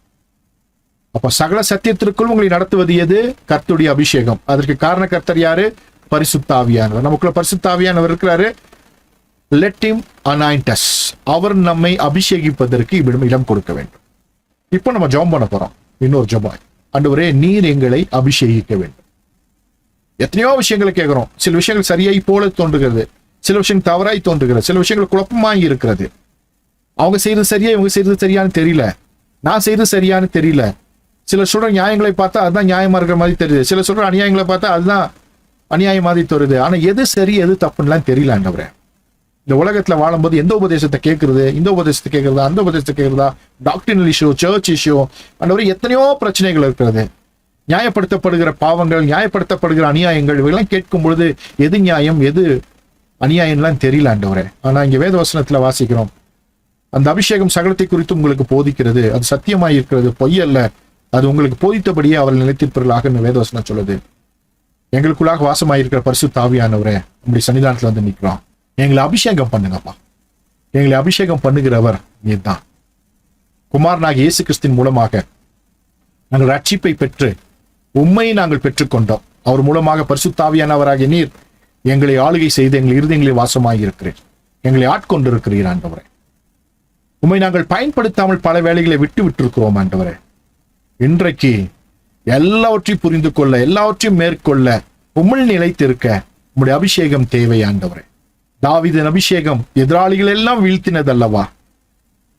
அப்ப சகல சத்தியத்திற்குள் உங்களை நடத்துவது எது? கர்த்தருடைய அபிஷேகம். அதற்கு காரணகர்த்தர் யாரு? பரிசுத்த ஆவியானவர். நமக்குள்ள பரிசுத்த ஆவியானவர் இருக்கிறாரு. Let him anoint us. அவர் நம்மை அபிஷேகிப்பதற்கு இடம் கொடுக்க வேண்டும். இப்போ நம்ம ஜெபம் பண்ண போறோம். இன்னொரு ஜெபம். ஆண்டவரே, நீர் எங்களை அபிஷேகிக்க வேண்டும். எத்தனையோ விஷயங்களை கேட்கிறோம். சில விஷயங்கள் சரியாய் போல தோன்றுகிறது, சில விஷயங்கள் தவறாய் தோன்றுகிறது, சில விஷயங்கள் குழப்பமாகி இருக்கிறது. அவங்க செய்யறது சரியா, இவங்க செய்யறது சரியான்னு தெரியல, நான் செய்யறது சரியான்னு தெரியல. சிலர் சொல்ற நியாயங்களை பார்த்தா அதுதான் நியாயமா இருக்கிற மாதிரி தெரியுது, சில சொல்ற அநியாயங்களை பார்த்தா அதுதான் அநியாயம் மாதிரி தோறுது. ஆனா எது சரி எது தப்புன்னுலாம் தெரியல. ஆண்டவரே, இந்த உலகத்துல வாழும்போது எந்த உபதேசத்தை கேட்கறது, இந்த உபதேசத்தை கேட்கறதா, அந்த உபதேசத்தை கேட்கறதா, டாக்டரினல் இஷ்யூ, சர்ச் இஷ்யூ, ஆண்டவரே எத்தனையோ பிரச்சனைகள் இருக்கிறது. நியாயப்படுத்தப்படுகிற பாவங்கள், நியாயப்படுத்தப்படுகிற அநியாயங்கள், இவையெல்லாம் கேட்கும் பொழுது எது நியாயம் எது அநியாயம்லாம் தெரியல ஆண்டவரே. ஆனா இங்க வேத வசனத்துல வாசிக்கிறோம், அந்த அபிஷேகம் சகலத்தை குறித்து உங்களுக்கு போதிக்கிறது, அது சத்தியமாய் இருக்கிறது, பொய் அல்ல, அது உங்களுக்கு போதித்தபடியே அவர்கள் நிலைத்திருப்பார்களாக வேதவசனம் சொல்லுது. எங்களுக்குள்ளாக வாசமாயிருக்கிற பரிசுத்த ஆவியானவரே, உங்களுடைய சன்னிதானத்துல வந்து நிற்கிறோம். எங்களை அபிஷேகம் பண்ணுங்கப்பா. எங்களை அபிஷேகம் பண்ணுகிறவர் நீர்தான். குமாரனாகிய இயேசு கிறிஸ்துவின் மூலமாக நாங்கள் ரட்சிப்பை பெற்று உண்மையை நாங்கள் பெற்றுக்கொண்டோம். அவர் மூலமாக பரிசுத்த ஆவியானவராகிய நீர் எங்களை ஆளுகை செய்து எங்கள் இருதயங்களில் வாசமாயிருக்கிறீர், எங்களை ஆட்கொண்டிருக்கிறீர் ஆண்டவரே. உண்மை நாங்கள் பயன்படுத்தாமல் பல வேலைகளை விட்டு விட்டிருக்கிறோம் ஆண்டவரே. இன்றைக்கு எல்லாவற்றையும் புரிந்து கொள்ள, எல்லாவற்றையும் மேற்கொள்ள, உம்மில் நிலைத்திருக்க உம்முடைய அபிஷேகம் தேவை ஆண்டவரே. தாவீதின் அபிஷேகம் எதிராளிகள் எல்லாம் வீழ்த்தினதல்லவா?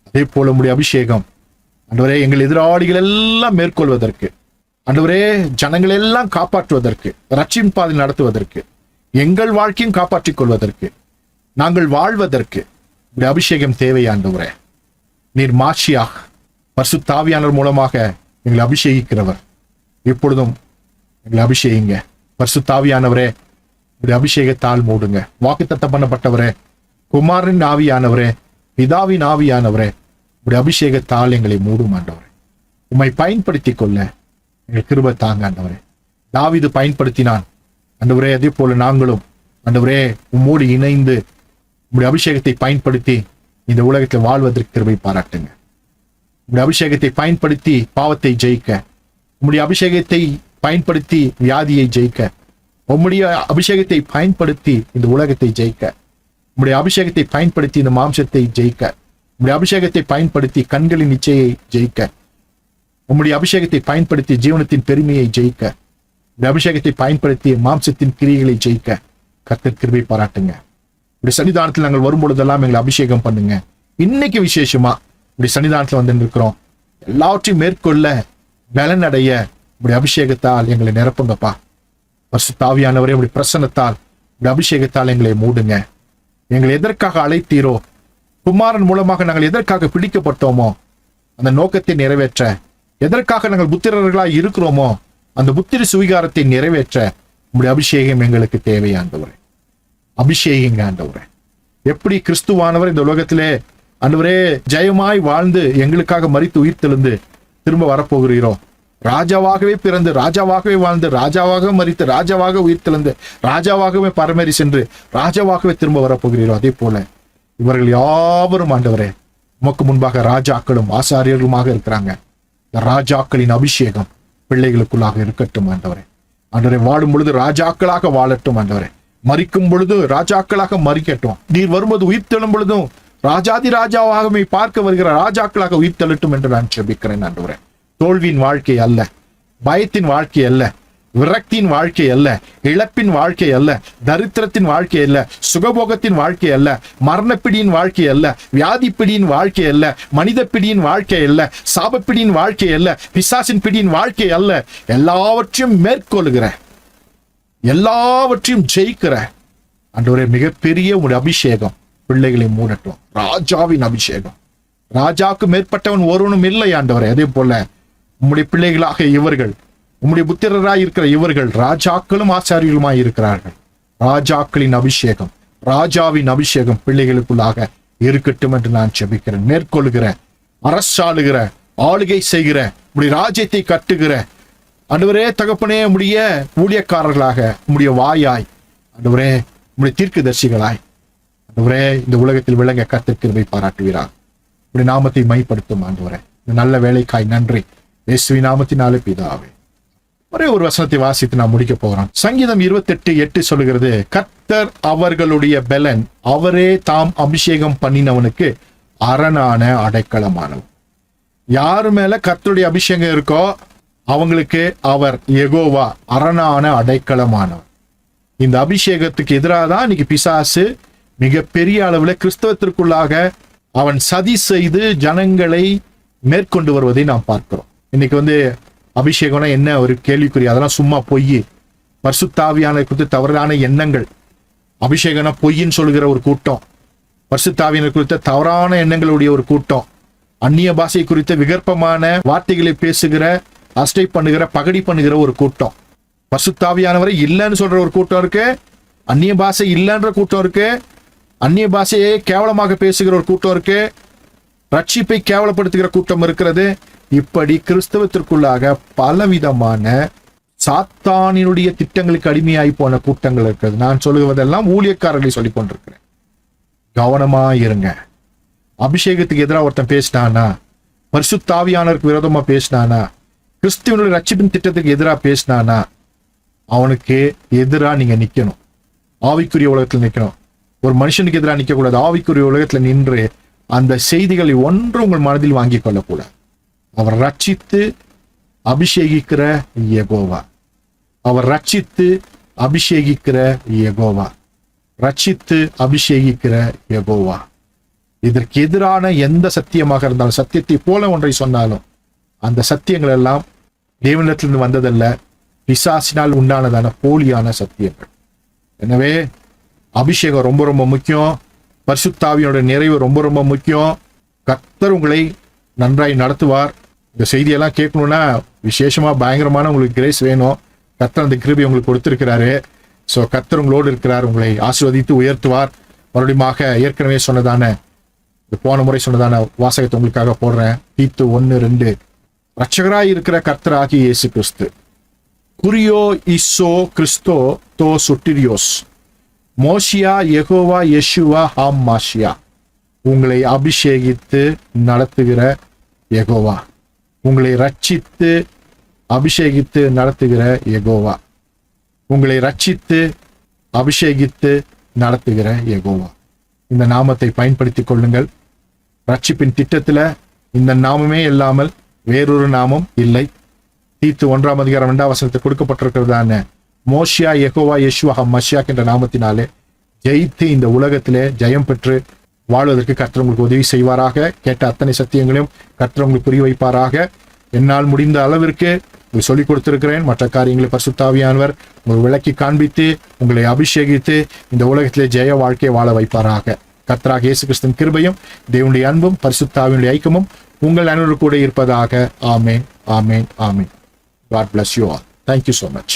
அதே போல உம்முடைய அபிஷேகம் ஆண்டவரே எங்கள் எதிராளிகள் எல்லாம் மேற்கொள்வதற்கு, ஆண்டவரே ஜனங்கள் எல்லாம் காப்பாற்றுவதற்கு, ரட்சிப்பின் பாதையில் நடத்துவதற்கு, எங்கள் வாழ்க்கையும் காப்பாற்றிக் கொள்வதற்கு, நாங்கள் வாழ்வதற்கு உம்முடைய அபிஷேகம் தேவை ஆண்டவரே. நீர் மாட்சியாக பரிசுத்த ஆவியானவர் மூலமாக எங்களை அபிஷேகிக்கிறவர். இப்பொழுதும் எங்களை அபிஷேகிங்க பரிசுத்த ஆவியானவரே. உடைய அபிஷேகத்தால் மூடுங்க. வாக்குத்தத்தம் பண்ணப்பட்டவரே, குமாரனின் ஆவியானவரே, பிதாவின் ஆவியானவரே, உடைய அபிஷேகத்தால் எங்களை மூடும் ஆண்டவரே. உம்மை பயன்படுத்திக் கொள்ள எங்கள் கிருபை தாங்க ஆண்டவரே. தாவீது பயன்படுத்தினான் ஆண்டவரே, அதே போல நாங்களும் ஆண்டவரே உம்மோடு இணைந்து உம்முடைய அபிஷேகத்தை பயன்படுத்தி இந்த உலகத்தில் வாழ்வதற்கு கிருபை பாராட்டுங்க. உம்முடைய அபிஷேகத்தை பயன்படுத்தி பாவத்தை ஜெயிக்க, உம்முடைய அபிஷேகத்தை பயன்படுத்தி வியாதியை ஜெயிக்க, உம்முடைய அபிஷேகத்தை பயன்படுத்தி இந்த உலகத்தை ஜெயிக்க, உம்முடைய அபிஷேகத்தை பயன்படுத்தி இந்த மாம்சத்தை ஜெயிக்க, உம்முடைய அபிஷேகத்தை பயன்படுத்தி கண்களின் இச்சையை ஜெயிக்க, உம்முடைய அபிஷேகத்தை பயன்படுத்தி ஜீவனத்தின் பெருமையை ஜெயிக்க, உம்முடைய அபிஷேகத்தை பயன்படுத்தி மாம்சத்தின் கிரியைகளை ஜெயிக்க கர்த்தர் கிருபை பாராட்டுங்க. உடைய சன்னிதானத்தில் நாங்கள் வரும்பொழுதெல்லாம் எங்களை அபிஷேகம் பண்ணுங்க. இன்னைக்கு விசேஷமா உடைய சன்னிதானத்தில் வந்து இருக்கிறோம். எல்லாவற்றையும் மேற்கொள்ள பலன் அடைய உடைய அபிஷேகத்தால் எங்களை நிரப்புங்கப்பா. பரிசுத்த ஆவியானவரே, உடைய பிரசன்னத்தால் உடைய அபிஷேகத்தால் எங்களை மூடுங்க. எங்களை எதற்காக அழைத்தீரோ, குமாரன் மூலமாக நாங்கள் எதற்காக பிடிக்கப்பட்டோமோ அந்த நோக்கத்தை நிறைவேற்ற, எதற்காக நாங்கள் புத்திரர்களாய் இருக்கிறோமோ அந்த புத்திர சுவீகாரத்தை நிறைவேற்ற உடைய அபிஷேகம் எங்களுக்கு தேவை ஆண்டவரே. அபிஷேகிங்க ஆண்டவரே. எப்படி கிறிஸ்துவானவர் இந்த உலகத்திலே ஆண்டவரே ஜெயமாய் வாழ்ந்து எங்களுக்காக மரித்து உயிர் தெழுந்து திரும்ப வரப்போகிறீரோ, ராஜாவாகவே பிறந்து ராஜாவாகவே வாழ்ந்து ராஜாவாக மரித்து ராஜாவாக உயிர் தெழுந்து ராஜாவாகவே பரமேறி சென்று ராஜாவாகவே திரும்ப வரப்போகிறீரோ, அதே போல இவர்கள் யாவரும் ஆண்டவரே உமக்கு முன்பாக ராஜாக்களும் ஆசாரியர்களுமாக இருக்கிறாங்க. இந்த ராஜாக்களின் அபிஷேகம் பிள்ளைகளுக்குள்ளாக இருக்கட்டும் ஆண்டவரே. ஆண்டவரே, வாழும் பொழுது ராஜாக்களாக வாழட்டும் ஆண்டவரே. மரிக்கும் பொழுது ராஜாக்களாக மரிக்கட்டும். நீர் வரும்போது உயிர் தெழும் பொழுதும் ராஜாதி ராஜாவாகவே பார்க்க வருகிற ராஜாக்களாக உயிர் தெழட்டும் என்று நான் ஜெபிக்கிறேன் ஆண்டவரே. தோல்வியின் வாழ்க்கை அல்ல, பயத்தின் வாழ்க்கை அல்ல, விரக்தியின் வாழ்க்கை அல்ல, இழப்பின் வாழ்க்கை அல்ல, தரித்திரத்தின் வாழ்க்கை அல்ல, சுகபோகத்தின் வாழ்க்கை அல்ல, மரணப்பிடியின் வாழ்க்கை அல்ல, வியாதிப்பிடியின் வாழ்க்கை அல்ல, மனித பிடியின் வாழ்க்கை அல்ல, சாபப்பிடியின் வாழ்க்கை அல்ல, பிசாசின் பிடியின் வாழ்க்கை அல்ல. எல்லாவற்றையும் மேற்கொள்ளுகிற, எல்லாவற்றையும் ஜெயிக்கிற ஆண்டவரே மிகப்பெரிய ஒரு அபிஷேகம் பிள்ளைகளை மூடட்டும். ராஜாவின் அபிஷேகம். ராஜாவுக்கு மேற்பட்டவன் ஒருவனும் இல்லை ஆண்டவரே. அதே போல உம்முடைய பிள்ளைகளாக இவர்கள், உம்முடைய புத்திரராய் இருக்கிற இவர்கள் ராஜாக்களும் ஆச்சாரியர்களுமாய் இருக்கிறார்கள். ராஜாக்களின் அபிஷேகம், ராஜாவின் அபிஷேகம் பிள்ளைகளுக்குள்ளாக இருக்கட்டும் என்று நான் ஜெபிக்கிறேன். மேற்கொள்ளுகிற, அரசாளுகிற, ஆளுகை செய்கிற, உம்முடைய ராஜ்யத்தை கட்டுகிற ஆண்டவரே தகப்பனே, உம்முடைய ஊழியக்காரர்களாக, உம்முடைய வாயாய் ஆண்டவரே, உம்முடைய தீர்க்கதரிசிகளாய் ஆண்டவரே இந்த உலகத்தில் விளங்க கர்த்தர் கிருபை பாராட்டுகிறார். உம்முடைய நாமத்தை மைப்படுத்தும் ஆண்டவரே. இந்த நல்ல வேலைக்காய் நன்றி. இயேசுவின் நாமத்தினாலே பிதாவே. ஒரே ஒரு வசனத்தை வாசித்து நான் முடிக்க போகிறோம். சங்கீதம் 28:8 சொல்லுகிறது, கர்த்தர் அவர்களுடைய பெலன், அவரே தாம் அபிஷேகம் பண்ணினவனுக்கு அரணான அடைக்கலமானவர். யாரு மேல கர்த்தருடைய அபிஷேகம் இருக்கோ அவங்களுக்கு அவர் யெகோவா அரணான அடைக்கலமானவர். இந்த அபிஷேகத்துக்கு எதிராக தான் இன்னைக்கு பிசாசு மிகப்பெரிய அளவுல கிறிஸ்தவத்திற்குள்ளாக அவன் சதி செய்து ஜனங்களை மேற்கொண்டு வருவதை நாம் பார்க்கிறோம். இன்னைக்கு அபிஷேகம்னா என்ன ஒரு கேள்விக்குறி. அதெல்லாம் சும்மா பொய். பரிசுத்தாவியான குறித்து தவறான எண்ணங்கள். அபிஷேகம்னா பொய்ன்னு சொல்லுகிற ஒரு கூட்டம், பரிசுத்தாவியான குறித்த தவறான எண்ணங்களுடைய ஒரு கூட்டம், அந்நிய பாஷை குறித்த விகற்பமான வார்த்தைகளை பேசுகிற, அஸ்டை பண்ணுகிற, பகடி பண்ணுகிற ஒரு கூட்டம். பரிசுத்தாவியானவரை இல்லைன்னு சொல்ற ஒரு கூட்டம் இருக்கு, அந்நிய பாஷை இல்லைன்ற கூட்டம் இருக்கு, அந்நிய பாஷையை கேவலமாக பேசுகிற ஒரு கூட்டம் இருக்கு, ரட்சிப்பை கேவலப்படுத்துகிற கூட்டம் இருக்கிறது. இப்படி கிறிஸ்தவத்திற்குள்ளாக பலவிதமான சாத்தானினுடைய திட்டங்களுக்கு அடிமையாய் போன கூட்டங்கள் இருக்கிறது. நான் சொல்லுவதெல்லாம் ஊழியக்காரர்களை சொல்லிக் கொண்டிருக்கிறேன். கவனமா இருங்க. அபிஷேகத்துக்கு எதிராக ஒருத்தன் பேசினானா, பரிசுத்தாவியானவருக்கு விரோதமா பேசினானா, கிறிஸ்துவனுடைய ரட்சிப்பின் திட்டத்துக்கு எதிராக பேசினானா, அவனுக்கு எதிராக நீங்க நிக்கணும். ஆவிக்குரிய உலகத்தில் நிக்கணும். ஒரு மனுஷனுக்கு எதிராக நிக்க கூடாது. ஆவிக்குரிய உலகத்துல நின்று அந்த செய்திகளை ஒன்று உங்கள் மனதில் வாங்கிக் கொள்ளக்கூடாது. அவர் ரட்சித்து அபிஷேகிக்கிற யெகோவா, அவர் ரட்சித்து அபிஷேகிக்கிற யெகோவா, ரட்சித்து அபிஷேகிக்கிற யெகோவா. இதற்கு எதிரான எந்த சத்தியமாக இருந்தாலும், சத்தியத்தை போல ஒன்றை சொன்னாலும், அந்த சத்தியங்கள் எல்லாம் தேவனிடத்திலிருந்து வந்ததல்ல, பிசாசினால் உண்டானதான போலியான சத்தியங்கள். எனவே அபிஷேகம் ரொம்ப ரொம்ப முக்கியம். பரிசுத்தாவியோட நிறைவு ரொம்ப ரொம்ப முக்கியம். கர்த்தர் உங்களை நன்றாய் நடத்துவார். இந்த செய்தியெல்லாம் கேட்கணும்னா விசேஷமா பயங்கரமான உங்களுக்கு கிரேஸ் வேணும். கர்த்தர் அந்த கிருபை உங்களுக்கு கொடுத்திருக்கிறாரு. ஸோ கர்த்தர் உங்களோடு இருக்கிறார், உங்களை ஆசீர்வதித்து உயர்த்துவார். மறுபடியும் ஏற்கனவே சொன்னதான, போன முறை சொன்னதான வாசகத்தை உங்களுக்காக போடுறேன். தீத்து 1:2. ரட்சகராய் இருக்கிற கர்த்தராகிய இயேசு கிறிஸ்து, குரியோ இசோ கிறிஸ்தோ தோ சுட்டிரியோஸ் மோஷியா யெகோவா யெஷுவா ஹாம் மாஷியா, உங்களை அபிஷேகித்து நடத்துகிற யெகோவா, உங்களை ரட்சித்து அபிஷேகித்து நடத்துகிற யெகோவா, உங்களை ரட்சித்து அபிஷேகித்து நடத்துகிற யெகோவா. இந்த நாமத்தை பயன்படுத்திக் கொள்ளுங்கள். ரட்சிப்பின் திட்டத்துல இந்த நாமமே இல்லாமல் வேறொரு நாமம் இல்லை. தீத்து 1:2 கொடுக்கப்பட்டிருக்கிறதான மோஷியா யெகோவா யெஷுவா மஷியாக் என்ற நாமத்தினாலே ஜெயித்து இந்த உலகத்திலே ஜெயம் பெற்று வாழ்வதற்கு கர்த்தர் உங்களுக்கு உதவி செய்வாராக. கேட்ட அத்தனை சத்தியங்களையும் கர்த்தர் உங்களுக்கு புரிய வைப்பாராக. என்னால் முடிந்த அளவிற்கு உங்களுக்கு சொல்லிக் கொடுத்திருக்கிறேன். மற்ற காரியங்களை பரிசுத்தாவியானவர் உங்களுக்கு விளக்கி காண்பித்து உங்களை அபிஷேகித்து இந்த உலகத்திலே ஜெய வாழ்க்கையை வாழ வைப்பாராக. கர்த்தராக இயேசு கிறிஸ்துவின் கிருபையும் தேவனுடைய அன்பும் பரிசுத்தாவினுடைய ஐக்கியமும் உங்கள் அனைவரும் கூட இருப்பதாக. ஆமேன், ஆமேன், ஆமேன். God bless you all. Thank you so much.